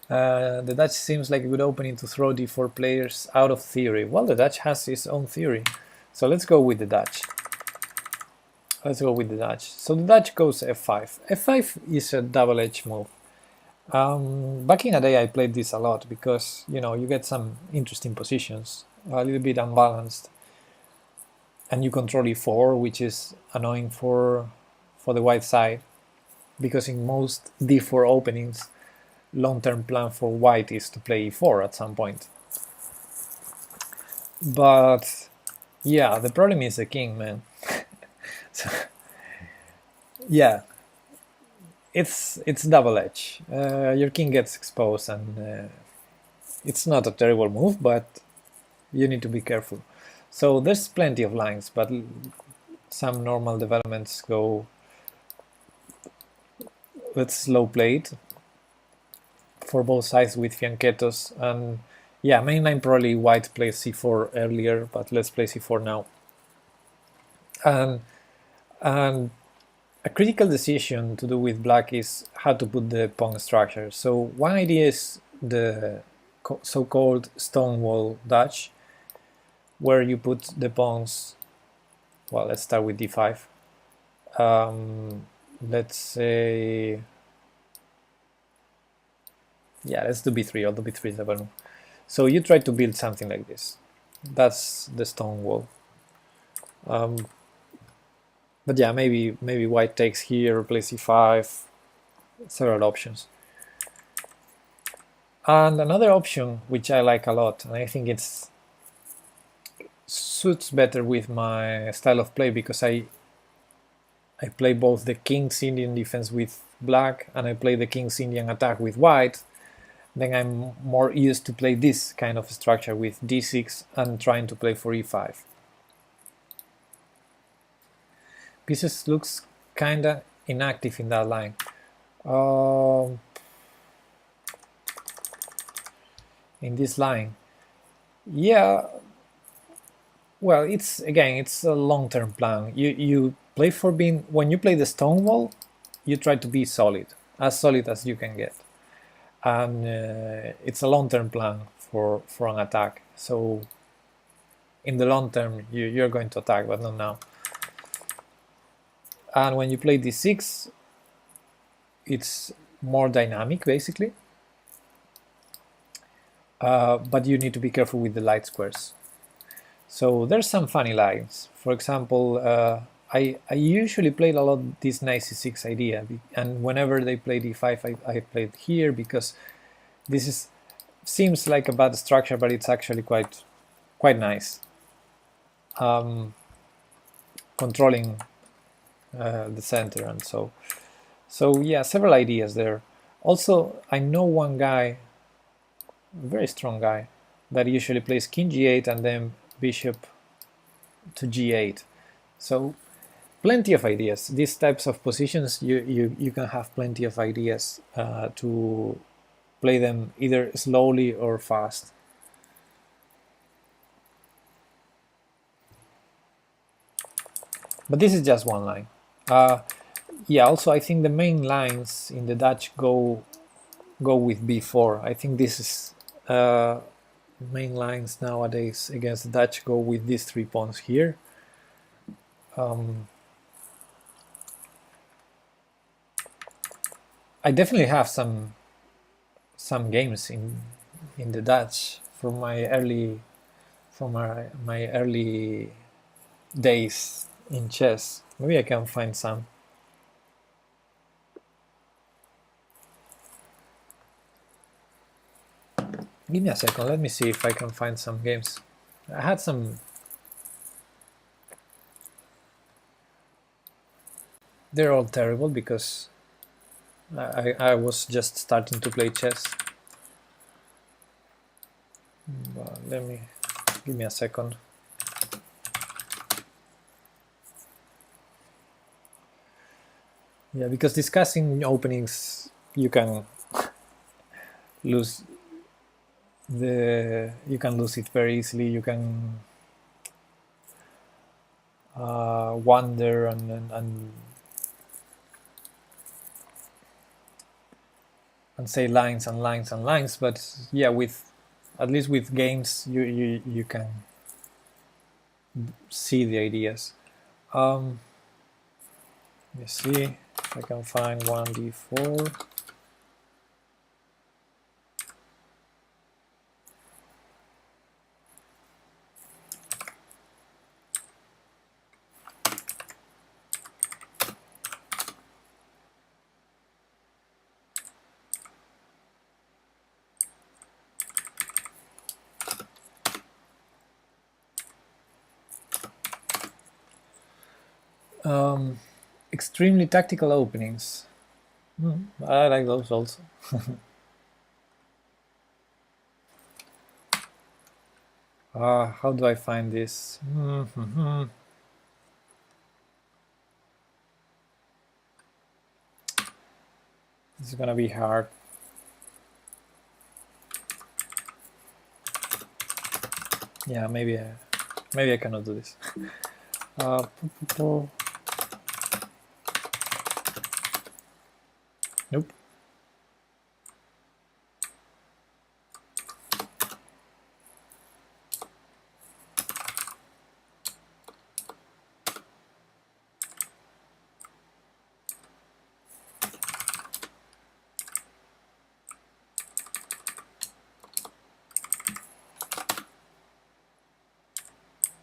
The Dutch seems like a good opening to throw d4 players out of theory. Well, the Dutch has its own theory. So let's go with the Dutch. So the Dutch goes f5. f5 is a double-edged move. Back in the day, I played this a lot because you get some interesting positions, a little bit unbalanced, and you control e4, which is annoying for the white side because in most d4 openings, long-term plan for white is to play e4 at some point. But yeah, the problem is the king, man. So, yeah, it's double-edged. Your king gets exposed, and it's not a terrible move, but you need to be careful. So there's plenty of lines, but some normal developments go, let's slow play it for both sides with fianchettos. And yeah, main line probably white plays c4 earlier, but let's play c4 now. And a critical decision to do with black is how to put the pawn structure. So one idea is the so-called stonewall Dutch, where you put the pawns. Well, let's start with d5. Let's say, yeah, let's do b3, although b3 is never. So you try to build something like this. That's the stone wall. But yeah, maybe white takes here, plays e5, several options. And another option which I like a lot, and I think it's suits better with my style of play because I play both the King's Indian defense with black and I play the King's Indian attack with white. Then I'm more used to play this kind of structure with d6 and trying to play for e5. Pieces looks kinda inactive in that line. In this line, yeah. Well, it's a long-term plan. You play for being, when you play the stone wall, you try to be solid as you can get, and it's a long-term plan for an attack. So in the long term, you're going to attack, but not now. And when you play d6, it's more dynamic, basically. But you need to be careful with the light squares. So there's some funny lines. For example, I usually played a lot this knight c6 idea, and whenever they play d5, I played here because this seems like a bad structure, but it's actually quite nice. Controlling the center, and so yeah, several ideas there. Also, I know one guy, a very strong guy, that usually plays king g8 and then bishop to g8. So plenty of ideas. These types of positions, you can have plenty of ideas to play them either slowly or fast. But this is just one line. Yeah, also I think the main lines in the Dutch go with b4. I think this is main lines nowadays against the Dutch go with these 3 pawns here. I definitely have some games in the Dutch from my early days in chess. Maybe I can find some. Give me a second, let me see if I can find some games. I had some. They're all terrible because I was just starting to play chess. But give me a second. Yeah, because discussing openings, you can lose it very easily. You can wander and say lines and lines and lines. But yeah, at least with games, you can see the ideas. Let's see if I can find 1d4. Um, extremely tactical openings. I like those also. How do I find this? This is gonna be hard. Yeah, maybe I cannot do this. Nope.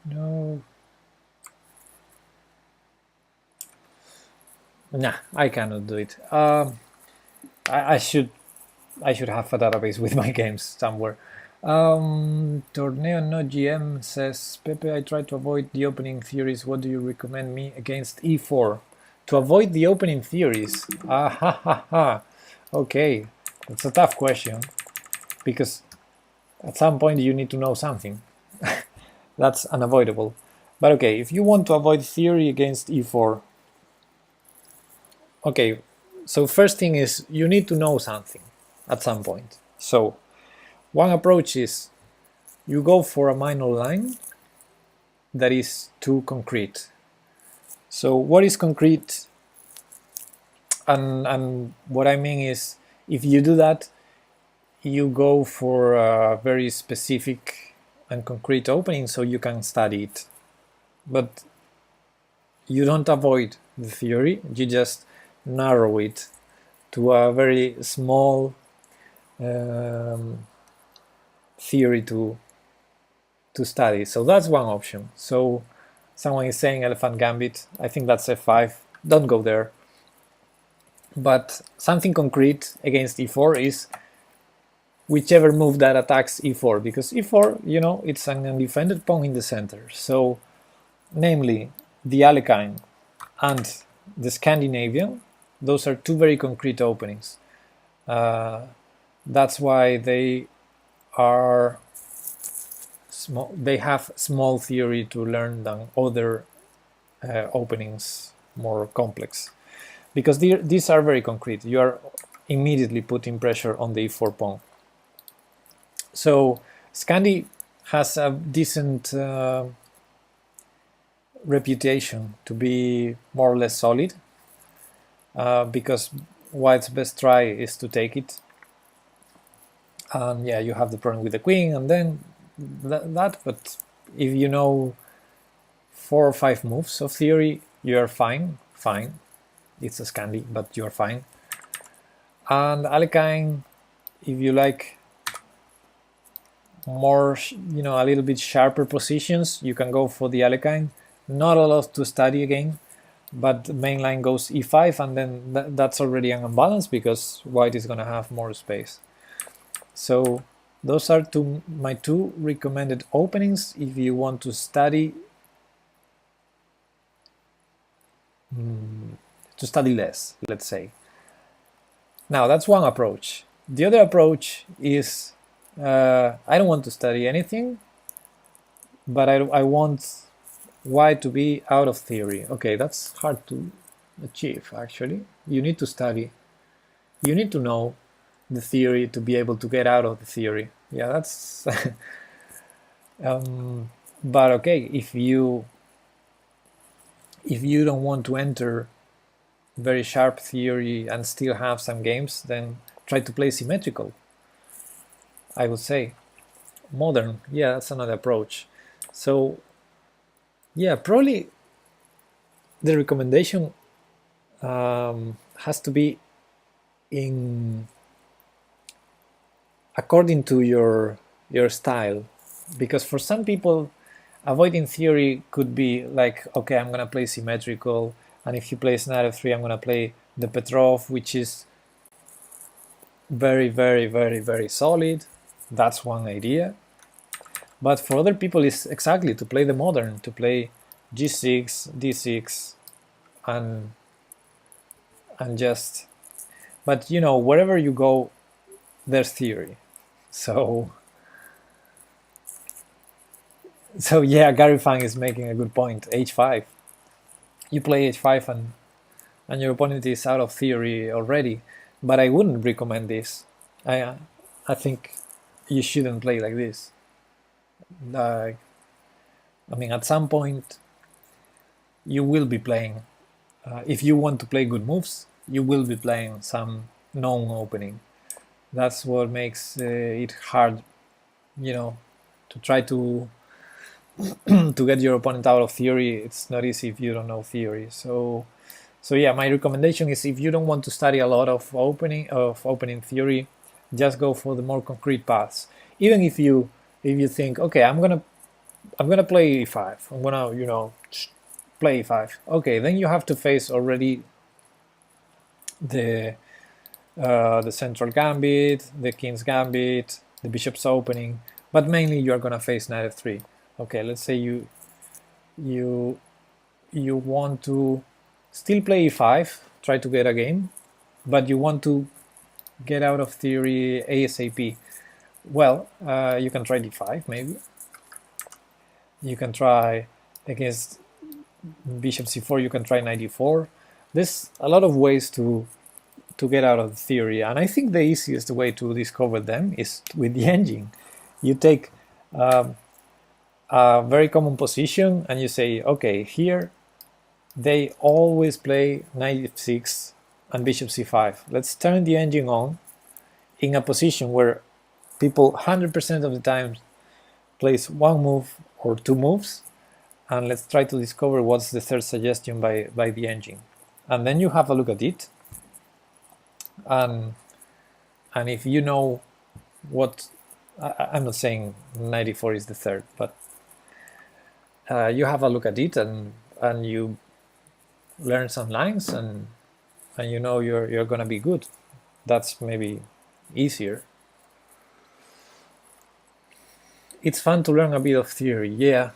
No. Nah, I cannot do it. I should have a database with my games somewhere. Torneo no GM says, Pepe, I try to avoid the opening theories. What do you recommend me against e4? To avoid the opening theories? Ah ha ha ha. Okay, that's a tough question because at some point you need to know something. That's unavoidable. But okay, if you want to avoid theory against e4, okay, so first thing is you need to know something at some point. So one approach is you go for a minor line that is too concrete. So what is concrete? And what I mean is if you do that, you go for a very specific and concrete opening so you can study it. But you don't avoid the theory, you just narrow it to a very small theory to study. So that's one option. So someone is saying elephant gambit. I think that's f5. Don't go there. But something concrete against e4 is whichever move that attacks e4, because e4, you know, it's an undefended pawn in the center. So, namely, the Alekhine and the Scandinavian, those are two very concrete openings. That's why they are small. They have small theory to learn than other openings, more complex, because these are very concrete. You are immediately putting pressure on the e4 pawn. So Scandi has a decent reputation to be more or less solid, because White's best try is to take it. Yeah, you have the problem with the queen, and then that. But if you know 4 or 5 moves of theory, you're fine. Fine, it's a Scandi, but you're fine. And Alekhine, if you like more, you know, a little bit sharper positions, you can go for the Alekhine. Not a lot to study again, but the main line goes e5, and then that's already an imbalance because White is going to have more space. So those are my two recommended openings if you want to study less, let's say. Now that's one approach. The other approach is I don't want to study anything, but I want White to be out of theory. Okay, that's hard to achieve, actually. You need to study. You need to know the theory to be able to get out of the theory. Yeah, that's... but okay, if you don't want to enter very sharp theory and still have some games, then try to play symmetrical, I would say. Modern, yeah, that's another approach. So yeah, probably the recommendation has to be in according to your style, because for some people avoiding theory could be like, okay, I'm gonna play symmetrical, and if he plays knight f3, I'm gonna play the Petrov, which is very, very, very, very solid. That's one idea. But for other people, it's exactly to play the modern, to play g6, d6, and just, but you know, wherever you go, there's theory. So yeah, Gary Fang is making a good point. H5, you play H5 and your opponent is out of theory already. But I wouldn't recommend this. I think you shouldn't play like this. I mean, at some point, you will be playing. If you want to play good moves, you will be playing some known opening. That's what makes it hard, you know, to try to to get your opponent out of theory. It's not easy if you don't know theory. So yeah, my recommendation is, if you don't want to study a lot of opening theory, just go for the more concrete paths. Even if you think, okay, I'm gonna play e5, I'm gonna, you know, play e5. Okay, then you have to face already the central gambit, the king's gambit, the bishop's opening, but mainly you're gonna face knight f3. Okay, let's say you want to still play e5, try to get a game, but you want to get out of theory ASAP. Well, you can try d5 maybe. You can try against bishop c4, you can try knight d4. There's a lot of ways to get out of the theory, and I think the easiest way to discover them is with the engine. You take a very common position and you say, okay, here they always play knight f6 and bishop c5. Let's turn the engine on in a position where people 100% of the time plays one move or two moves, and let's try to discover what's the third suggestion by the engine. And then you have a look at it, and if you know what, I'm not saying 94 is the third, but you have a look at it and you learn some lines, and you know you're gonna be good. That's maybe easier. It's fun to learn a bit of theory, yeah.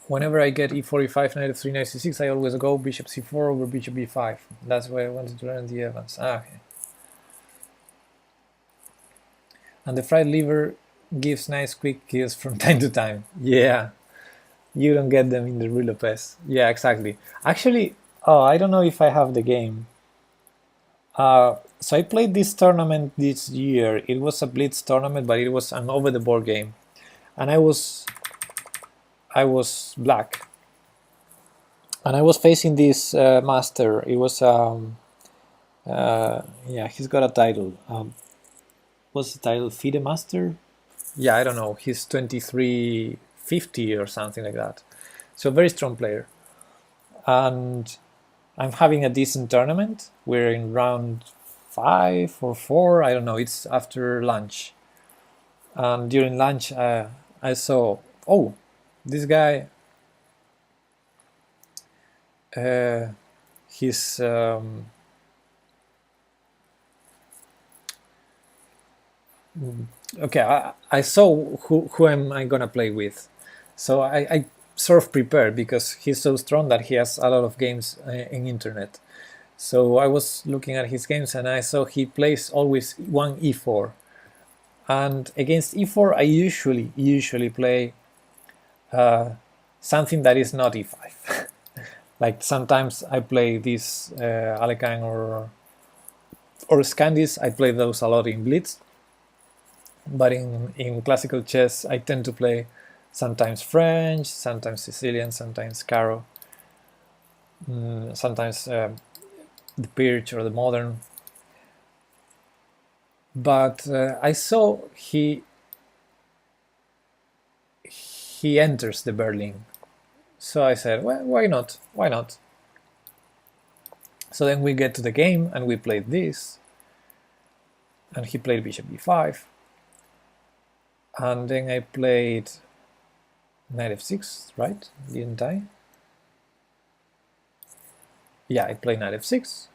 Whenever I get e4, e5, knight f3, knight c6, I always go bishop c4 over bishop b5. That's why I wanted to learn the Evans. Okay. And the fried liver gives nice quick kills from time to time. Yeah, you don't get them in the Ruy Lopez. Yeah, exactly. Actually, oh, I don't know if I have the game. So I played this tournament this year. It was a blitz tournament, but it was an over-the-board game, and I was black, and I was facing this master. It was yeah, he's got a title. What's the title? FIDE Master? Yeah, I don't know. He's 2350 or something like that. So very strong player. And I'm having a decent tournament. We're in round 5 or 4. I don't know. It's after lunch. And during lunch, I saw, oh, this guy, he's okay. I saw who am I gonna play with, so I sort of prepared, because he's so strong that he has a lot of games in internet. So I was looking at his games and I saw he plays always one e4, and against e4 I usually play something that is not e5. Like sometimes I play this Alekhine or Scandis. I play those a lot in blitz. But in classical chess, I tend to play sometimes French, sometimes Sicilian, sometimes Caro, sometimes the Pirch or the Modern. But I saw he enters the Berlin. So I said, well, why not? Why not? So then we get to the game and we played this. And he played bishop b5. And then I played knight f6, right? Didn't I? Yeah, I played knight f6.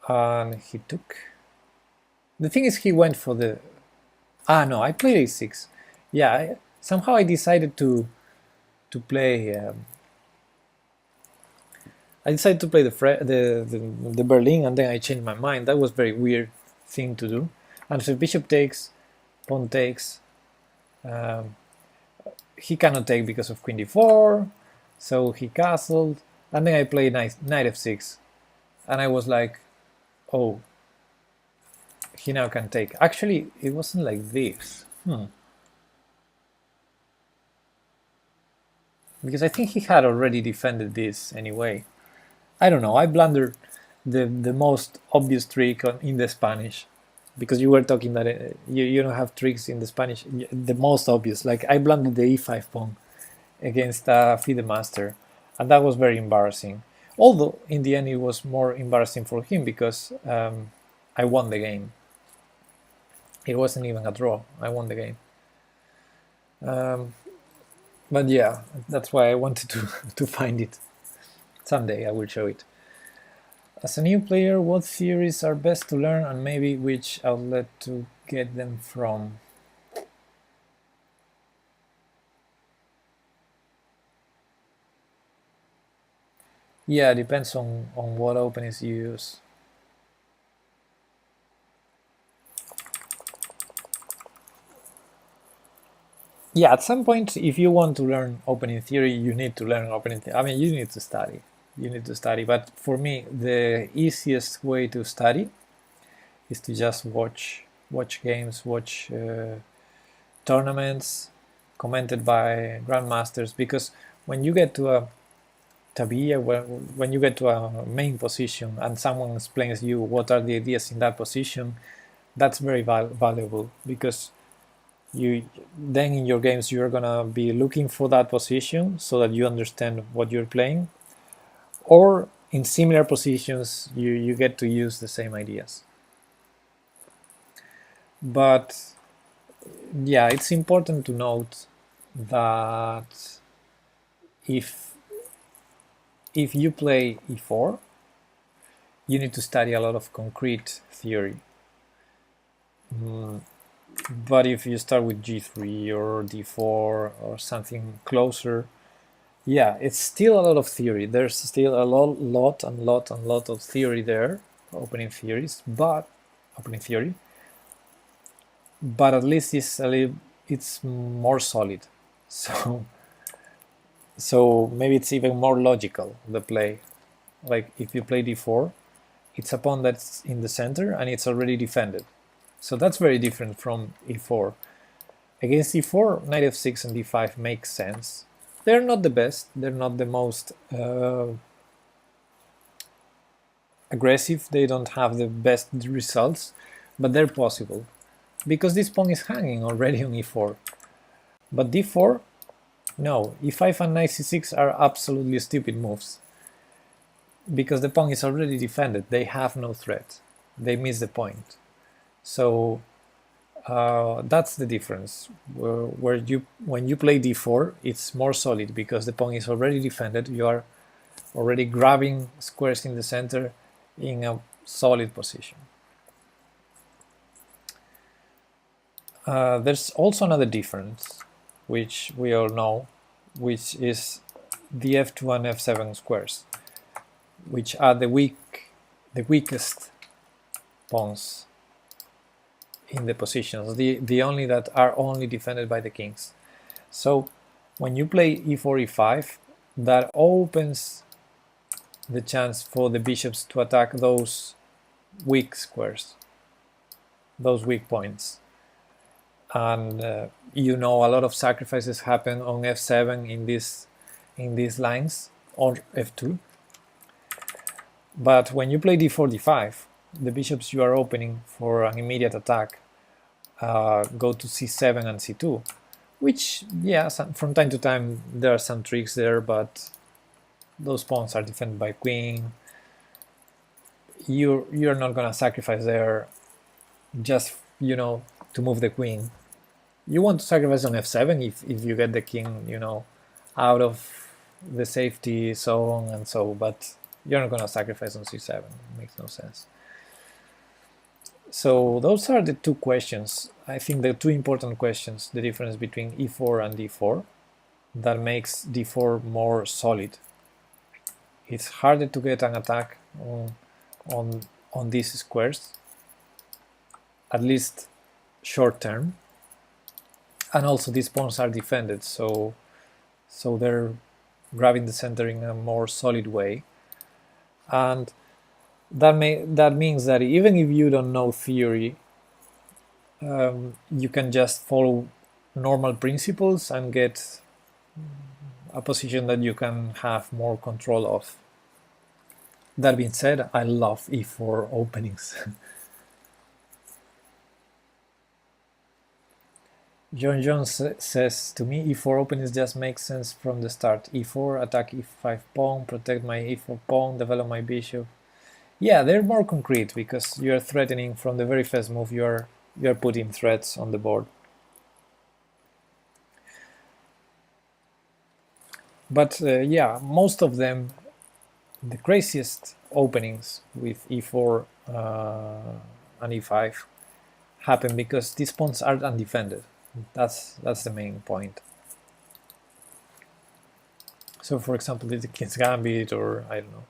And he took. The thing is, he went for the... Ah, no, I played a6. Yeah, somehow I decided to play. I decided to play the Berlin, and then I changed my mind. That was a very weird thing to do. And so bishop takes, pawn takes. Um, he cannot take because of queen d4, so he castled, and then I played knight f6, and I was like, oh, he now can take. Actually, it wasn't like this. Because I think he had already defended this anyway. I don't know. I blundered the most obvious trick in the Spanish, because you were talking that you don't have tricks in the Spanish. The most obvious, like I blundered the e5 pawn against FIDE master, and that was very embarrassing. Although in the end it was more embarrassing for him because I won the game. It wasn't even a draw. I won the game. But yeah, that's why I wanted to find it. Someday I will show it. As a new player, what theories are best to learn and maybe which outlet to get them from? Yeah, it depends on what openings you use. Yeah, at some point, if you want to learn opening theory, you need to learn opening theory. I mean, you need to study. You need to study. But for me, the easiest way to study is to just watch games, watch tournaments commented by grandmasters. Because when you get to a tabia, when you get to a main position and someone explains you what are the ideas in that position, that's very valuable, because you then in your games you're gonna be looking for that position so that you understand what you're playing, or in similar positions you get to use the same ideas. But yeah, it's important to note that if you play e4, you need to study a lot of concrete theory. But if you start with g3 or d4 or something closer, yeah, it's still a lot of theory. There's still a lot of theory there, opening theory, but at least it's more solid. So maybe it's even more logical, the play. Like if you play d4, it's a pawn that's in the center and it's already defended. So that's very different from e4. Against e4, knight f6 and d5 make sense. They're not the best, they're not the most aggressive, they don't have the best results, but they're possible. Because this pawn is hanging already on e4. But d4, no, e5 and knight c6 are absolutely stupid moves. Because the pawn is already defended, they have no threat. They miss the point. So that's the difference. When you play d4, it's more solid because the pawn is already defended. You are already grabbing squares in the center in a solid position. There's also another difference, which we all know, which is the f2 and f7 squares, which are the weakest pawns in the positions, the only that are only defended by the kings. So when you play e4, e5, that opens the chance for the bishops to attack those weak squares, those weak points. And you know, a lot of sacrifices happen on f7 in these lines, or f2. But when you play d4, d5, the bishops you are opening for an immediate attack go to c7 and c2, which, yeah, from time to time there are some tricks there, but those pawns are defended by queen. You're not gonna sacrifice there just, you know, to move the queen. You want to sacrifice on f7 if you get the king, you know, out of the safety zone and so, but you're not gonna sacrifice on c7. It makes no sense. So those are the two questions. I think the two important questions, the difference between e4 and d4, that makes d4 more solid. It's harder to get an attack on these squares, at least short term. And also these pawns are defended, so they're grabbing the center in a more solid way. And that means that even if you don't know theory, you can just follow normal principles and get a position that you can have more control of. That being said, I love e4 openings. John Jones says, to me, e4 openings just make sense from the start. e4, attack e5 pawn, protect my e4 pawn, develop my bishop. Yeah, they're more concrete because you're threatening from the very first move. You're putting threats on the board. But yeah, most of them, the craziest openings with e4 and e5 happen because these pawns are undefended. That's the main point. So, for example, the King's Gambit, or I don't know,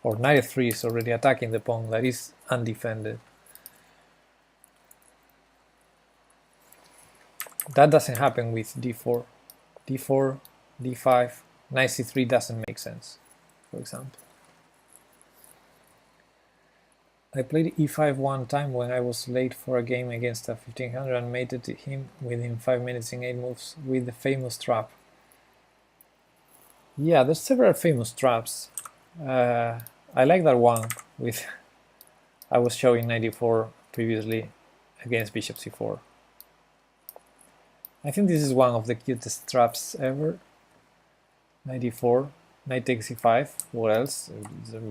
or knight f3 is already attacking the pawn that is undefended. That doesn't happen with d4. d4, d5, knight c3 doesn't make sense, for example. I played e5 one time when I was late for a game against a 1500 and mated to him within 5 minutes in 8 moves with the famous trap. Yeah, there's several famous traps. I like that one with I was showing 94 previously against bishop c4. I think this is one of the cutest traps ever. 94, knight takes e5. What else?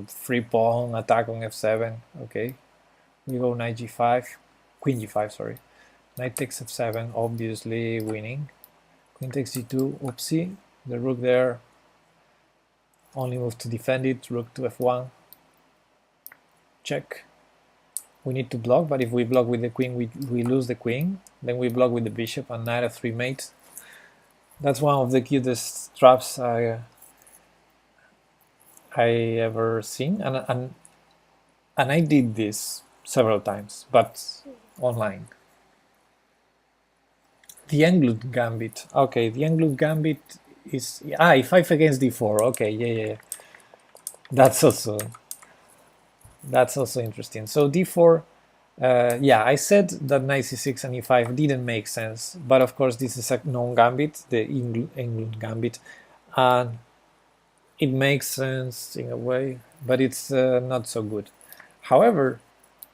Free pawn, attack on f7. Okay, we go knight g5, queen g5. Sorry, knight takes f7. Obviously winning. Queen takes g2. Oopsie, the rook there. Only move to defend it. Rook to f1. Check. We need to block, but if we block with the queen, we lose the queen. Then we block with the bishop and knight f3 mate. That's one of the cutest traps I ever seen, and I did this several times, but online. The Englut Gambit. Okay, the Englut Gambit is e5 against d4. Okay, yeah. That's also interesting. So d4. Yeah, I said that knight c6 and e5 didn't make sense, but of course this is a known gambit, the England gambit, and it makes sense in a way, but it's not so good. However,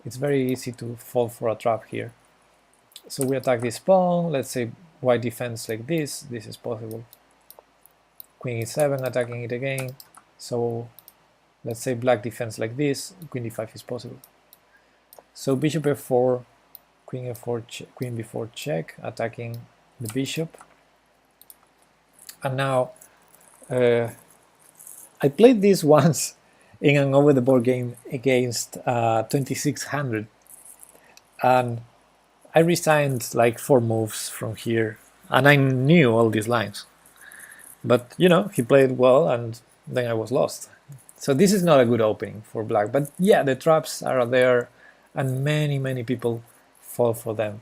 it's very easy to fall for a trap here. So we attack this pawn. Let's say white defends like this. This is possible. Queen e7, attacking it again. So let's say black defends like this. Queen d5 is possible. So bishop f4, queen f4, queen b4 check, attacking the bishop. And now I played this once in an over-the-board game against 2600, and I resigned like 4 moves from here, and I knew all these lines. But you know, he played well, and then I was lost. So this is not a good opening for black. But yeah, the traps are there, and many people fall for them.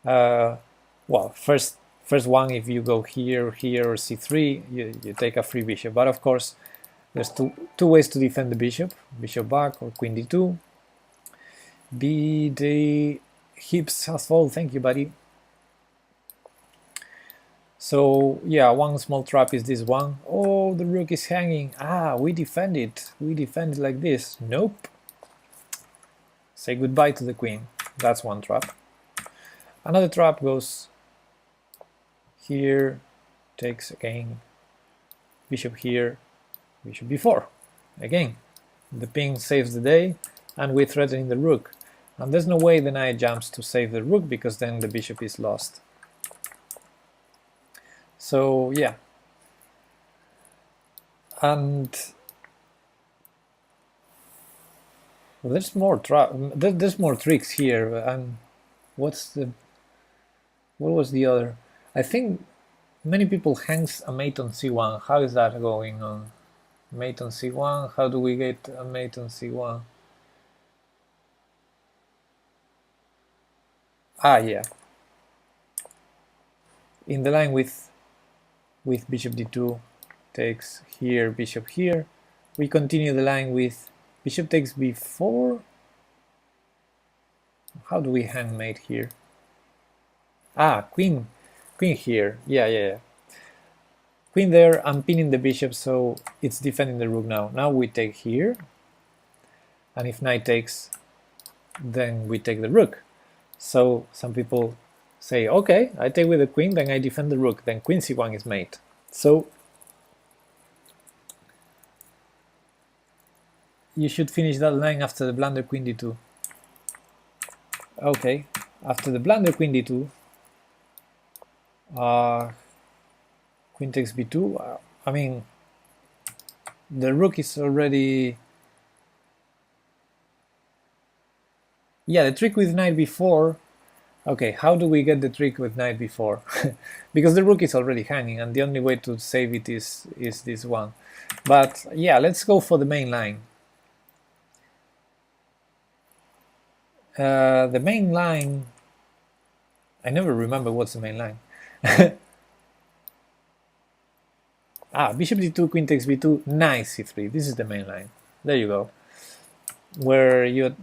Well, first one, if you go here, or c3, you take a free bishop. But of course, there's two ways to defend the bishop: bishop back or queen d2. BD hips has fall. Thank you, buddy. So yeah, one small trap is this one. Oh, the rook is hanging. We defend it. We defend it like this. Nope. Say goodbye to the queen. That's one trap. Another trap goes here, takes again, bishop here, bishop b4. Again, the ping saves the day, and we're threatening the rook. And there's no way the knight jumps to save the rook, because then the bishop is lost. So yeah. And Well, there's more tricks here. And what's the what was the other? I think many people hangs a mate on c1. How is that going on? Mate on c1. How do we get a mate on c1? Ah, yeah. In the line with bishop d2 takes here, bishop here. We continue the line with bishop takes b4. How do we hang mate here? Ah, queen here. Yeah. Queen there, I'm pinning the bishop, so it's defending the rook now. Now we take here, and if knight takes, then we take the rook. So some people say, okay, I take with the queen, then I defend the rook, then queen c1 is mate. So you should finish that line after the blunder queen d2. Okay, after the blunder queen d2, queen takes b2. I mean, the rook is already... Yeah, the trick with knight b4. Okay, how do we get the trick with knight b4? Because the rook is already hanging, and the only way to save it is this one. But yeah, let's go for the main line. The main line... I never remember what's the main line. Bishop d2, queen takes b2, knight c3. This is the main line. There you go. Where you...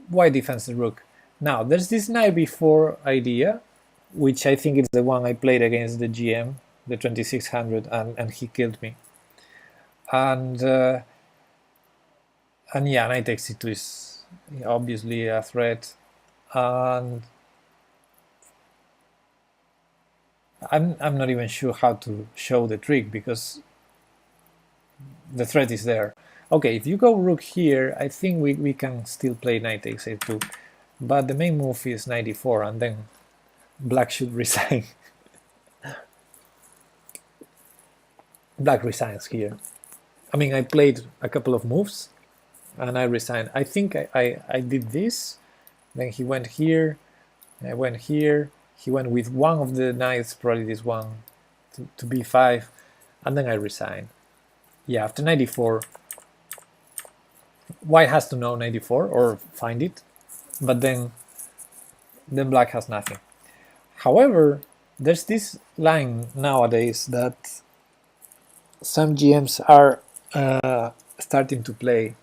White defends the rook. Now, there's this knight b4 idea, which I think is the one I played against the GM, the 2600, and he killed me. And yeah, knight takes c2 is obviously a threat. And I'm not even sure how to show the trick, because the threat is there. Okay, if you go rook here, I think we can still play knight takes a2. But the main move is knight d4, and then black should resign. Black resigns here. I mean, I played a couple of moves, and I resigned. I think I did this, then he went here, I went here, he went with one of the knights, probably this one, to b5, and then I resigned. Yeah, after knight d4, white has to know knight d4, or find it, but then black has nothing. However, there's this line nowadays that some GMs are starting to play.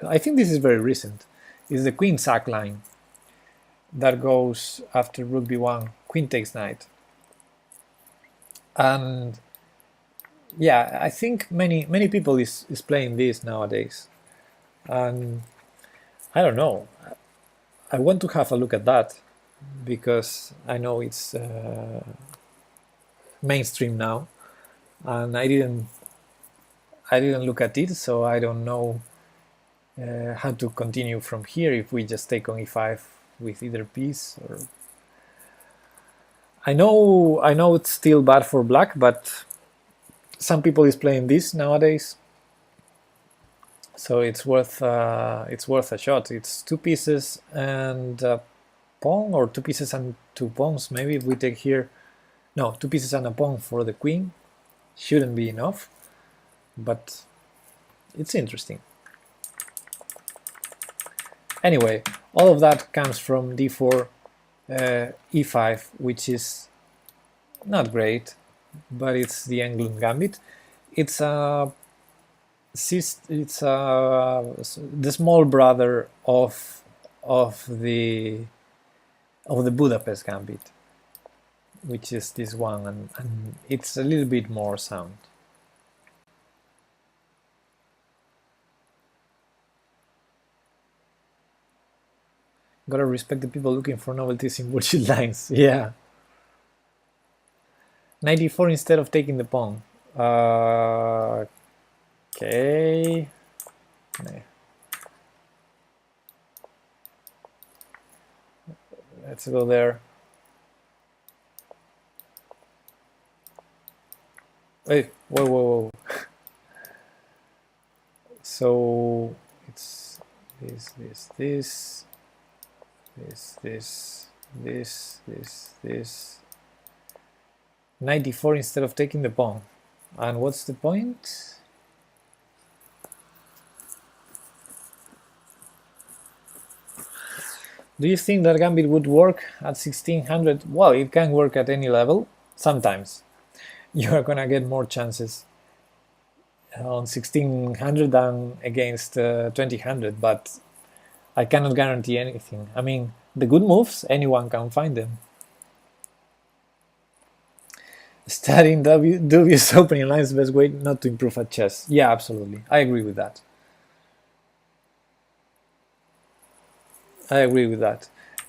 I think this is very recent. It's the queen sack line that goes after rook b1, queen takes knight. And yeah, I think many people is playing this nowadays. And I don't know, I want to have a look at that, because I know it's mainstream now, and I didn't look at it, so I don't know how to continue from here, if we just take on e5 with either piece. Or I know it's still bad for black, but some people is playing this nowadays, so it's worth a shot. It's 2 pieces and a pawn, or 2 pieces and 2 pawns. Maybe if we take here, no, 2 pieces and a pawn for the queen shouldn't be enough, but it's interesting. Anyway, all of that comes from d4, e5, which is not great, but it's the England gambit. It's the small brother of the Budapest gambit, which is this one, and it's a little bit more sound. Gotta respect the people looking for novelties in bullshit lines. Yeah. 94 instead of taking the pawn. Okay. Let's go there. Wait, whoa. So this. 94 instead of taking the pawn. And what's the point? Do you think that gambit would work at 1600? Well, it can work at any level. Sometimes you are gonna get more chances on 1600 than against 2000, but I cannot guarantee anything. I mean, the good moves, anyone can find them. Studying dubious opening lines is the best way not to improve at chess. Yeah, absolutely. I agree with that.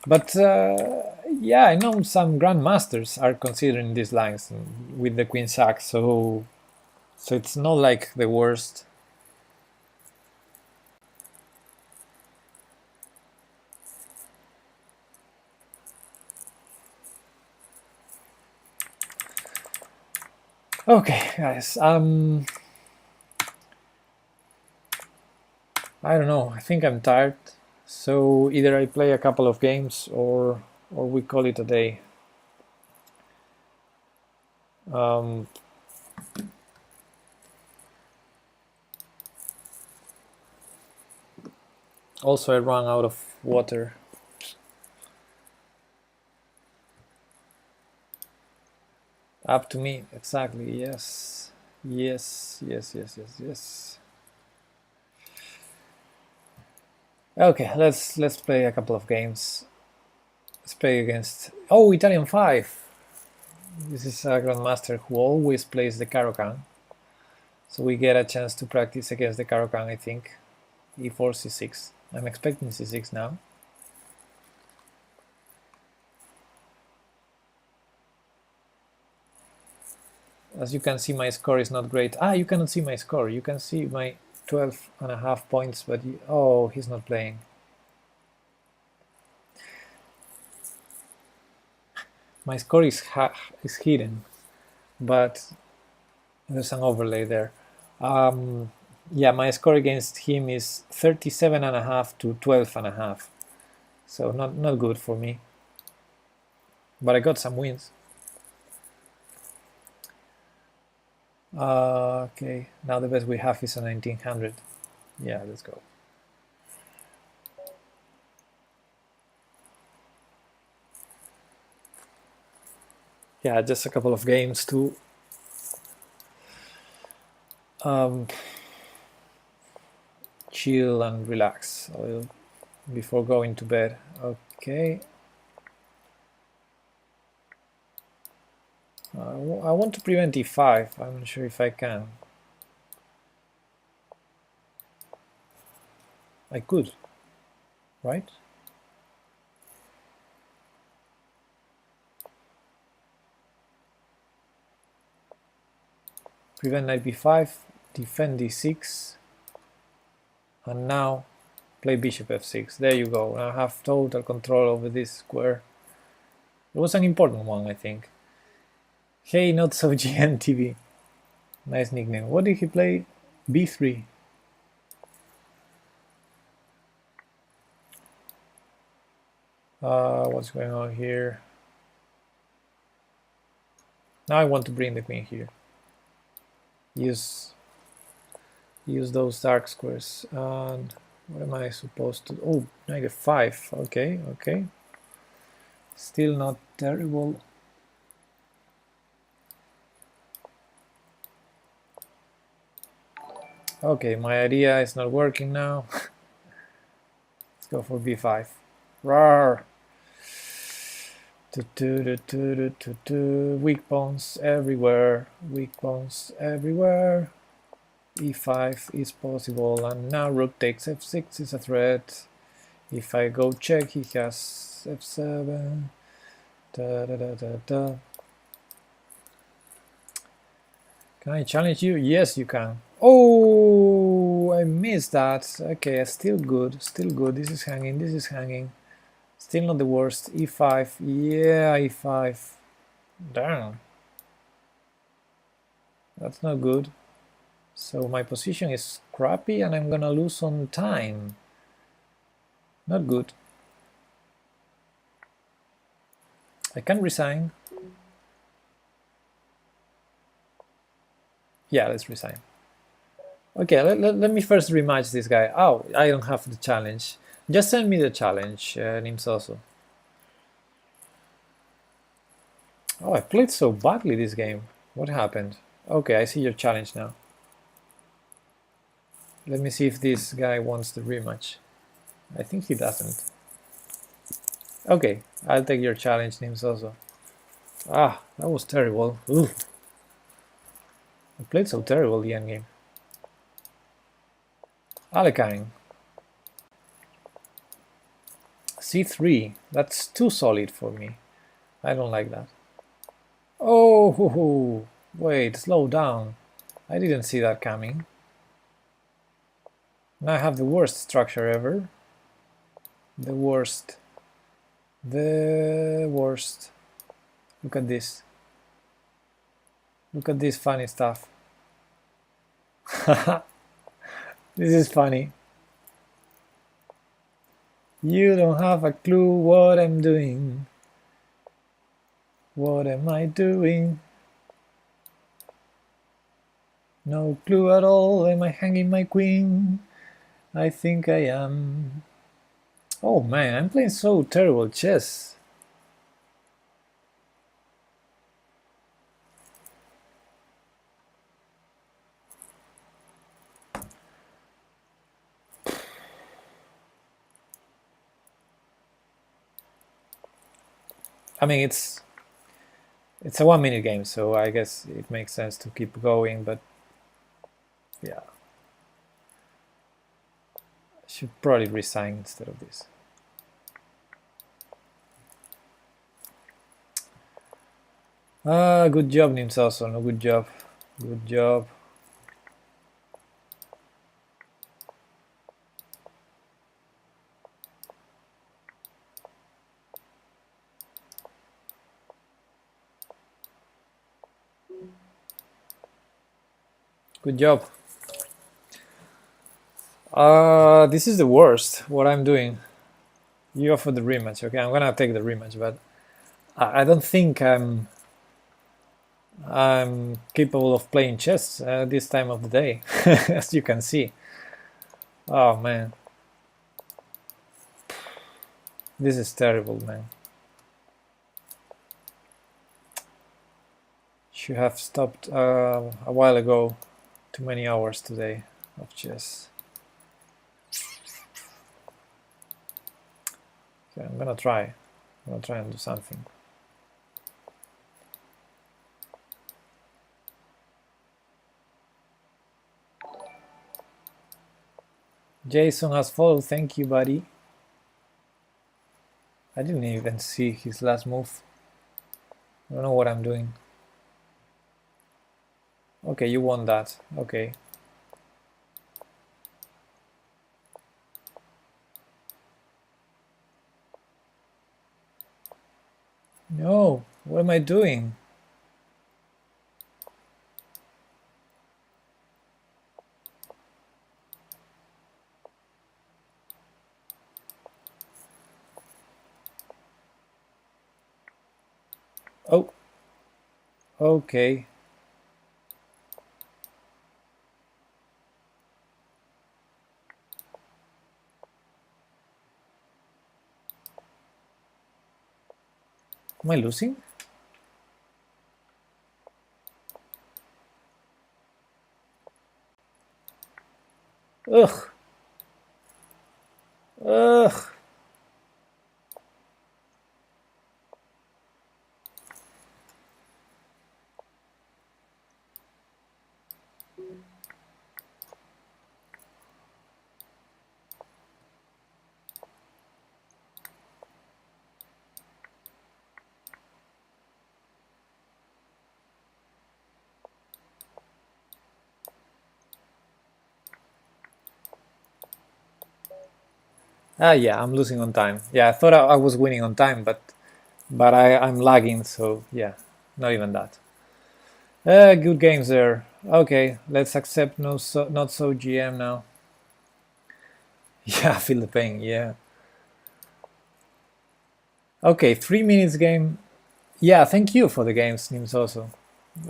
But yeah, I know some grandmasters are considering these lines with the queen sack, so it's not like the worst. Okay, guys. I don't know. I think I'm tired. So either I play a couple of games or we call it a day. Also, I ran out of water. Up to me, exactly. Yes. Okay, let's play a couple of games. Let's play against Italian 5. This is a grandmaster who always plays the Caro-Kann, so we get a chance to practice against the Caro-Kann. I think e4 c6. I'm expecting c6 now. As you can see, my score is not great. You cannot see my score. You can see my 12.5 points, but he's not playing. My score is hidden, but there's an overlay there. Yeah, my score against him is 37.5 to 12.5, so not good for me. But I got some wins. Okay, now the best we have is a 1900. Yeah, let's go. Yeah, just a couple of games to chill and relax before going to bed. Okay. I want to prevent e5. I'm not sure if I can. I could, right? Prevent knight b5, defend d6, and now play bishop f6. There you go. I have total control over this square. It was an important one, I think. Hey, not so GNTV. Nice nickname. What did he play? b3. What's going on here? Now I want to bring the queen here. Use those dark squares. And what am I supposed to? Oh, knight f5. Okay. Still not terrible. Okay, my idea is not working now. Let's go for b5. Rawr. Weak pawns everywhere. e5 is possible, and now rook takes f6 is a threat. If I go check, he has f7. Can I challenge you? Yes, you can. Oh, I missed that. Okay, still good. This is hanging. Still not the worst. e5. Yeah, e5. Damn. That's not good. So my position is crappy and I'm gonna lose on time. Not good. I can resign. Yeah, let's resign. Okay, let me first rematch this guy. Oh, I don't have the challenge. Just send me the challenge, Nimsoso. Oh, I played so badly this game. What happened? Okay, I see your challenge now. Let me see if this guy wants the rematch. I think he doesn't. Okay, I'll take your challenge, Nimsoso. Ah, that was terrible. Ooh. I played so terrible the endgame. Alekhine. C3. That's too solid for me. I don't like that. Oh, wait, slow down. I didn't see that coming. Now I have the worst structure ever. The worst. The worst. Look at this. Look at this funny stuff. This is funny. You don't have a clue what I'm doing. What am I doing? No clue at all. Am I hanging my queen? I think I am. Oh man, I'm playing so terrible chess. I mean, it's a 1 minute game, so I guess it makes sense to keep going, but yeah. I should probably resign instead of this. Good job, Nimsaso. No, good job. Good job. Good job. This is the worst, what I'm doing. You offer the rematch. Okay, I'm gonna take the rematch, but I don't think I'm capable of playing chess this time of the day, as you can see. Oh man. This is terrible, man. Should have stopped a while ago. Too many hours today of chess. Okay, I'm gonna try. I'm gonna try and do something. Jason has followed. Thank you, buddy. I didn't even see his last move. I don't know what I'm doing. Okay, you won that. Okay. No, what am I doing? Oh, okay. Am I losing? Ugh. Ugh. Yeah, I'm losing on time. Yeah, I thought I was winning on time, but I'm lagging, so yeah, not even that. Good games there. Okay, let's accept not so GM now. Yeah, I feel the pain. Yeah, Okay, 3 minutes game. Yeah, thank you for the games, Nims also.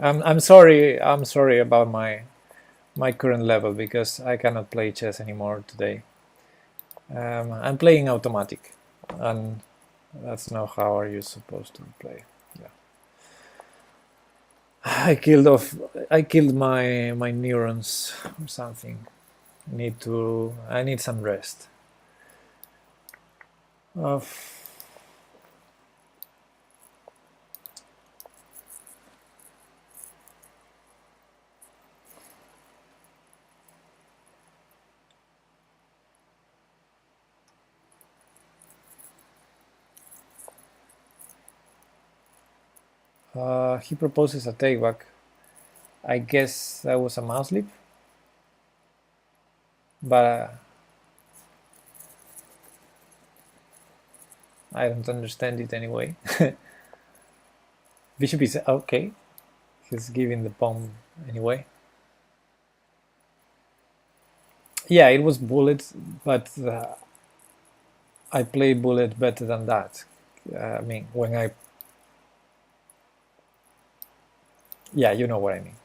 I'm sorry. I'm sorry about my current level because I cannot play chess anymore today. I'm playing automatic, and that's not how are you supposed to play. Yeah. I killed off. I killed my neurons or something. Need to. I need some rest. Uh, he proposes a take back. I guess that was a mouse leap, but I don't understand it anyway. Bishop is okay. He's giving the pawn anyway. Yeah, it was bullet, but I play bullet better than that. I mean, when I, yeah, you know what I mean.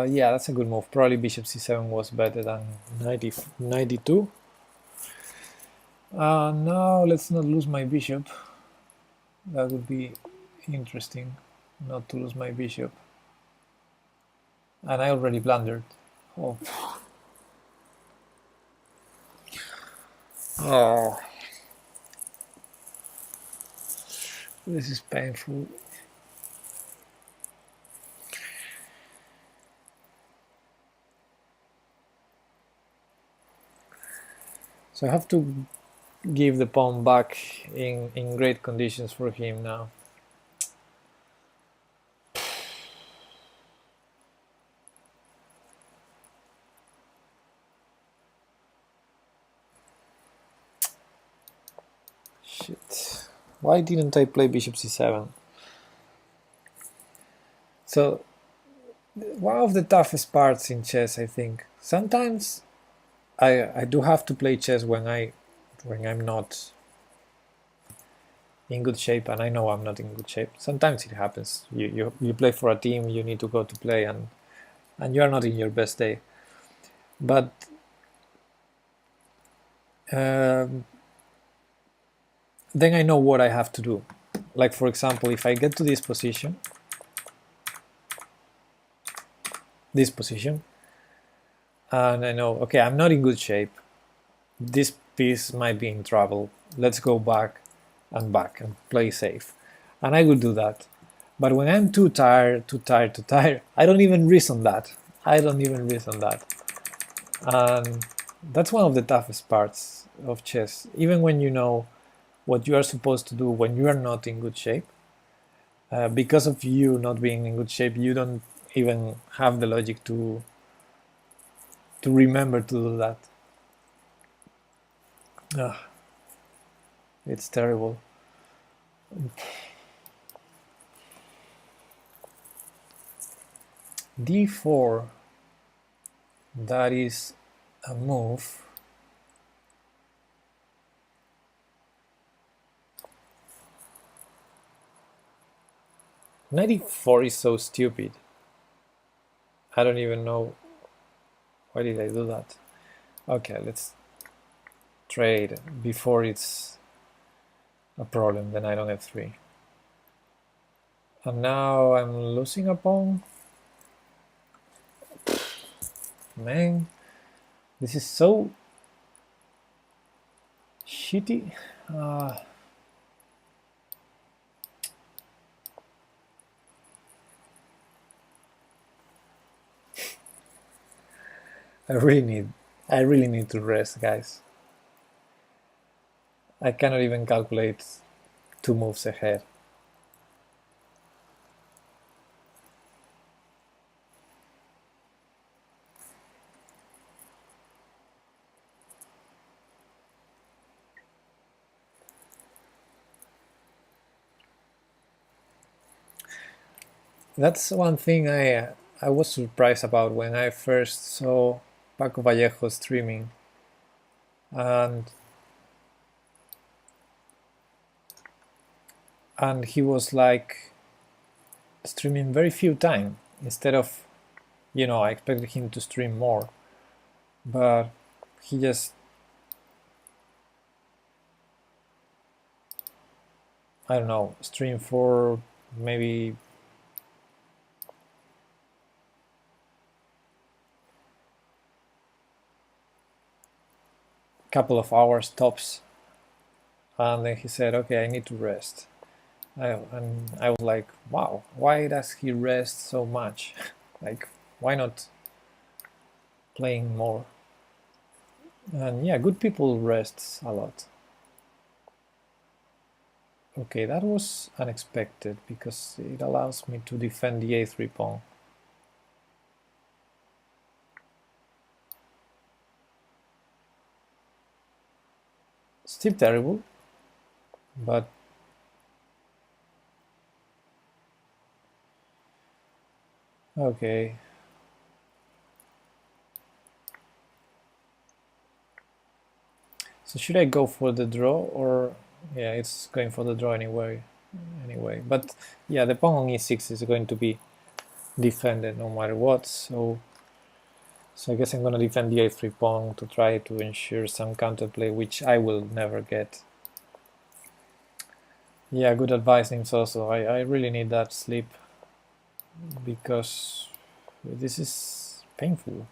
Yeah, that's a good move. Probably bishop c7 was better than 92. Now let's not lose my bishop. That would be interesting, not to lose my bishop. And I already blundered. Oh, oh, this is painful. So I have to give the pawn back in great conditions for him now. Shit. Why didn't I play bishop c7? So, one of the toughest parts in chess, I think. Sometimes I do have to play chess when I'm not in good shape, and I know I'm not in good shape. Sometimes it happens. You play for a team, you need to go to play, and you are not in your best day. But um, then I know what I have to do. Like, for example, if I get to this position, and I know, okay, I'm not in good shape. This piece might be in trouble. Let's go back and play safe. And I will do that. But when I'm too tired, I don't even reason that. I don't even reason that. And that's one of the toughest parts of chess. Even when you know what you are supposed to do when you are not in good shape, because of you not being in good shape, you don't even have the logic to remember to do that. Ugh, it's terrible. d4, that is a move. Knight e4 is so stupid. I don't even know why did I do that. Okay, let's trade before it's a problem, then I don't have 3. And now I'm losing a pawn. Man, this is so shitty. I really need to rest, guys. I cannot even calculate 2 moves ahead. That's one thing I was surprised about when I first saw Paco Vallejo streaming, and he was like streaming very few time instead of, I expected him to stream more, but he just, I don't know, stream for maybe a couple of hours tops, and then he said, okay, I need to rest. And I was like, wow, why does he rest so much? Like, why not playing more? And yeah, good people rest a lot. Okay, that was unexpected because it allows me to defend the a3 pawn. Still terrible, but okay. So should I go for the draw, or yeah, it's going for the draw anyway. But yeah, the pawn on e6 is going to be defended no matter what. So I guess I'm gonna defend the a3 pawn to try to ensure some counterplay, which I will never get. Yeah, good advice, Nims. Also, I really need that sleep because this is painful.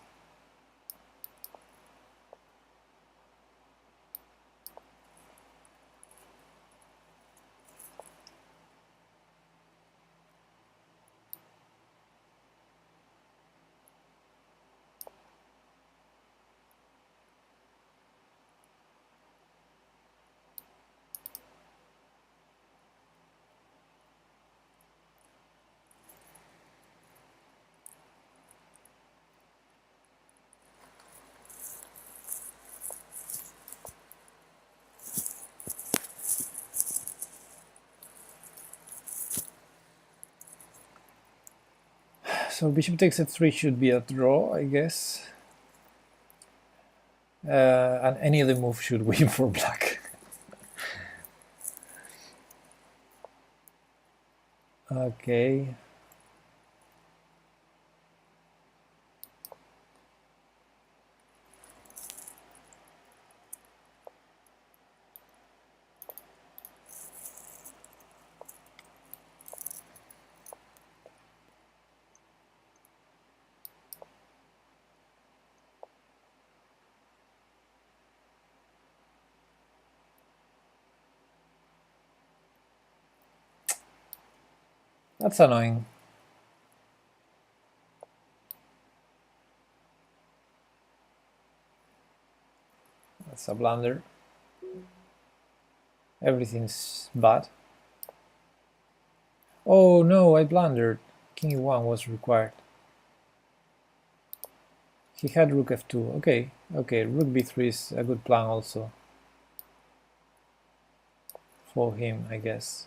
So bishop takes f3 should be a draw, I guess. And any other move should win for black. Okay. That's annoying. That's a blunder. Everything's bad. Oh no, I blundered. King e1 was required. He had rook f2. Okay, rook b3 is a good plan also. For him, I guess.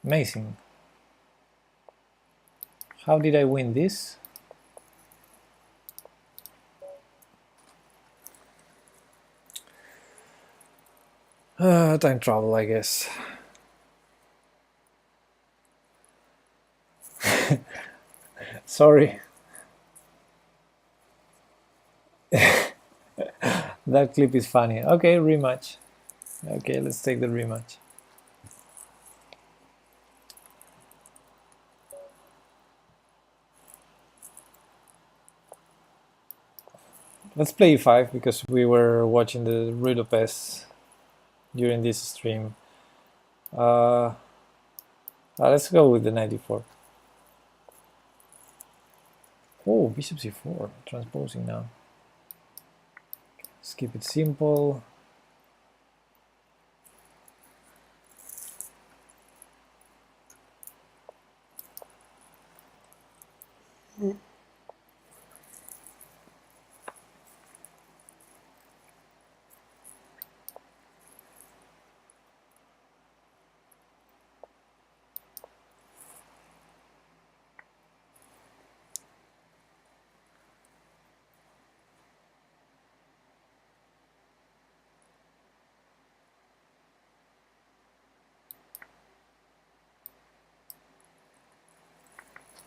Amazing. How did I win this? Time travel, I guess. Sorry. That clip is funny. Okay, rematch. Okay, let's take the rematch. Let's play e5 because we were watching the Ruy Lopez during this stream. Let's go with the 94. Oh, bishop c4, transposing now. Let's keep it simple.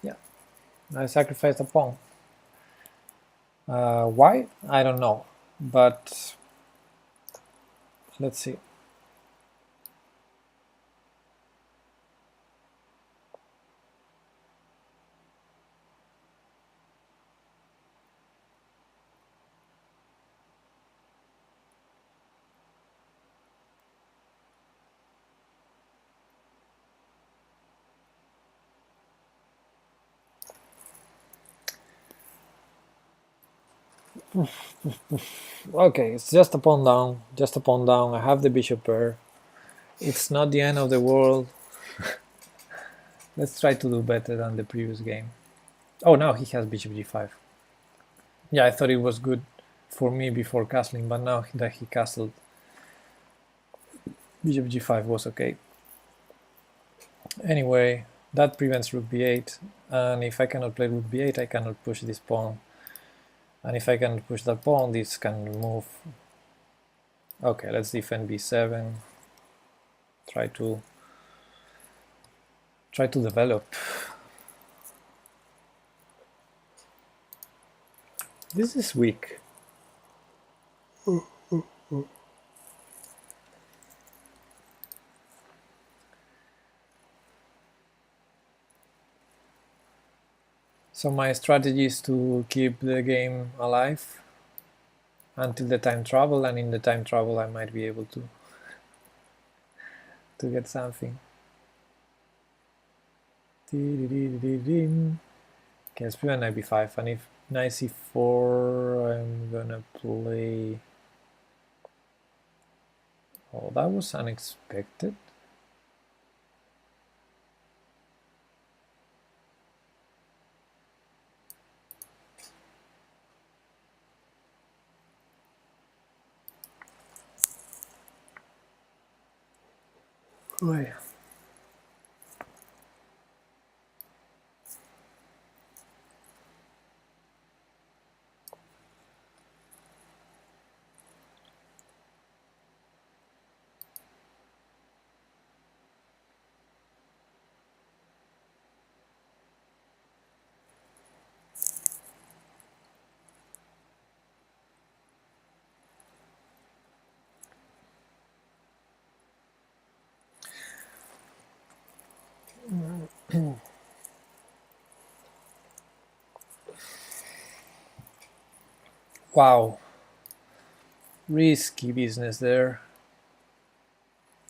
Yeah, I sacrificed a pawn. Why? I don't know, but let's see. Okay, it's just a pawn down, just a pawn down. I have the bishop pair. It's not the end of the world. Let's try to do better than the previous game. Oh, now he has bishop g5. Yeah, I thought it was good for me before castling, but now that he castled, bishop g5 was okay. Anyway, that prevents rook b8, and if I cannot play rook b8, I cannot push this pawn. And if I can push that pawn, this can move. Okay, let's defend b7. Try to develop. This is weak. So my strategy is to keep the game alive until the time travel, and in the time travel I might be able to get something. Okay, let's prevent knight b5, and if knight c4, I'm gonna play... Oh, that was unexpected. Oh, yeah. Wow, risky business there.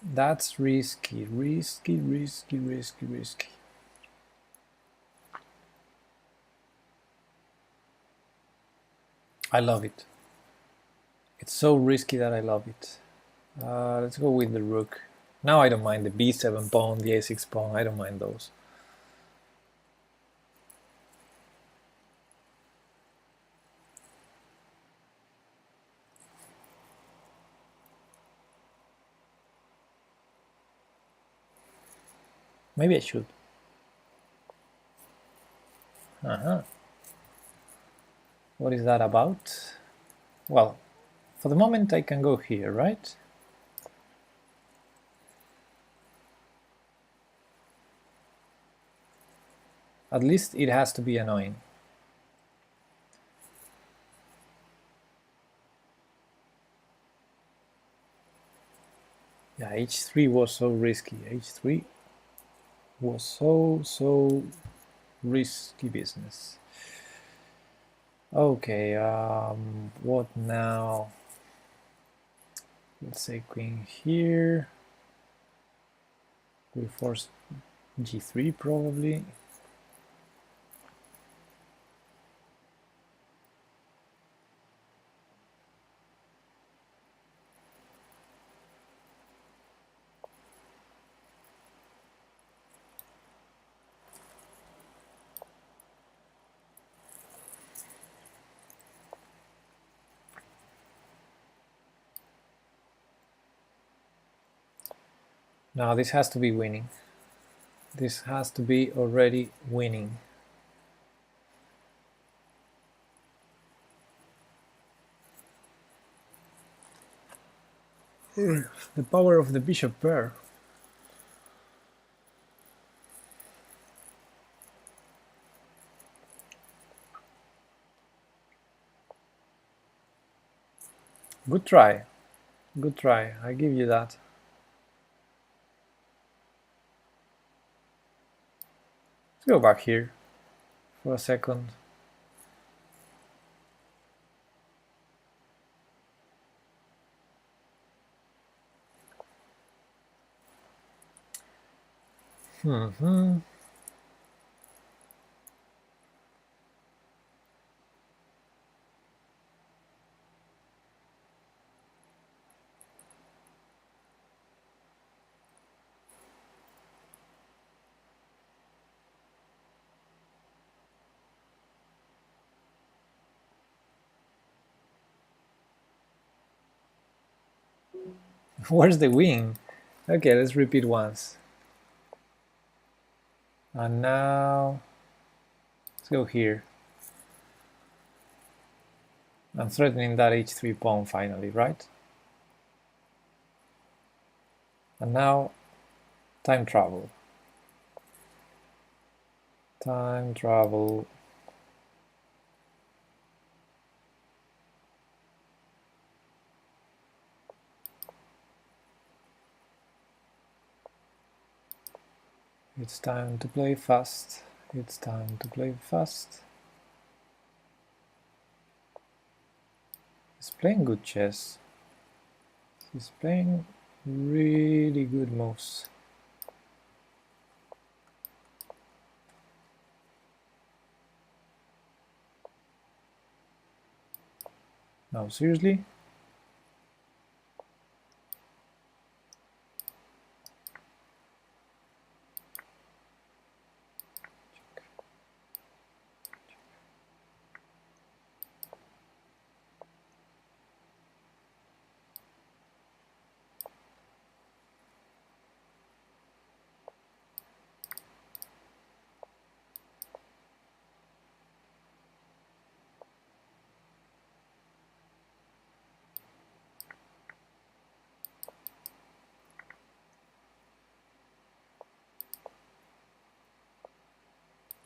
That's risky, risky, risky, risky, risky. I love it. It's so risky that I love it. Let's go with the rook. Now I don't mind the b7 pawn, the a6 pawn, I don't mind those. Maybe I should. What is that about? Well, for the moment I can go here, right? At least it has to be annoying. Yeah, h3 was so risky. h3 was so risky business. Okay, what now? Let's say queen here. We force g3 probably. Now this has to be winning. This has to be already winning. The power of the bishop pair. Good try. Good try. I give you that. Let's go back here for a second. Mm-hmm. Where's the wing? Okay, let's repeat once. And now let's go here. I'm threatening that h3 pawn finally, right? And now time travel. Time travel. It's time to play fast. It's time to play fast. He's playing good chess. He's playing really good moves. No, seriously?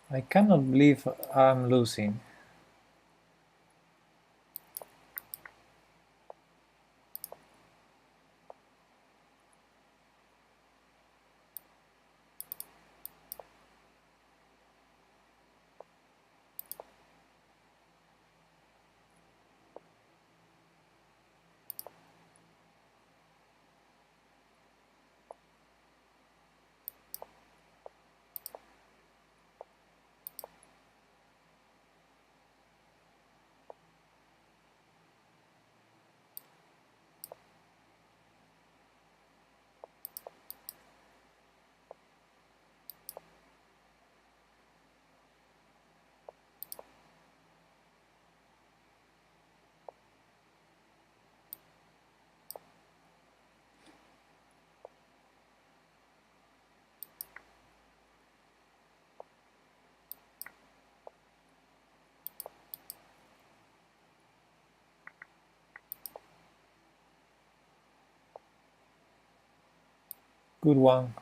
I cannot believe I'm losing. Good one.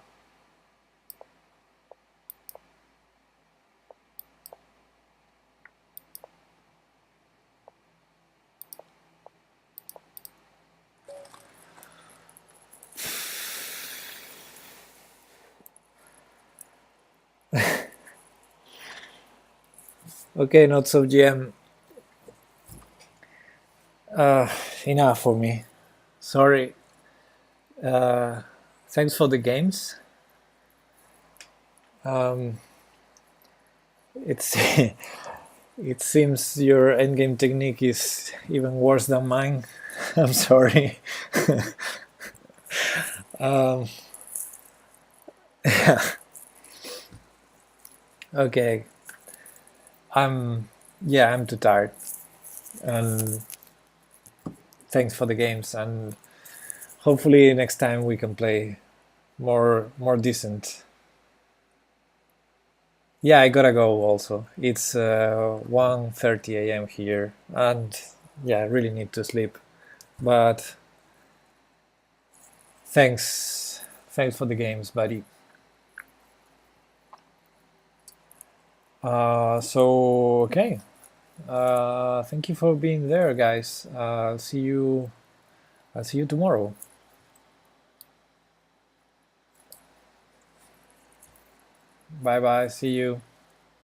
Okay, not so GM. Enough for me. Sorry. Thanks for the games. It's it seems your endgame technique is even worse than mine. I'm sorry. Okay. I'm too tired. And thanks for the games, and hopefully next time we can play more decent. Yeah, I gotta go also. It's 1:30 a.m. here, and yeah, I really need to sleep. But thanks for the games, buddy. So okay, thank you for being there, guys. I'll see you tomorrow. Bye bye. See you.